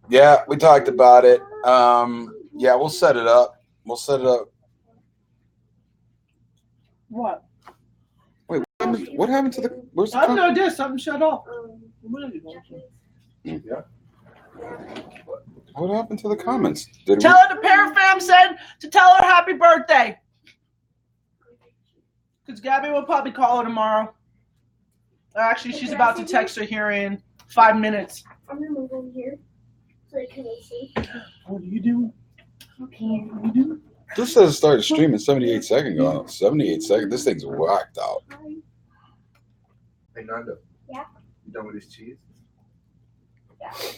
S1: Yeah, we talked about it. Yeah, we'll set it up. We'll set it up.
S4: What?
S1: Wait, what happened to the? Where's the?
S4: I have no idea. Something shut off.
S5: Yeah.
S1: What happened to the comments?
S4: Tell her the Parafam said to tell her happy birthday. Because Gabby will probably call her tomorrow. Actually, she's about to text her here in 5 minutes.
S2: I'm gonna move in here so I can see.
S4: What are you doing?
S2: Okay.
S1: This says it started streaming 78 seconds ago. 78 seconds. This thing's whacked out.
S5: Hey, Nando.
S2: Yeah.
S5: You done with this cheese?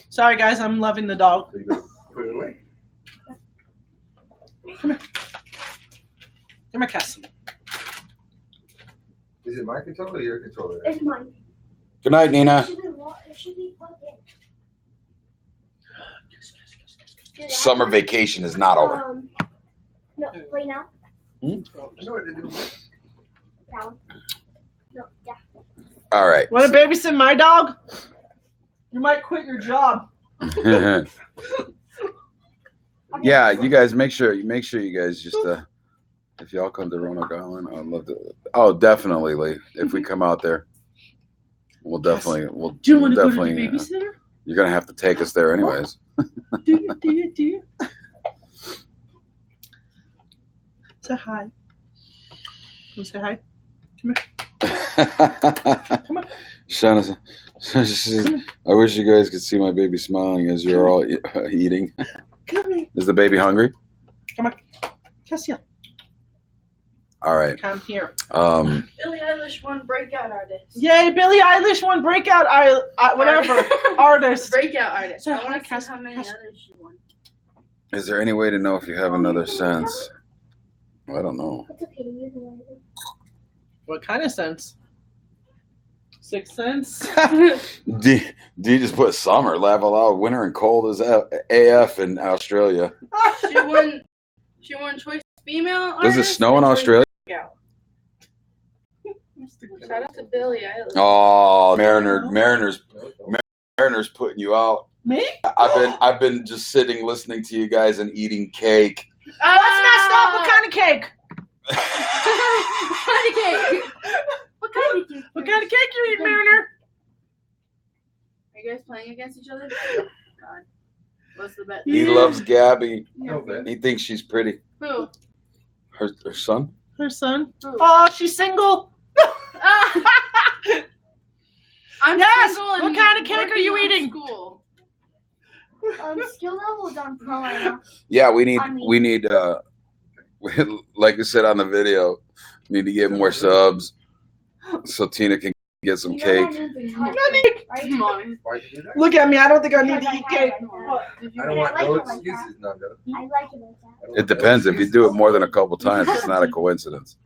S4: Sorry, guys. I'm loving the dog.
S5: So you gonna put it away?
S4: Come here. Come here, Cass.
S5: Is it my controller or your controller?
S2: It's mine.
S1: Good night, Nina.
S2: It should be plugged in.
S1: Summer vacation is not over.
S2: No, play now.
S5: I know what to do.
S2: Down. No, yeah.
S1: All right.
S4: Want to babysit my dog? You might quit your job.
S1: Yeah, you guys make sure you guys just if y'all come to Roanoke Island, I'd love to. Oh, definitely, Lee. If we come out there, we'll definitely.
S4: Do you want to go to the babysitter?
S1: You're gonna have to take us there, anyways.
S4: Do you? Say hi. You say hi? Come here. Come on.
S1: Shauna says, I wish you guys could see my baby smiling as you're all eating.
S4: Come here.
S1: Is the baby hungry?
S4: Come on. Cassia.
S1: All right.
S4: Come here.
S3: Billie Eilish won Breakout Artist.
S4: Yay, Billie Eilish won Breakout Artist.
S3: Breakout Artist.
S4: So
S3: I want to
S4: Cass-
S3: see how many
S4: Cass-
S3: others she won.
S1: Is there any way to know if you have another sense? I don't know.
S2: It's okay to use it.
S4: What kind of sense? 6 cents?
S1: D just put summer, laugh aloud, winter and cold as AF in Australia.
S3: She won Choice Female Artist.
S1: Does it snow in Australia?
S3: Yeah. Shout out to Billie Eilish.
S1: Oh, Mariner's putting you out.
S4: Me?
S1: I've been just sitting listening to you guys and eating cake.
S4: Let's not stop. What kind of cake?
S3: What kind of cake? What kind of cake?
S4: What kind of cake you eat, Mariner?
S3: Are you guys playing against each other? God. What's the bet?
S1: He loves Gabby.
S5: No, man.
S1: He thinks she's pretty.
S3: Who?
S1: Her son?
S4: Her son.
S3: Who?
S4: Oh, she's single.
S3: I'm
S4: Yes!
S3: single and
S4: What kind of cake are
S3: working
S4: you
S3: on
S4: eating?
S3: School.
S2: Skill level's on pro right now.
S1: Yeah, we need like I said on the video, we need to get more subs so Tina can get some cake.
S3: Come on.
S5: Why'd you do that?
S4: Look at me. I don't think I need to eat cake.
S5: I don't want no excuses, Nando.
S2: I like it like that.
S1: It depends. If you do it more than a couple times, it's not a coincidence.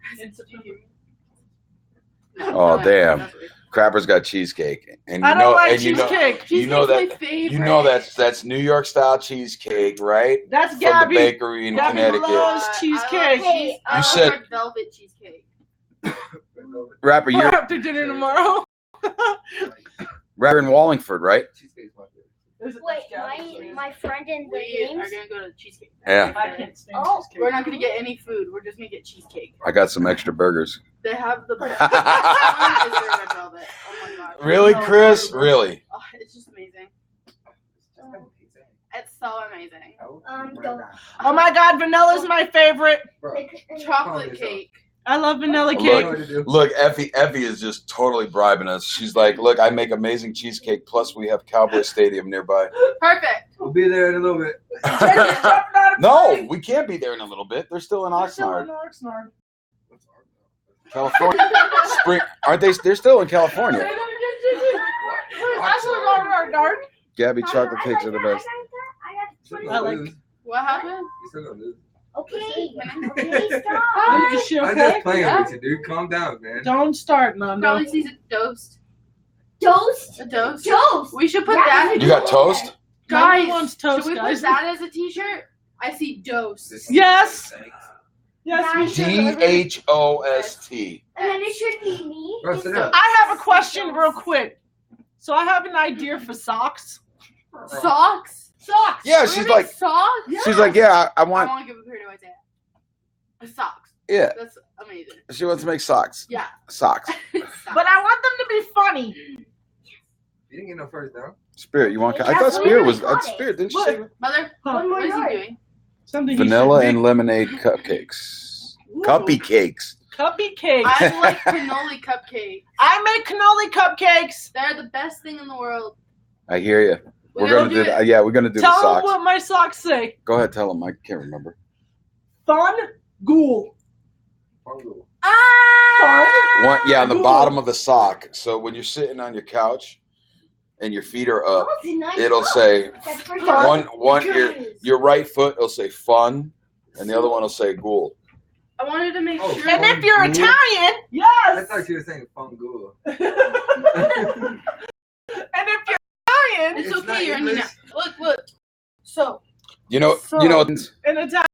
S1: Oh, damn. Crapper's got cheesecake, and
S4: I don't like
S1: and
S4: cheesecake.
S1: you know
S3: Cheesecake's
S1: that
S3: my favorite.
S1: you know that's New York style cheesecake, right?
S4: That's
S1: From
S4: Gabby.
S1: the bakery in
S4: Gabby
S1: Connecticut.
S4: loves cheesecake.
S3: I
S1: You
S3: love
S1: said-
S3: red velvet cheesecake.
S1: Rapper,
S4: We're
S1: you're
S4: after dinner tomorrow.
S1: rapper in Wallingford, right?
S5: Cheesecake's my favorite.
S2: Wait, my friend in the
S3: We are
S2: games.
S3: gonna go to cheesecake.
S1: Yeah.
S4: I can't stand
S2: Oh,
S4: cheesecake.
S3: We're not gonna get any food. We're just gonna get cheesecake.
S1: I got some extra burgers.
S3: They have the best one is their red velvet. Oh my god.
S1: Really, Chris? Really?
S3: Oh, it's just amazing. It's so amazing.
S2: Go.
S4: Oh my God, vanilla's my favorite.
S3: Chocolate cake.
S4: I love vanilla
S1: Look.
S4: cake.
S1: Look, Effie is just totally bribing us. She's like, look, I make amazing cheesecake, plus we have Cowboy Stadium nearby.
S3: Perfect.
S5: We'll be there in a little bit.
S1: No, we can't be there in a little bit. They're still in Oxnard, California. Spring, aren't they? They're still in California. Gabby, chocolate cakes are the best.
S4: I like-
S3: What happened?
S5: You still gonna lose.
S2: Okay,
S4: Is
S2: stop.
S4: she
S5: I'm
S4: okay?
S5: just playing with you, dude. Calm down, man.
S4: Don't start, Nando.
S3: Probably sees a toast.
S2: Toast.
S3: A toast.
S2: Toast.
S3: We should put
S2: Yeah,
S3: that.
S1: You got toast?
S4: Nando
S3: Guys,
S4: wants toast,
S3: should we
S4: guys.
S3: put that as a t-shirt? I see dose.
S4: Yes. Yes, we should.
S1: DHOST.
S2: And then it should be me.
S5: Bro, sit down.
S4: I have a question real quick. So I have an idea for socks.
S3: Socks?
S4: Socks.
S1: Yeah,
S3: We're
S1: she's
S3: gonna
S1: like,
S3: make socks?
S1: she's like, yeah, I
S3: I
S1: want,
S3: want to give a period of Isaiah. Socks.
S1: yeah.
S3: That's amazing.
S1: She wants to make socks.
S3: Yeah.
S1: Socks.
S4: But I want them to be funny.
S5: You didn't get no first down.
S1: Spirit, you want? I thought
S2: That's what
S1: Spirit
S2: we
S1: was.
S2: got it.
S1: Spirit, didn't she
S4: What?
S1: say
S3: Mother,
S4: Huh.
S3: what is he doing?
S4: Something
S1: vanilla
S4: you
S1: and
S4: should
S1: lemonade cupcakes?
S4: make.
S1: Cuppy cakes.
S4: Cuppy cakes.
S3: I like cannoli cupcakes.
S4: I make cannoli cupcakes.
S3: They're the best thing in the world.
S1: I hear you.
S3: We
S1: We're
S3: gotta
S1: gonna do
S3: it.
S1: that. Yeah, we're gonna do
S4: Tell
S1: the
S4: them
S1: socks.
S4: what my socks say.
S1: Go ahead, tell them. I can't remember.
S4: Fun ghoul.
S5: Fungal.
S3: Ah!
S1: One, yeah, on the
S4: Cool.
S1: bottom of the sock. So when you're sitting on your couch and your feet are up, it'll say one your right foot will say fun, and the other one will say ghoul.
S3: I wanted to make
S5: Oh,
S3: sure.
S4: And if you're
S5: Fun ghoul?
S4: Italian,
S5: I
S4: yes.
S5: thought you were saying fungal.
S4: And if you're Italian,
S3: It's
S5: It's
S3: okay,
S5: not
S3: you're in
S5: English.
S3: Look, look. So,
S1: You know
S3: So-
S1: you know
S4: in Italian,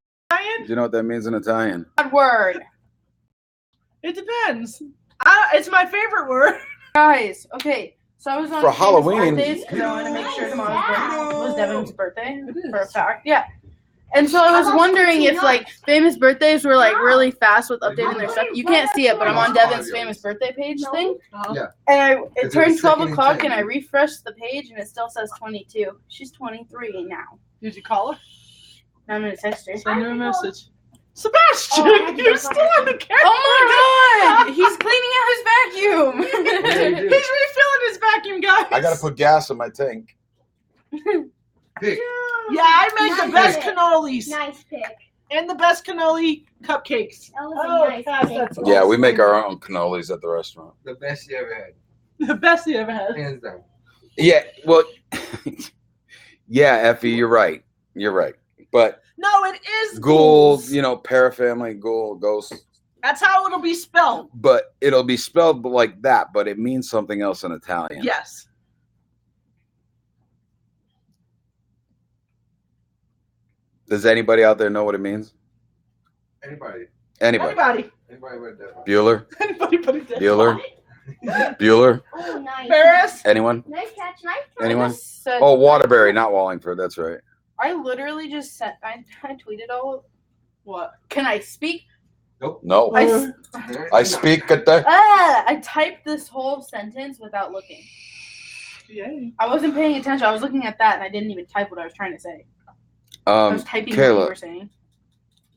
S1: you know what that means in Italian.
S3: bad word.
S4: it depends. It's my favorite word.
S3: Guys, okay. So I was on
S1: For
S3: David's
S1: Halloween-
S3: birthdays because I wanted to make sure tomorrow's birthday was Devin's birthday for a fact. Yeah. And so I was wondering if like famous birthdays were like really fast with updating their stuff. You can't see it, but I'm on Devin's famous birthday page thing.
S5: Yeah.
S3: And it
S5: It's
S3: turned
S5: the
S3: 12
S5: second
S3: o'clock
S5: intent.
S3: and I refreshed the page and it still says 22. She's 23 now.
S4: Did you call her?
S3: Now I'm gonna text her.
S4: Send her a message. Sebastian,
S2: Oh,
S4: you're still on the camera.
S3: Oh my god! He's cleaning out his vacuum!
S5: Yeah,
S4: He's refilling his vacuum, guys.
S1: I gotta put gas in my tank.
S5: Pick.
S4: Yeah, I make the best
S2: Nice.
S4: cannolis
S2: Nice pick.
S4: and the best cannoli cupcakes.
S2: That was
S4: Oh,
S2: a nice
S4: gosh,
S2: pick.
S4: that's
S1: Yeah, we make our own cannolis at the restaurant.
S5: The best you ever had.
S4: The best you ever had.
S5: Hands down.
S1: Yeah, well, yeah, Effie, you're right. You're right. But
S4: No, it is
S1: ghoul,
S4: ghouls.
S1: you know, parafamily, ghoul, ghost.
S4: That's how it'll be spelled.
S1: But it'll be spelled like that, but it means something else in Italian.
S4: Yes.
S1: Does anybody out there know what it means?
S5: Anybody.
S1: Anybody?
S5: Anybody with that.
S1: Bueller?
S4: Anybody put it down.
S1: Bueller? Bueller?
S2: Oh, nice.
S4: Ferris.
S1: Anyone?
S2: Nice catch, nice catch.
S1: Anyone?
S3: I just said-
S1: Oh, Waterbury, not Wallingford. That's right.
S3: I literally just sent. I tweeted all.
S4: What?
S3: Can I speak?
S1: No. I speak at the.
S3: I typed this whole sentence without looking.
S4: Yay.
S3: I wasn't paying attention. I was looking at that and I didn't even type what I was trying to say. I was typing what you
S1: Kayla,
S3: were saying.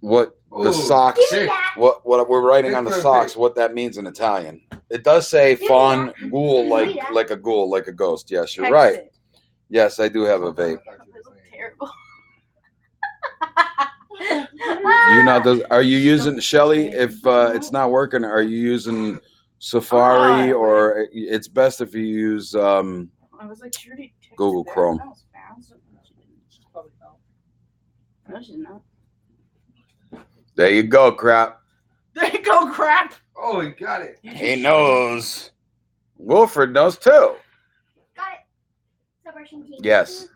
S1: what the
S5: Ooh.
S1: socks?
S2: Give me that.
S1: What we're writing on the
S5: Perfect.
S1: socks? What that means in Italian? It does say
S2: Give me
S1: fawn, ghoul,
S2: Give me that.
S1: like a ghoul, like a ghost. Yes, you're
S3: Text
S1: right.
S3: it.
S1: Yes, I do have a vape.
S3: It looked terrible.
S1: You know, are you using Shelly? If it's not working, are you using Safari, or it's best if you use
S3: I was like, she already texted
S1: Google
S3: that.
S1: Chrome.
S3: That was fast. She's probably not. No, she's not.
S1: There you go, crap.
S4: There you go, crap.
S5: Oh, you got it.
S1: He knows. Wilfred knows too.
S2: Got it. Celebration team.
S1: Yes.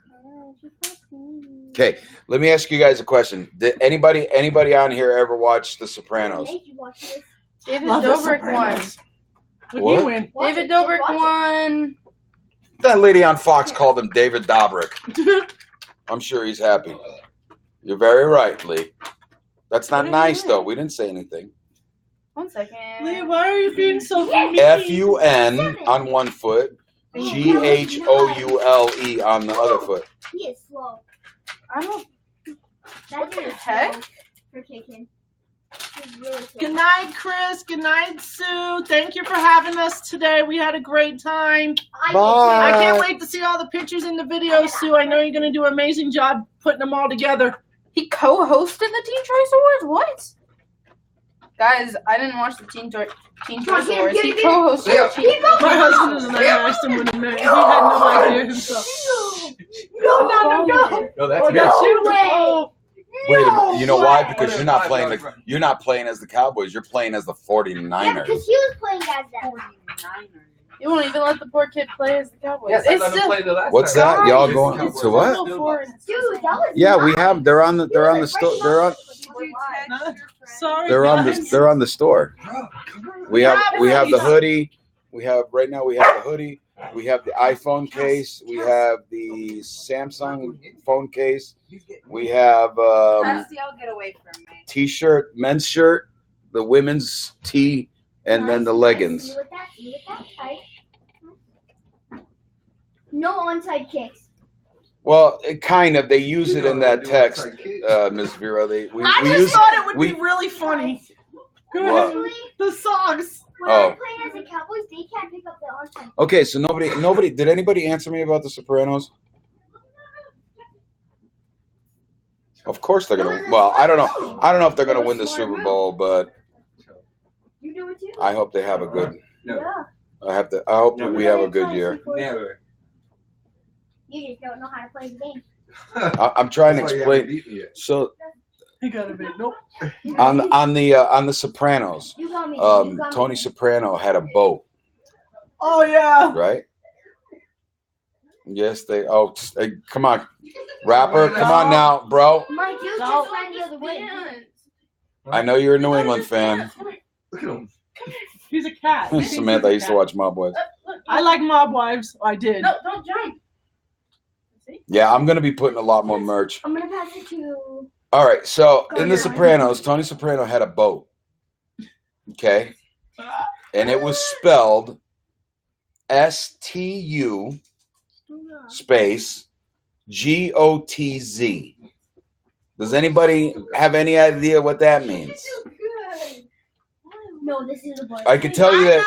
S1: Okay, let me ask you guys a question. Did anybody on here ever watch The Sopranos?
S2: Make you watch this.
S3: David
S4: Love The
S3: Dobrik won.
S4: Sopranos. What
S1: What?
S4: you win?
S3: David Dobrik won.
S1: That lady on Fox called him David Dobrik. I'm sure he's happy. You're very right, Lee. That's not nice, though. We didn't say anything.
S3: 1 second.
S4: Lee, why are you being so mean?
S1: F-U-N on one foot. G-H-O-U-L-E on the other foot.
S2: He is slow.
S3: I don't.
S2: That's
S3: the
S2: really
S3: heck?
S2: slow for kicking. He's really slow.
S4: Good night, Chris. Good night, Sue. Thank you for having us today. We had a great time.
S1: Bye.
S4: I can't wait to see all the pictures and the videos, Sue. I know you're going to do an amazing job putting them all together.
S3: He co-hosted the Teen Choice Awards? What? Guys, I didn't watch the Teen Choice Awards. He co-hosted the Teen
S4: My husband is an asked him when he met. He had no idea himself.
S2: No.
S5: No, that's
S4: Oh,
S5: me.
S4: that's you.
S2: way.
S4: Oh,
S1: Wait a minute. You know why?
S2: way.
S1: Because you're not playing as the Cowboys. You're playing as the
S2: Yeah,
S1: 49ers.
S2: because he was playing as that.
S3: You won't even let the poor kid play as the Cowboys.
S5: Yes, I
S3: It's
S5: let him
S3: still
S5: play the last
S1: What's
S5: time.
S1: that? Y'all
S5: It's
S1: going
S5: Cowboys.
S1: to what?
S3: still four.
S2: Dude, that was
S1: Yeah, we
S2: not-
S1: have. They're on the store.
S4: sorry,
S1: They're on
S4: guys.
S1: the store. We have the hoodie. We have the hoodie. We have the iPhone case. We have the Samsung phone case. We have
S6: I'll get away from me.
S1: t-shirt, men's shirt, the women's tee, and then the leggings.
S2: You with that tight. No onside kicks.
S1: Well, it kind of. They use it in that text, Ms. Vera.
S4: I just thought it would be really funny.
S1: What?
S2: Actually,
S4: The socks.
S2: when
S1: Oh.
S2: I'm playing as the Cowboys, they can't pick up the onside.
S1: Okay, so nobody. Did anybody answer me about the Sopranos? Of course they're gonna. Well, I don't know. I don't know if they're gonna win the Super Bowl, but
S2: You do it too?
S1: I hope they have a good.
S5: No,
S2: Yeah.
S1: I hope that we have a good year.
S5: never.
S2: You just don't know how to play the game.
S1: I'm trying to
S5: That's why you haven't
S1: explain.
S5: beat me yet.
S1: So
S4: You gotta be. Nope.
S1: on the Sopranos,
S2: You got me.
S1: Tony Soprano had a boat,
S4: Oh, yeah.
S1: right? Yes, they. Oh, hey, come on, rapper, come on now, bro.
S2: My dude just ran the other way.
S1: I know you're a New England fan,
S5: Look at him.
S4: He's a cat. He thinks
S1: Samantha. I
S4: he's a
S1: used to
S4: cat.
S1: watch Mob Boys.
S4: I like Mob Wives. I did.
S3: No, don't jump.
S1: Yeah, I'm gonna be putting a lot more merch.
S2: I'm gonna pass it to.
S1: All right, so in The
S2: yeah.
S1: Sopranos, Tony Soprano had a boat. Okay, and it was spelled STU space GOTZ. Does anybody have any idea what that means?
S2: No, this is a boy.
S1: I can tell you that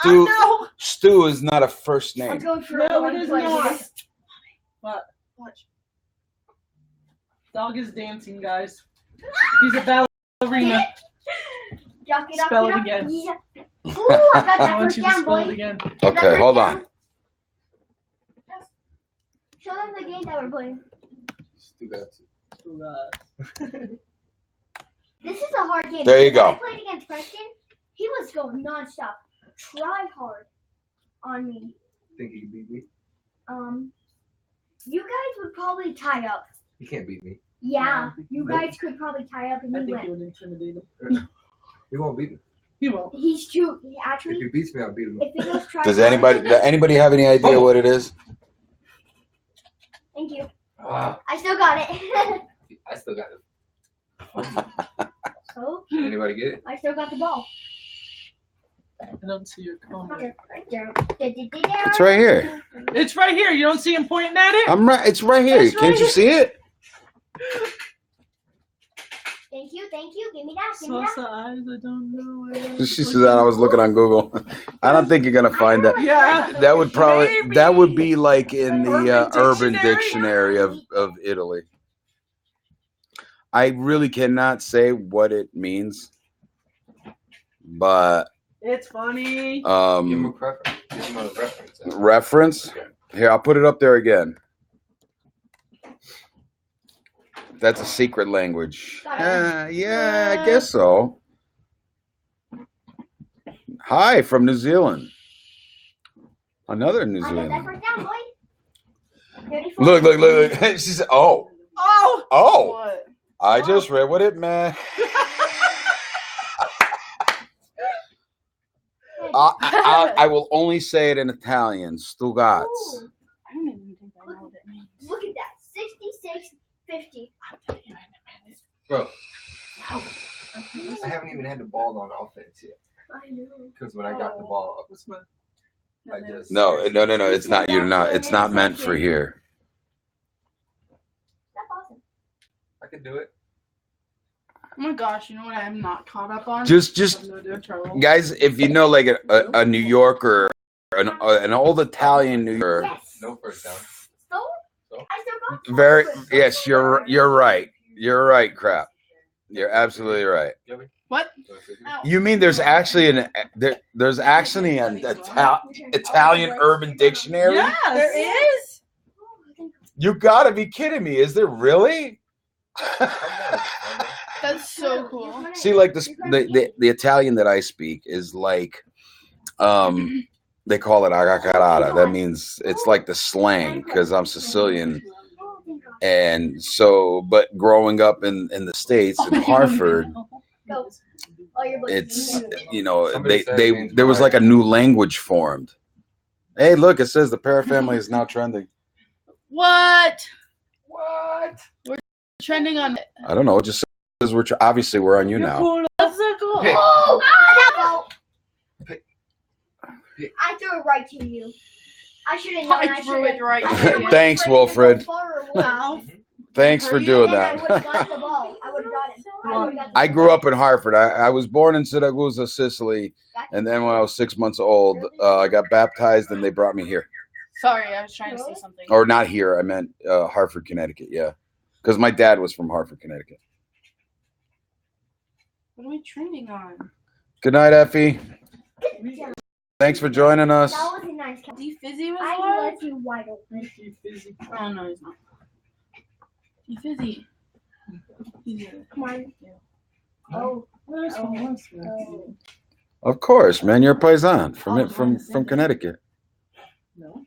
S4: I know.
S1: Stu is not a first
S2: I'm
S1: name.
S2: going for
S4: No,
S2: a
S4: it is
S2: one
S4: not.
S2: player.
S4: What? Watch. Dog is dancing, guys. He's a ballerina.
S2: Jock it up,
S4: Spell
S2: get
S4: it
S2: up.
S4: again.
S2: Yeah. Ooh, I got
S4: I
S2: that
S4: want
S2: first
S4: you to
S2: down,
S4: spell it
S2: boy.
S4: again.
S1: Okay, hold on.
S2: Show them the game that we're playing. This is a hard game.
S1: There you
S2: When I
S1: go.
S2: played against Preston, he was going nonstop. Try hard on me.
S5: Think he can beat me?
S2: You guys would probably tie up.
S5: He can't beat me.
S2: Yeah,
S4: No.
S2: you guys could probably tie up and
S4: I
S2: he
S4: think
S2: went.
S4: you would intimidate him.
S5: He won't beat me.
S4: He won't.
S2: He's too.
S5: If
S2: Actually,
S5: he beats me, I'll beat him.
S2: if he goes try
S1: Does
S2: hard-
S1: anybody have any idea what it is?
S2: Thank you.
S5: Ah,
S2: I still got it.
S5: I still got it.
S2: So
S5: Anybody get it?
S2: I still got the ball.
S4: I don't see your comment.
S1: It's right here.
S4: It's right here. You don't see him pointing at it?
S1: I'm right. It's right here.
S4: It's right
S1: Can't you
S4: here.
S1: see it?
S2: Thank you. Give me that. Give me
S4: Salsa
S2: that.
S4: eyes, I don't know.
S1: She said that I was looking on Google. I don't think you're gonna find that.
S4: Yeah.
S1: That would probably
S4: Maybe.
S1: that would be like in the
S4: Urban
S1: Urban Dictionary of Italy. I really cannot say what it means, but
S4: It's funny.
S5: Give him a preference. Give him a reference.
S1: reference. Here, I'll put it up there again. That's a secret language. Yeah, I guess so. Hi from New Zealand. Another New
S2: I got that
S1: Zealand.
S2: first down, boy. 34.
S1: Look. She said, "Oh,
S4: Oh!
S3: What?
S1: I just read what it meant." I will only say it in Italian. Stugats.
S2: Ooh,
S3: I don't even think I know what it means.
S2: look at that. 66.50.
S5: Bro, I haven't even had the ball on offense yet.
S2: I know.
S5: Because when I got the ball, I just
S1: No. It's not. You're not. It's not meant for here.
S2: That's awesome.
S5: I could do it.
S3: Oh my gosh, you know what I am not caught up on?
S1: Just guys, if you know like a New Yorker, an old Italian New Yorker.
S2: Yes.
S5: No first down.
S2: So?
S5: So?
S2: I still got some.
S1: Very. Yes, you're right. You're right. Crap. You're absolutely right.
S3: What?
S1: You mean there's actually an Italian Urban Dictionary?
S4: Yes.
S3: There is?
S1: You gotta be kidding me! Is there really?
S3: That's so cool.
S1: See, like the Italian that I speak is like, they call it agacarata. That means it's like the slang because I'm Sicilian, and so. But growing up in the States in Hartford,
S2: Go. Oh, you're looking.
S1: it's there was like a new language formed. Hey, look! It says the parafamily is now trending.
S3: What?
S5: What?
S3: We're trending on it.
S1: I don't know. It just says obviously we're on YouNow.
S3: That's so cool.
S5: Pick.
S2: Oh, that
S5: Pick.
S2: I threw it right to you. I should have known.
S3: I threw it right
S2: I
S3: to
S2: should've
S3: you.
S2: went
S1: Thanks,
S2: straight
S1: Wilfred.
S2: to the far away.
S3: Ow.
S1: Thanks for doing
S2: And I would have
S1: that.
S2: got the ball. I would have got it. I would've got the
S1: I
S2: ball.
S1: grew up in Hartford. I was born in Siragusa, Sicily, and then when I was 6 months old, I got baptized and they brought me here.
S3: Sorry, I was trying to say something.
S1: Or not here. I meant Hartford, Connecticut. Yeah, because my dad was from Hartford, Connecticut.
S3: What are we trending on?
S1: Good night, Effie. Thanks for joining us.
S2: That was a nice catch.
S3: D Fizzy was
S2: I
S3: on?
S2: left you wide open.
S3: Oh no, he's not. D Fizzy.
S2: Come on. Oh. Oh.
S1: Of course, man. You're a paisan from Connecticut.
S4: No.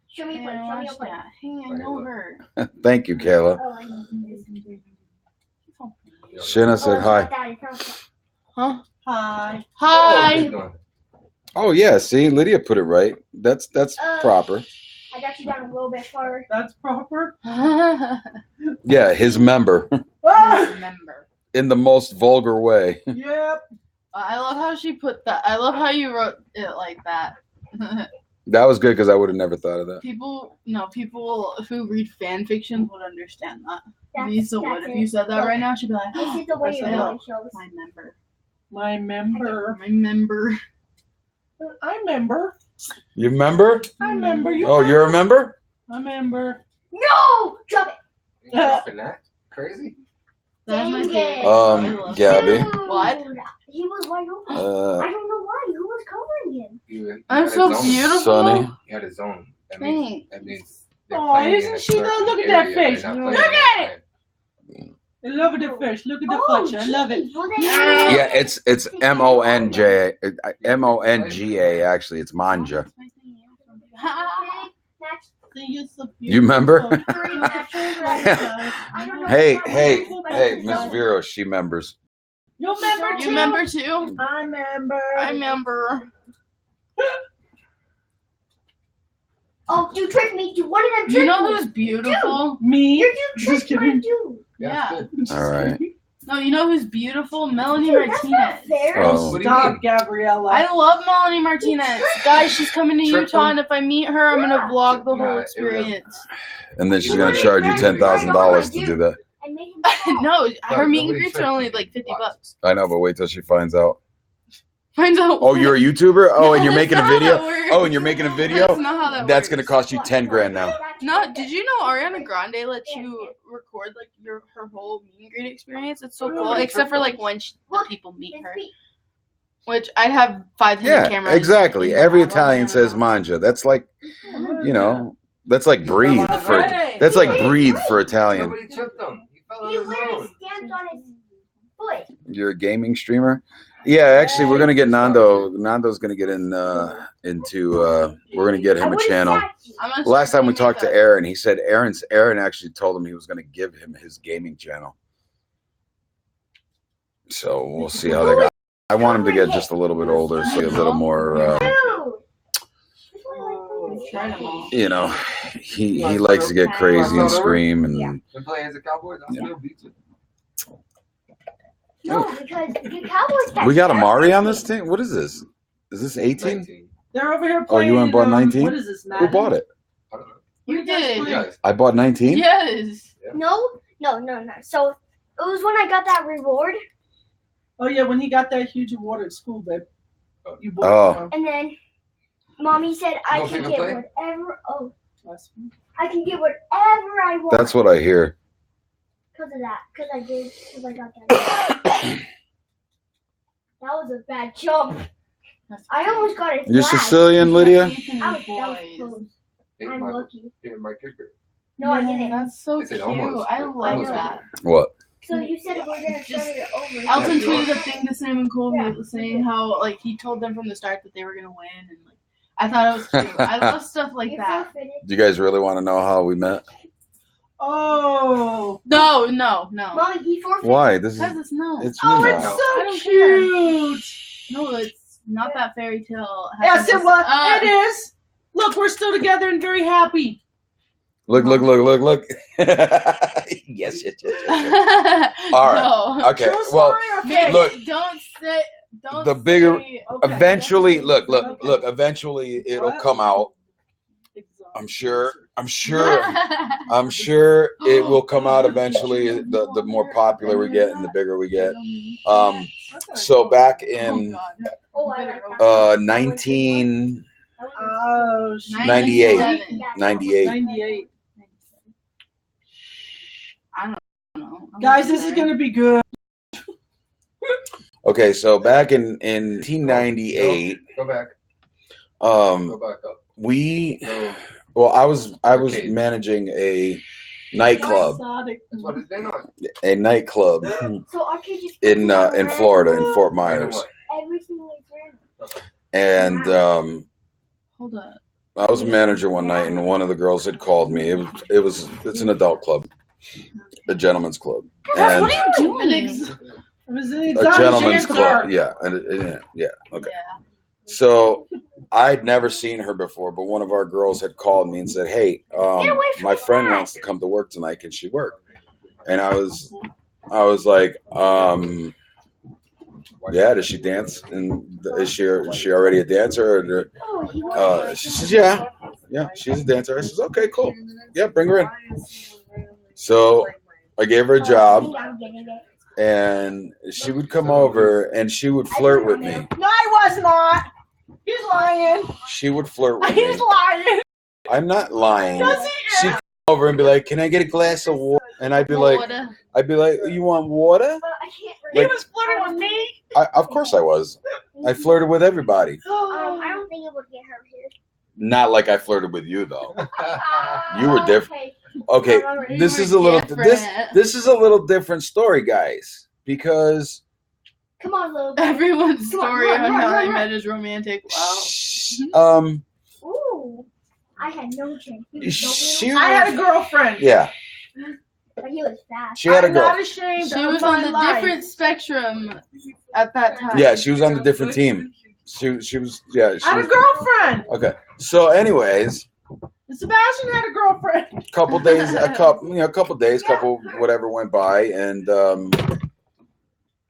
S2: Show me a
S3: Hey,
S2: play.
S3: I
S2: Show me a
S3: watched
S2: play.
S3: that. Hey, I know her.
S1: Thank you, Kayla.
S2: Oh, I know.
S1: Shanna said
S2: Oh,
S1: hi.
S2: it's not that, it's not
S3: Huh?
S4: Hi.
S3: Hi.
S1: Oh yeah, see, Lydia put it right. That's proper.
S2: that. I got you down a little bit far.
S4: That's proper.
S1: Yeah, his member
S3: Remember.
S1: in the most vulgar way.
S4: Yep.
S3: I love how she put that. I love how you wrote it like that.
S1: That was good because I would have never thought of that.
S3: People who read fan fiction would understand that.
S2: That's,
S3: Lisa would.
S2: that's
S3: If
S2: it.
S3: you said that right now, she'd be like,
S2: This is the way your
S3: I know.
S2: voice shows.
S3: My member.
S4: My member.
S3: My member.
S4: I remember.
S1: You remember?
S4: I remember you.
S1: Oh, you're a member?
S4: I remember.
S2: No! Drop it!
S5: You dropping that? Crazy?
S3: That's my
S2: Dang
S3: favorite.
S2: it.
S3: I love
S1: Gabby.
S2: Dude,
S3: What?
S2: He was wide open.
S1: Uh,
S2: I don't know why. Who was covering him?
S5: You
S3: I'm
S5: had
S3: so
S5: his own.
S3: beautiful.
S1: Sonny.
S5: He had his own. That
S3: Thanks.
S5: means they're
S4: Oh,
S5: playing
S4: isn't
S5: in a
S4: she though?
S5: certain
S4: Look at that
S5: area.
S4: face.
S5: They're not
S4: Look
S5: playing
S4: at
S5: in-
S4: I love the fish. Look at the fletch. I love it.
S1: yeah, it's MONJ, MONGA actually. It's manja. You remember? Hey, Miss Vero, she members.
S4: You remember too?
S3: You remember too?
S4: I remember.
S3: I remember.
S2: Oh, you tricked me. One of them tricked
S3: You know
S2: me.
S3: who's beautiful?
S4: Me.
S2: Your dude
S4: Just
S2: tricked my
S4: kidding.
S2: dude.
S3: Yeah.
S5: That's good.
S1: All right.
S3: No, you know who's beautiful? Melanie
S2: Dude, that's not
S3: Martinez.
S2: fair.
S1: Oh.
S5: What do you
S4: Stop,
S5: mean?
S4: Gabriella.
S3: I love Melanie Martinez. Guys, she's coming to
S5: Triple.
S3: Utah, and if I meet her, I'm gonna vlog the
S5: Yeah,
S3: whole
S5: it
S3: experience.
S1: And then she's gonna charge you $10,000 to do that.
S2: And make him
S3: No, her meet and
S5: nobody
S3: greets are
S5: tricked
S3: only
S5: me.
S3: like $50.
S1: I know, but wait till she finds out.
S3: Finds out.
S1: Oh, you're a YouTuber? Oh, and you're making a
S3: That's not
S1: video?
S3: how that works.
S1: Oh, and you're making a video?
S3: That's not how that
S1: That's
S3: works.
S1: gonna cost you 10 grand now.
S3: No, did you know Ariana Grande lets you record like her whole meet and greet experience? It's so cool, except for like when the people meet her, which I'd have 500
S1: Yeah,
S3: cameras.
S1: exactly.
S3: in my
S1: Every
S3: house.
S1: Italian says manja. That's like, you know, that's like breathe for Italian.
S5: Nobody tripped him. He fell on
S2: He
S5: his
S2: literally
S5: own.
S2: stamped on his foot.
S1: You're a gaming streamer? Yeah, actually, we're gonna get Nando. Nando's gonna get we're gonna get him a channel. Last time we talked to Aaron, he said Aaron actually told him he was gonna give him his gaming channel. So we'll see how that goes. I want him to get just a little bit older, so a little more. You know, he likes to get crazy and scream and.
S5: Been playing as a Cowboy. I still beat you.
S2: No, because the Cowboys.
S1: We got Amari on this team. What is this? Is this 18?
S5: 19.
S4: They're over here
S1: Oh, you
S4: playing.
S1: went and bought 19?
S4: What is this,
S1: Who
S4: Madden?
S1: bought it?
S5: I don't know.
S3: You did.
S5: Yes.
S1: I bought 19.
S3: Yes.
S2: No. So it was when I got that reward,
S4: Oh yeah, when he got that huge award at school, babe. You bought
S1: Oh.
S4: it for him
S2: and then Mommy said I
S5: You
S2: can
S5: don't
S2: get
S5: think I'll
S2: whatever. Oh,
S4: last week.
S2: I can get whatever I want.
S1: That's what I hear.
S2: Because of that. Because I got that. That was a bad jump. I almost got it.
S1: You're
S2: flag.
S1: Sicilian, Lydia?
S2: That was close.
S5: Even
S2: I'm
S5: my,
S2: lucky.
S5: even my kicker.
S2: No, I didn't.
S3: That's so
S5: I said
S3: cute.
S5: almost.
S3: I like
S5: Almost.
S3: that.
S1: What?
S2: So you said we're gonna start it over.
S3: Elton tweeted a thing this name and cool me saying how like he told them from the start that they were gonna win and like I thought it was cute. I love stuff like
S2: You're
S3: that.
S2: forfeited.
S1: Do you guys really want to know how we met?
S4: Oh.
S3: No.
S2: Mommy, he forfeited.
S1: Why? This is
S3: Because it's no.
S1: it's
S4: Oh,
S1: you
S4: it's
S1: now.
S3: I don't
S4: so cute.
S3: No, it's not that fairy tale.
S4: Yes, it was.
S3: Uh,
S4: It is. Look, we're still together and very happy.
S1: Look. Yes. All right.
S3: No.
S1: Okay.
S4: True
S1: Well,
S4: story or
S3: Maybe
S4: fake?
S1: look.
S3: Don't say. Don't.
S1: The bigger-
S3: say-
S4: Okay.
S1: eventually, look.
S4: Okay.
S1: Eventually, it'll
S4: What?
S1: come out.
S4: Exhausted.
S1: I'm sure it will come out eventually. The more popular we get and the bigger we get. So back in
S2: Oh, I like that.
S1: 1998.
S4: Oh, shit.
S3: 97.
S1: 98.
S4: 98.
S3: I don't know.
S4: Guys, this is gonna be good.
S1: Okay, so back in 1998,
S5: Go back.
S1: um,
S5: Go back up.
S1: we
S5: No,
S1: well, I was
S5: Okay.
S1: managing a nightclub,
S4: Exotic.
S5: that's what it's been on.
S1: a nightclub
S2: So our kid just
S1: in Florida, in Fort Myers,
S2: every single exam.
S1: and
S3: Hold up.
S1: I was a manager one night, and one of the girls had called me. It's an adult club, a gentleman's club, and
S3: What are you doing?
S4: It was an
S1: a
S4: exotic
S1: gentleman's
S4: dancer.
S1: club. Yeah, yeah. Okay. So I'd never seen her before, but one of our girls had called me and said, "Hey, my friend wants to come to work tonight. Can she work?" And I was like, "Yeah, does she dance? And is she already a dancer?" Or,
S2: Oh, he was.
S1: she says, "Yeah, she's a dancer." I says, "Okay, cool. Yeah, bring her in." So I gave her a job,
S2: I'm getting it.
S1: and she would come over and she would flirt with me.
S4: No, I was not. He's lying.
S1: She would flirt with
S4: He's
S1: me.
S4: lying.
S1: I'm not lying.
S4: Does he?
S1: She'd come over and be like, "Can I get a glass of water?" And I'd be like, "You want water?"
S2: I can't
S4: He
S2: remember.
S4: was flirting with me.
S1: Of course I was. I flirted with everybody.
S2: I don't think it would get her here.
S1: Not like I flirted with you though. You were
S2: Oh,
S1: different.
S2: okay.
S1: Okay, this is a little this is a little different story, guys, because
S2: Come on, little guy.
S3: Everyone's
S2: Come on,
S3: story
S2: run,
S3: on
S2: run,
S3: how
S2: run,
S3: they
S2: run.
S3: met is romantic.
S1: um
S2: Ooh, I had no chance. He was so
S1: she
S4: I had a girlfriend.
S1: yeah,
S2: little, but he was fast.
S1: she had a
S4: I'm
S1: girl.
S4: not ashamed.
S3: She
S4: of
S3: was
S4: my
S3: on the
S4: life.
S3: different spectrum at that time.
S1: Yeah, she was on the different team. She was yeah, she
S4: I had a
S1: was,
S4: girlfriend.
S1: okay. So anyways,
S4: Sebastian had a girlfriend.
S1: couple days, whatever went by, and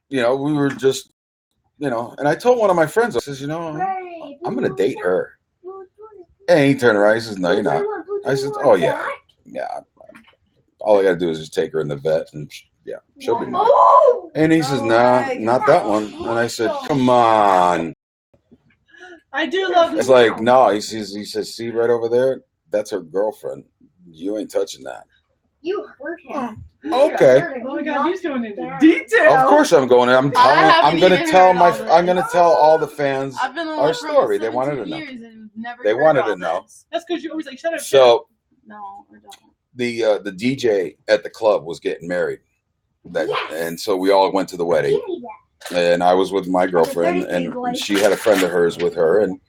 S1: we were just, and I told one of my friends, I says,
S2: Ray,
S1: I'm gonna date her.
S2: blue,
S1: And he turned around, he says, "No, you're not."
S2: blue,
S1: I said,
S2: blue,
S1: "Oh
S2: blue,
S1: yeah, yeah. All I gotta do is just take her in the vet, and yeah, she'll be mine."
S2: Oh!
S1: And he says, "Nah, not that one." And I said, "Come on."
S4: I do love
S1: It's
S4: this.
S1: like,
S4: girl.
S1: no. He says, "See right over there? That's her girlfriend. You ain't touching that."
S2: You hurt him.
S1: Okay.
S4: Oh my God, he's going into detail.
S1: Of course I'm going. I'm
S3: haven't
S1: gonna
S3: even
S1: tell
S3: heard all this.
S1: I'm gonna tell all the fans
S3: I've been on
S1: our
S3: the phone
S1: story.
S3: for
S1: They wanted to
S3: 17
S1: know.
S3: years and never
S1: They
S3: heard
S1: wanted
S3: all
S1: to know.
S3: this.
S4: That's because you always like, shut up.
S1: So
S3: No, I don't.
S1: the DJ at the club was getting married, and so we all went to the wedding.
S2: Give me that.
S1: And I was with my girlfriend, and she had a friend of hers with her, and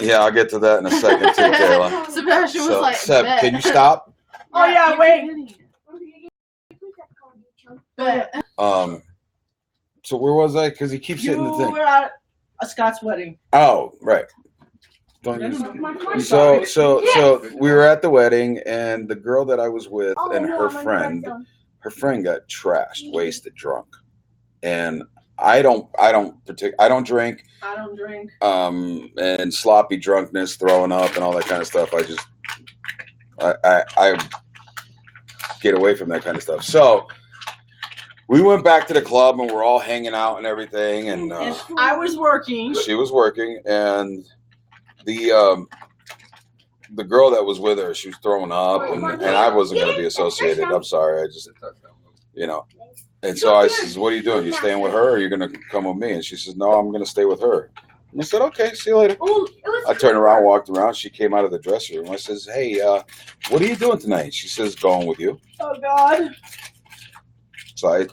S1: yeah, I'll get to that in a second too, Kayla.
S3: Sebastian was
S1: So,
S3: like,
S1: Seb,
S3: bet.
S1: can you stop?
S4: Oh, yeah,
S3: you're
S4: wait.
S3: kidding.
S2: Please that call you chunk.
S3: Bet.
S1: So where was I? Because he keeps hitting the
S4: You
S1: thing.
S4: were at a Scott's wedding.
S1: Oh, right. Don't use. So we were at the wedding, and the girl that I was with and her friend got trashed, wasted, drunk, and I don't drink.
S4: I don't drink.
S1: And sloppy drunkenness, throwing up, and all that kind of stuff. I get away from that kind of stuff. So we went back to the club, and we're all hanging out and everything. And
S4: I was working.
S1: she was working, and the girl that was with her, she was throwing up, and I wasn't going to be associated. I'm sorry, I just, And so I says, "What are you doing? You staying with her, or are you going to come with me?" And she says, "No, I'm going to stay with her." And I said, "Okay, see you later." I turned around, walked around. She came out of the dressing room. I says, "Hey, what are you doing tonight?" She says, "Going with you."
S4: Oh God.
S1: So I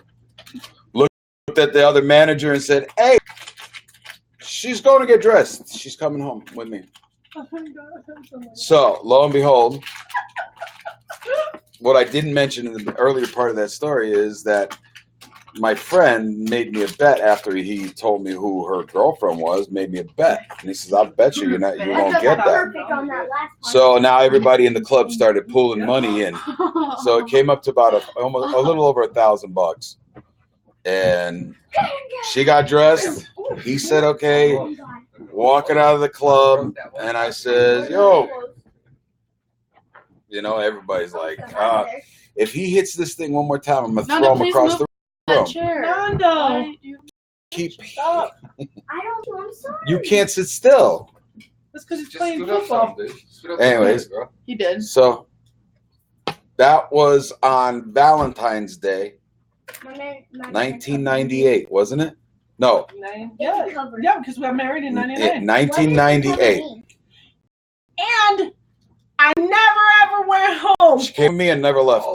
S1: looked at the other manager and said, "Hey, she's going to get dressed. She's coming home with me." So lo and behold, what I didn't mention in the earlier part of that story is that my friend made me a bet after he told me who her girlfriend was. Made me a bet, and he says, "I'll bet you you won't get that." So now everybody in the club started pulling money in. So it came up to about a little over $1,000, and she got dressed. He said, "Okay." Walking out of the club, and I said, "Yo," everybody's like, "If he hits this thing one more time, I'm gonna throw him across the room."
S4: Nando.
S1: Stop.
S2: I don't know. I'm sorry.
S1: You can't sit still.
S4: That's because he's playing football.
S1: Anyways,
S3: He did.
S1: so that was on Valentine's Day, 1998, wasn't it? No,
S4: Yeah, because we got married in 99.
S1: 1998.
S4: And I never ever went home.
S1: She came with me and never left.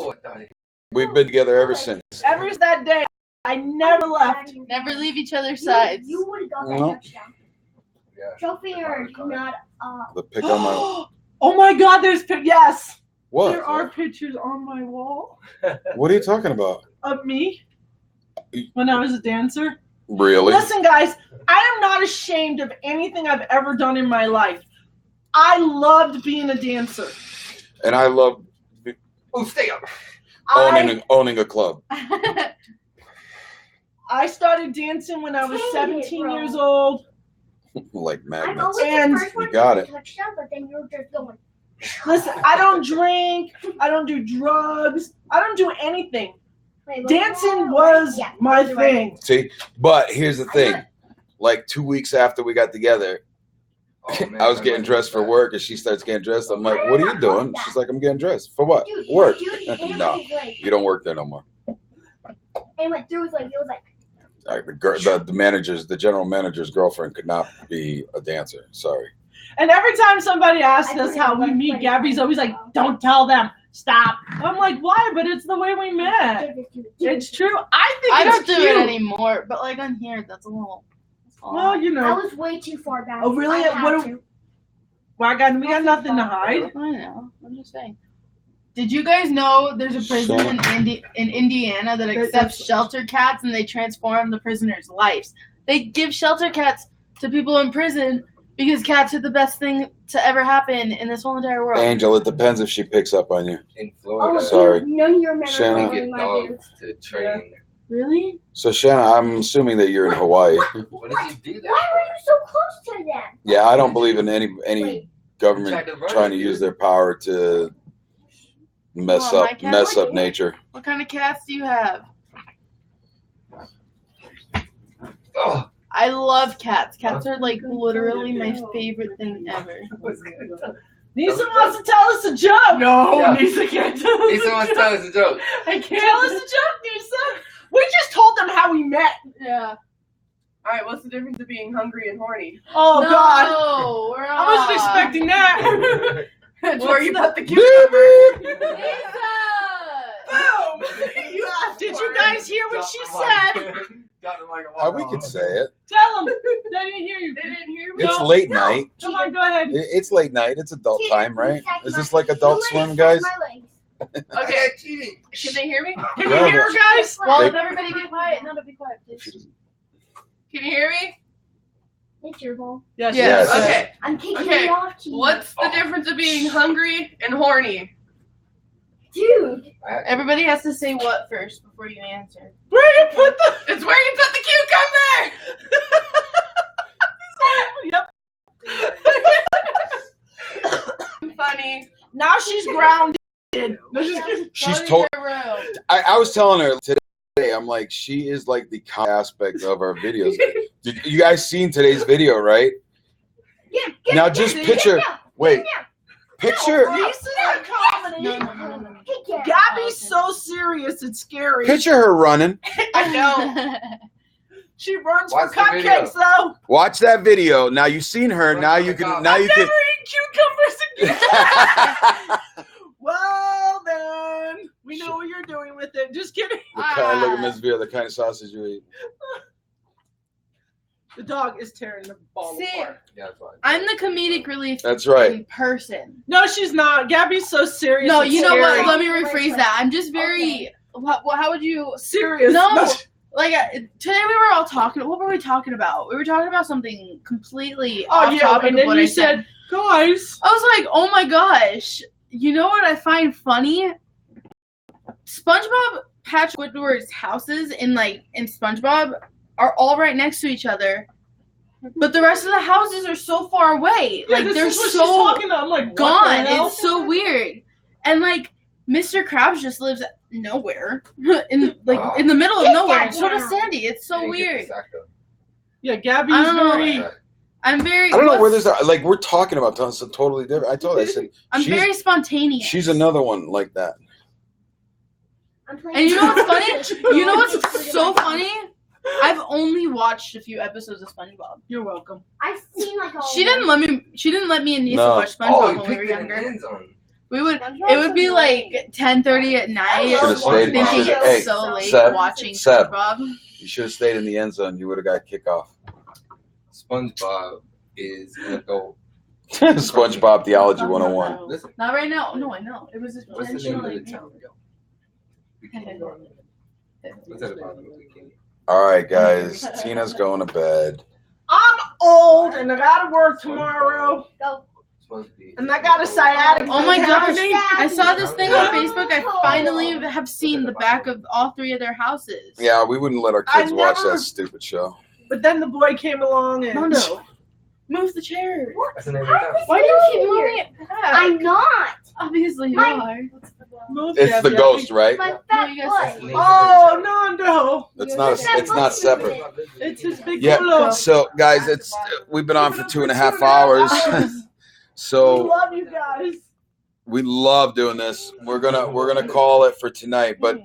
S1: We've been together ever since.
S4: Ever since that day, I never left.
S3: Never leave each other's sides.
S2: You would have got that
S1: No.
S2: touchdown. Trophy or not?
S1: The pick on my
S4: Oh my God, there's yes.
S1: what?
S4: There are pictures on my wall
S1: What are you talking about?
S4: of me when I was a dancer.
S1: Really?
S4: Listen, guys, I am not ashamed of anything I've ever done in my life. I loved being a dancer.
S1: And I love
S5: Stay up.
S1: owning a club.
S4: I started dancing when I was
S2: Dang it,
S4: 17
S2: bro.
S4: years old.
S1: Like
S2: I'm
S1: magnets.
S2: always
S4: And-
S2: the first one
S1: You got
S2: to
S1: it.
S2: touchdown, but then you're just going.
S4: Listen, I don't drink. I don't do drugs. I don't do anything. Dancing was my thing.
S1: See, but here's the thing. Like 2 weeks after we got together, I was getting dressed for work, and she starts getting dressed. I'm like, "What are you doing?" She's like, "I'm getting dressed for what?
S2: Dude,
S1: Work."
S2: dude,
S1: No, you don't work there no more.
S2: And went through it was like
S1: Like the general manager's girlfriend could not be a dancer. Sorry.
S4: And every time somebody asks us how we meet, Gabby's always like, "Don't tell them. Stop." I'm like, "Why?" But it's the way we met. It's true. I think
S3: I
S4: it's
S3: don't do
S4: cute.
S3: it anymore, but like on here, that's a little.
S4: Well, you
S2: I
S4: know.
S2: was way too far back.
S4: Oh, really?
S2: I had
S4: What
S2: to.
S4: Well, we got nothing to hide.
S3: I know. I'm just saying. Did you guys know there's a prison in Indiana that accepts shelter cats and they transform the prisoners' lives? They give shelter cats to people in prison because cats are the best thing to ever happen in this whole entire world.
S1: Angel, it depends if she picks up on you.
S5: In
S2: Oh,
S5: Florida,
S1: Sorry.
S2: dude, none of your men
S1: Shanna.
S2: are
S5: they
S2: wearing
S5: get
S2: my
S5: dogs
S2: boots.
S5: to train.
S3: Really?
S1: So Shanna, I'm assuming that you're in Hawaii.
S5: What did you do that?
S2: Why were you so close to them?
S1: Yeah, I don't believe in any government trying to use their power to mess
S3: Oh,
S1: up
S3: my cat?
S1: nature.
S3: What kind of cats do you have?
S5: Oh,
S3: I love cats. Cats are like literally my favorite thing ever.
S4: Nisa wants to tell us a joke. No,
S5: Yeah.
S4: Nisa can't tell us
S5: Nisa
S4: a
S5: wants to
S4: joke.
S5: tell us a joke.
S4: I can't tell us a joke, Nisa. We just told them how we met.
S3: Yeah.
S6: All right, what's the difference of being hungry and horny?
S4: Oh,
S3: no,
S4: God.
S3: We're
S4: I wasn't expecting that.
S6: That's where you put the cucumber.
S4: Boom. Did you guys hear what she said?
S1: We could say it.
S4: Tell them. They didn't hear you.
S6: They didn't hear me.
S1: It's
S4: No.
S1: late night.
S4: Come on, go ahead.
S1: It's late night. It's adult time, right? Is this like
S2: You
S1: Adult
S2: already
S1: Swim,
S2: said
S1: guys?
S2: my legs.
S6: Okay, can they hear me?
S4: Can you hear her, guys?
S3: Well,
S1: They-
S3: if everybody be quiet, no, be quiet, please. Can you hear me?
S2: It's your ball.
S4: Yes.
S1: Yes.
S3: Okay.
S2: I'm kicking
S3: Okay,
S2: you off to you.
S3: What's the difference of being hungry and horny?
S2: Dude.
S3: Everybody has to say what first before you answer.
S4: Where you put the?
S3: It's where you put the cucumber! Funny.
S4: Now she's grounded. No, she's kidding.
S1: She's
S3: Funny
S1: told.
S3: around.
S1: I was telling her today. I'm like, she is like the aspect of our videos. Did you guys seen today's video, right?
S2: Yeah.
S1: Now just picture. Wait. Picture.
S4: This is a comedy.
S3: No.
S4: Gabby's so serious, it's scary.
S1: Picture her running.
S3: I know.
S4: She runs
S5: Watch
S4: for
S5: the video.
S4: cupcakes, though.
S1: Watch that video. Now you've seen her. Now you can. Now you can.
S4: Never eat cucumbers again. Well, then. We know what you're doing with it. Just kidding.
S1: Look at Miss Veer, the kind of sausage you eat.
S4: The dog is tearing the ball
S3: See,
S4: apart.
S5: Yeah, that's fine.
S3: I'm the comedic relief
S1: That's right.
S3: in person.
S4: No, she's not. Gabby's so serious.
S3: No,
S4: it's
S3: you know what?
S4: scary.
S3: Let me rephrase that. I'm just very. How would you?
S4: Serious.
S3: No. Like today we were all talking. What were we talking about? We were talking about something completely
S4: Oh,
S3: off
S4: yeah.
S3: topic
S4: And
S3: of
S4: then
S3: what
S4: you
S3: I
S4: said, guys.
S3: I was like, oh my gosh. You know what I find funny? SpongeBob, Patrick Squidward's houses in SpongeBob are all right next to each other, but the rest of the houses are so far away.
S4: Yeah,
S3: Like
S4: this
S3: they're
S4: is what she's
S3: so
S4: talking about. I'm like, what
S3: gone.
S4: the hell?
S3: It's so weird. And like Mr. Krabs just lives nowhere in the middle of nowhere. And so does Sandy. It's so weird.
S4: Yeah, Gabby's
S3: I don't know.
S4: very.
S3: I'm very.
S1: I don't know where this. Like we're talking about something totally different. I told her. I said
S3: I'm very spontaneous.
S1: she's another one like that.
S3: And you know what's funny? You know what's so funny? I've only watched a few episodes of SpongeBob.
S4: You're welcome.
S2: I've seen like all.
S3: She didn't let me and Nisa
S1: No.
S3: watch
S5: Oh,
S3: SpongeBob
S5: you
S3: when we were
S5: picked it in
S3: younger.
S5: end zone.
S3: We would. It would be like 10:30 at night,
S1: Should've stayed-
S3: thinking
S1: should've-
S3: it's
S1: hey,
S3: so late
S1: Seb,
S3: watching
S1: Seb.
S3: SpongeBob.
S1: You should have stayed in the end zone. You would have got kickoff.
S5: SpongeBob is an adult.
S1: SpongeBob Theology 101.
S5: Listen,
S3: Not right now. No, I know. It was
S5: what's the name of the
S3: intentionally.
S5: town? What's that about?
S1: All right, guys. Tina's going to bed.
S4: I'm old and I gotta work tomorrow. And I got a sciatic.
S3: Oh my gosh!
S4: Happening.
S3: I saw this thing on Facebook. I finally have seen the back of all three of their houses.
S1: Yeah, we wouldn't let our kids
S4: I
S1: watch
S4: never-
S1: that stupid show.
S4: But then the boy came along and.
S3: Mondo, move the chair.
S5: That's the name of the town.
S3: Why do you keep moving it back?
S2: I'm not.
S3: Obviously you
S2: My-
S3: are.
S4: Move
S1: It's
S4: that
S1: the
S4: guy.
S1: ghost, right?
S2: My
S3: No,
S2: fat
S3: you guys-
S2: boy.
S4: Oh no!
S1: It's not. It's not separate.
S4: It's his big
S1: Yeah.
S4: culo.
S1: So, guys, we've been on for 2.5 hours.
S4: We
S1: So
S4: love you guys.
S1: we love doing this. We're gonna call it for tonight. But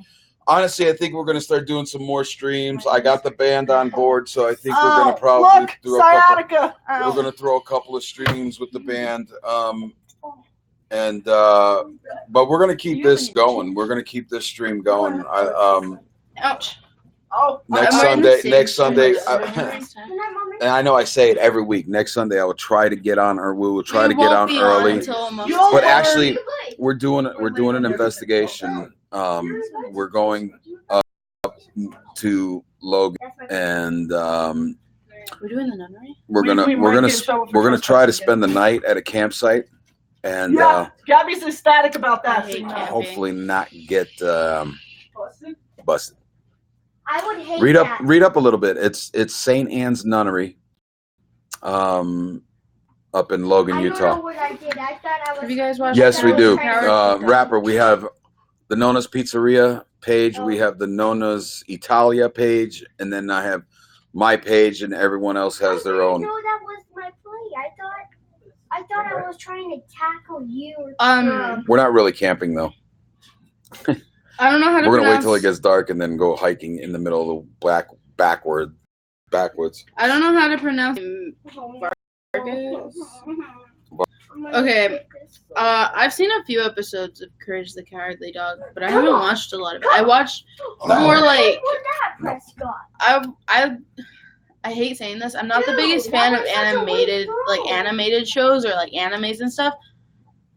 S1: honestly, I think we're gonna start doing some more streams. I got the band on board, so I think we're gonna probably
S4: look,
S1: do a couple.
S4: sciatica.
S1: We're gonna throw a couple of streams with the band. But we're gonna keep this going. We're gonna keep this stream going.
S3: Ouch.
S4: Oh,
S1: Next
S3: I'm
S1: Sunday.
S3: sick.
S1: Next Sunday.
S2: Mommy.
S1: And I know I say it every week. Next Sunday, I will try to get on, or we will try to get
S3: won't
S1: on
S3: be
S1: early.
S3: until almost
S4: You'll
S1: But
S4: learn.
S1: actually, we're doing an investigation. We're going up to Logan, and
S3: we're doing the nunnery.
S1: we're
S4: We
S1: gonna
S4: might get in trouble for
S1: try to
S4: trespassing
S1: spend the night at a campsite, and
S4: Yeah, Gabby's ecstatic about
S3: I
S4: that.
S3: hate camping.
S1: hopefully not get busted.
S2: I would hate
S1: Read
S2: that.
S1: up a little bit. It's St. Anne's Nunnery, up in Logan,
S2: I don't know
S1: Utah.
S2: what I did. I thought I was.
S3: Have you guys watched?
S1: Yes, we do.
S3: Howard?
S1: Rapper, we have the Nona's Pizzeria page. We have the Nona's Italia page, and then I have my page, and everyone else has their own.
S2: No, that was my play. I thought I was trying to tackle you.
S1: We're not really camping though.
S3: I don't know how to
S1: We're gonna wait
S3: pronounce.
S1: till it gets dark and then go hiking in the middle of the backwoods.
S3: I don't know how to pronounce. Vargas. Okay. I've seen a few episodes of Courage the Cowardly Dog, but I haven't watched a lot of it. I watched more like
S2: What that, Prescott?
S3: I hate saying this. I'm not the biggest fan of animated shows or like animes and stuff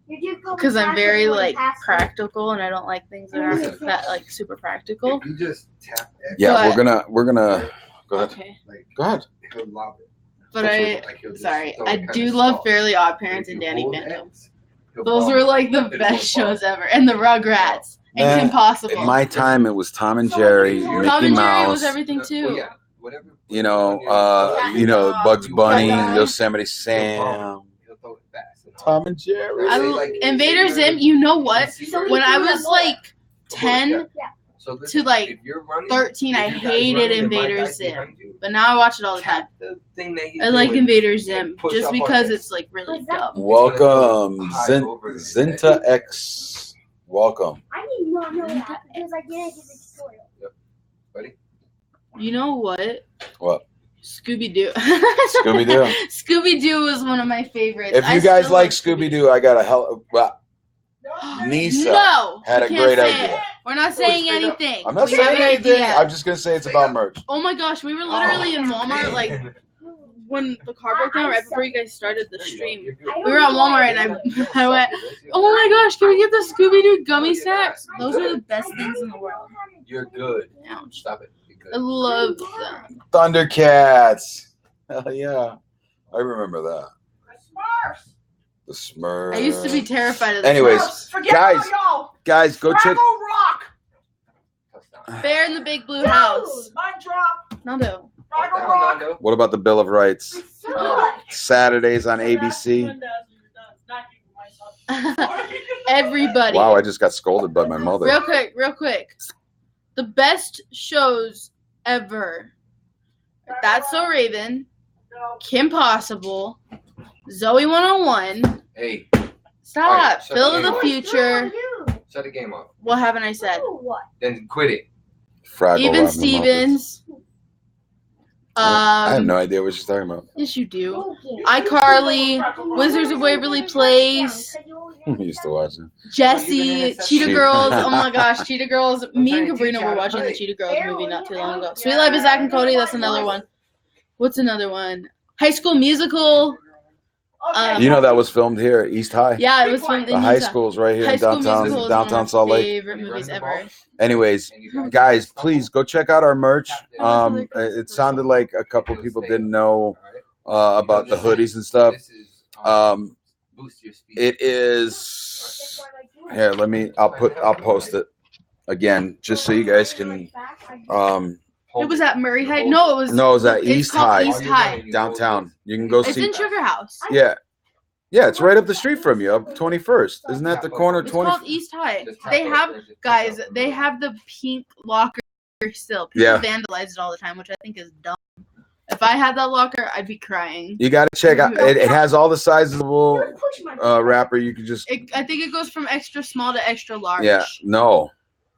S2: You did go
S3: because I'm
S2: back
S3: very
S2: and forth
S3: like
S2: past
S3: practical and I don't like things that aren't that like super practical.
S5: You just tap X.
S1: Yeah,
S3: But-
S1: we're gonna Go ahead.
S3: Okay.
S5: Like
S1: Go ahead.
S5: he'll lob it.
S3: But
S5: Like, he'll just
S3: sorry,
S5: throw it
S3: I
S5: kinda
S3: do love
S5: soft.
S3: Fairly Odd
S5: If
S3: Parents and
S5: you
S3: Danny
S5: hold
S3: Phantom.
S5: X, he'll
S3: Those
S5: ball
S3: were
S5: it.
S3: like the
S5: It'll
S3: best
S5: go ball.
S3: shows ever. And the Rugrats and
S1: Man,
S3: Kim Possible.
S1: In my time, it was Tom and Jerry,
S3: Tom
S1: Mickey
S3: and Jerry was
S1: Mouse,
S3: everything too.
S5: Well, yeah, whatever.
S1: you know, Bugs Bunny, Yosemite Sam,
S5: He'll throw it fast.
S1: Tom and Jerry.
S3: Invader Zim, you know what? When I was like 10 to like 13, I hated Invader Zim. But now I watch it all the time. I like Invader Zim just because it's like really dumb.
S1: Welcome, Zinta X. Welcome.
S2: I did not know that because I didn't get the tutorial.
S5: Buddy?
S3: You know what?
S1: What?
S3: Scooby-Doo.
S1: Scooby-Doo.
S3: Scooby-Doo was one of my favorites.
S1: If you guys like Scooby-Doo, I got a hell. Well, Nisa
S3: No,
S1: had a
S3: you can't
S1: great
S3: say
S1: idea.
S3: it. We're not saying anything.
S1: I'm not
S3: We have
S1: saying
S3: an
S1: anything.
S3: idea.
S1: I'm just gonna say it's about merch.
S3: Oh my gosh, we were literally in Walmart like when the car broke down right before you guys started the stream. We were at Walmart and I went, oh my gosh, can we get the Scooby-Doo gummy sacks? Those are the best things in the world.
S5: You're good.
S3: Ouch.
S5: Stop it.
S3: I love them.
S1: Thundercats. Hell yeah. I remember that. The Smurfs.
S3: I used to be terrified of the
S1: Anyways,
S3: Smurfs.
S1: guys, go check.
S3: Bear in the Big Blue House. Nando.
S1: What about the Bill of Rights? Saturdays on ABC.
S3: Everybody.
S1: Wow, I just got scolded by my mother.
S3: Real quick. The best shows ever. That's So Raven, Kim Possible, Zoe 101.
S5: Hey,
S3: Stop.
S5: Alright, shut
S3: Phil
S5: the
S3: of the
S5: game
S3: Future.
S5: shut the game off.
S3: What haven't I said?
S5: Then quit it.
S1: Fraggle
S3: Even
S1: Rock
S3: Stevens.
S1: I have no idea what she's talking about.
S3: Yes, you do. iCarly, Wizards of Waverly Place,
S1: I used to watch it.
S3: Jesse, Cheetah
S1: She-
S3: Girls. Oh my gosh, Cheetah Girls. Me and Cabrina were watching the Cheetah Girls movie not too long ago. Sweet Life of Zack and Cody. That's another one. What's another one? High School Musical.
S1: You know that was filmed here, East High.
S3: Yeah, it was filmed in
S1: The high
S3: Utah.
S1: school's right here
S3: High
S1: in
S3: School Musical is one
S1: downtown
S3: of
S1: Salt
S3: my
S1: Lake.
S3: favorite movies ever.
S1: Anyways, guys, please go check out our merch. It sounded like a couple people didn't know about the hoodies and stuff. It is here. I'll post it again just so you guys can.
S3: It was at Murray High. No, it was.
S1: No, it was at
S3: it's
S1: East
S3: called
S1: High.
S3: East High.
S1: Downtown. You can go
S3: It's
S1: see.
S3: in Sugar House.
S1: Yeah, it's right up the street from you, up 21st. Isn't that the corner?
S3: It's
S1: 20.
S3: called East High. They have They have the pink locker still. People
S1: Yeah.
S3: vandalize it all the time, which I think is dumb. If I had that locker, I'd be crying.
S1: You gotta check out. It has all the sizes of wrapper. You can just.
S3: I think it goes from extra small to extra large.
S1: Yeah. No.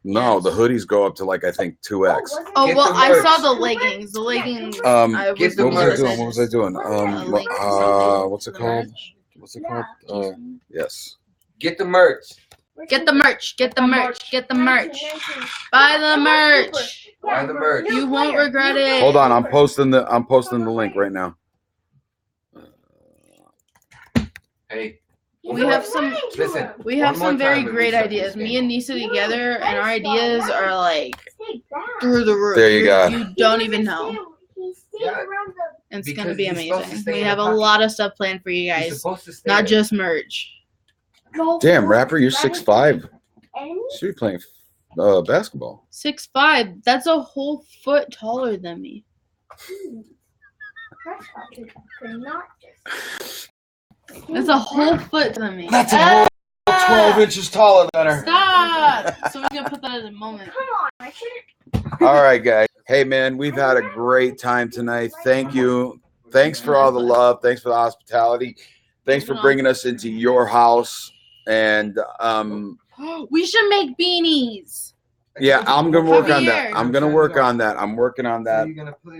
S3: Yes.
S1: The hoodies go up to like I think 2X.
S3: Oh
S5: Get
S3: well,
S5: the
S3: I
S5: merch.
S3: saw the leggings. The leggings.
S1: What
S5: Get the
S1: was I
S5: merch.
S1: doing? What was I doing?
S3: Link
S1: What's it called? What's it called? Yes.
S5: Get the merch.
S3: Get the merch. Get the merch. Get the merch. Buy the merch.
S5: Buy the merch.
S3: You won't regret it.
S1: Hold on, I'm posting the link right now.
S5: Hey,
S3: We have some.
S5: listen.
S3: We have
S5: One more
S3: some very
S5: time and
S3: great
S5: reset
S3: ideas.
S5: this
S3: Me
S5: game.
S3: and Nisa together, and our ideas are like through the roof.
S1: There you go.
S3: You don't even know.
S5: Yeah.
S3: It's
S5: Because
S3: gonna be
S5: you're supposed to
S3: amazing.
S5: stay
S3: We
S5: in
S3: have a
S5: pocket.
S3: lot of stuff planned for you
S5: You're
S3: guys,
S5: supposed to stay
S3: not
S5: there.
S3: just merch.
S1: Damn, rapper, you're 6'5". Should be playing basketball.
S3: 6'5". That's a whole foot taller than me. That's a whole foot than me.
S1: That's a whole 12 inches taller than her.
S3: Stop. So we're gonna put that as a moment.
S1: All right, guys. Hey, man, we've had a great time tonight. Thank you. Thanks for all the love. Thanks for the hospitality. Thanks for bringing us into your house. And
S3: We should make beanies.
S1: yeah, I'm gonna work on that.
S3: Javier.
S1: I'm gonna work on that. I'm working on that.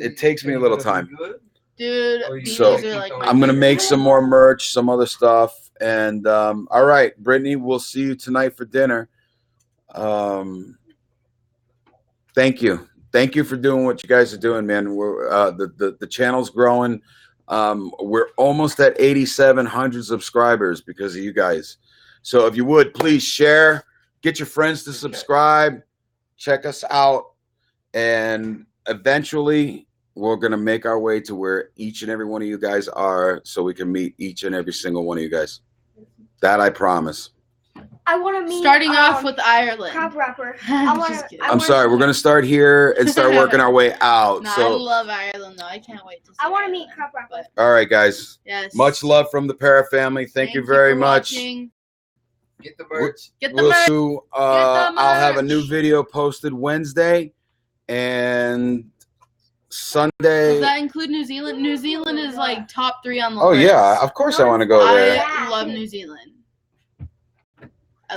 S1: It takes me a little time.
S3: Dude,
S1: So,
S3: beanies are like my
S1: I'm gonna make
S3: favorite.
S1: some more merch, some other stuff. And all right, Brittany, we'll see you tonight for dinner. Thank you. Thank you for doing what you guys are doing, man. We're the channel's growing. We're almost at 8,700 subscribers because of you guys. So if you would, please share, get your friends to subscribe, check us out, and eventually we're going to make our way to where each and every one of you guys are so we can meet each and every single one of you guys. That I promise.
S2: I want to meet.
S3: Starting off with Ireland.
S2: Crab rapper.
S3: I'm
S2: wanna-
S3: just kidding.
S1: I'm sorry. We're going to start here and start working our way out.
S3: No, I
S1: So,
S3: love Ireland though. I can't wait to see
S2: I want to meet
S3: Ireland,
S2: crab rapper.
S3: but
S1: all right, guys.
S3: yes.
S1: Much love from the Para family. Thank you very
S3: for
S1: much.
S3: watching.
S5: Get the merch.
S3: Get the
S1: We'll
S3: merch.
S1: do, I'll have a new video posted Wednesday and Sunday.
S3: Does that include New Zealand? New Zealand is like top 3 on the
S1: Oh
S3: list.
S1: yeah, of course I want to go there.
S3: I love New Zealand. I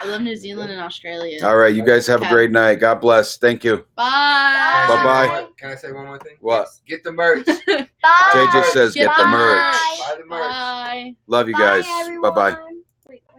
S3: love New Zealand and Australia.
S1: All right, you guys have a great night. God bless. Thank you.
S3: Bye.
S1: Bye-bye.
S5: Can I say one more thing?
S1: What?
S5: Get the merch.
S2: Bye.
S1: JJ says get the merch.
S5: Buy the merch.
S3: Bye.
S1: Love you
S2: Bye,
S1: guys.
S2: everyone.
S1: Bye bye.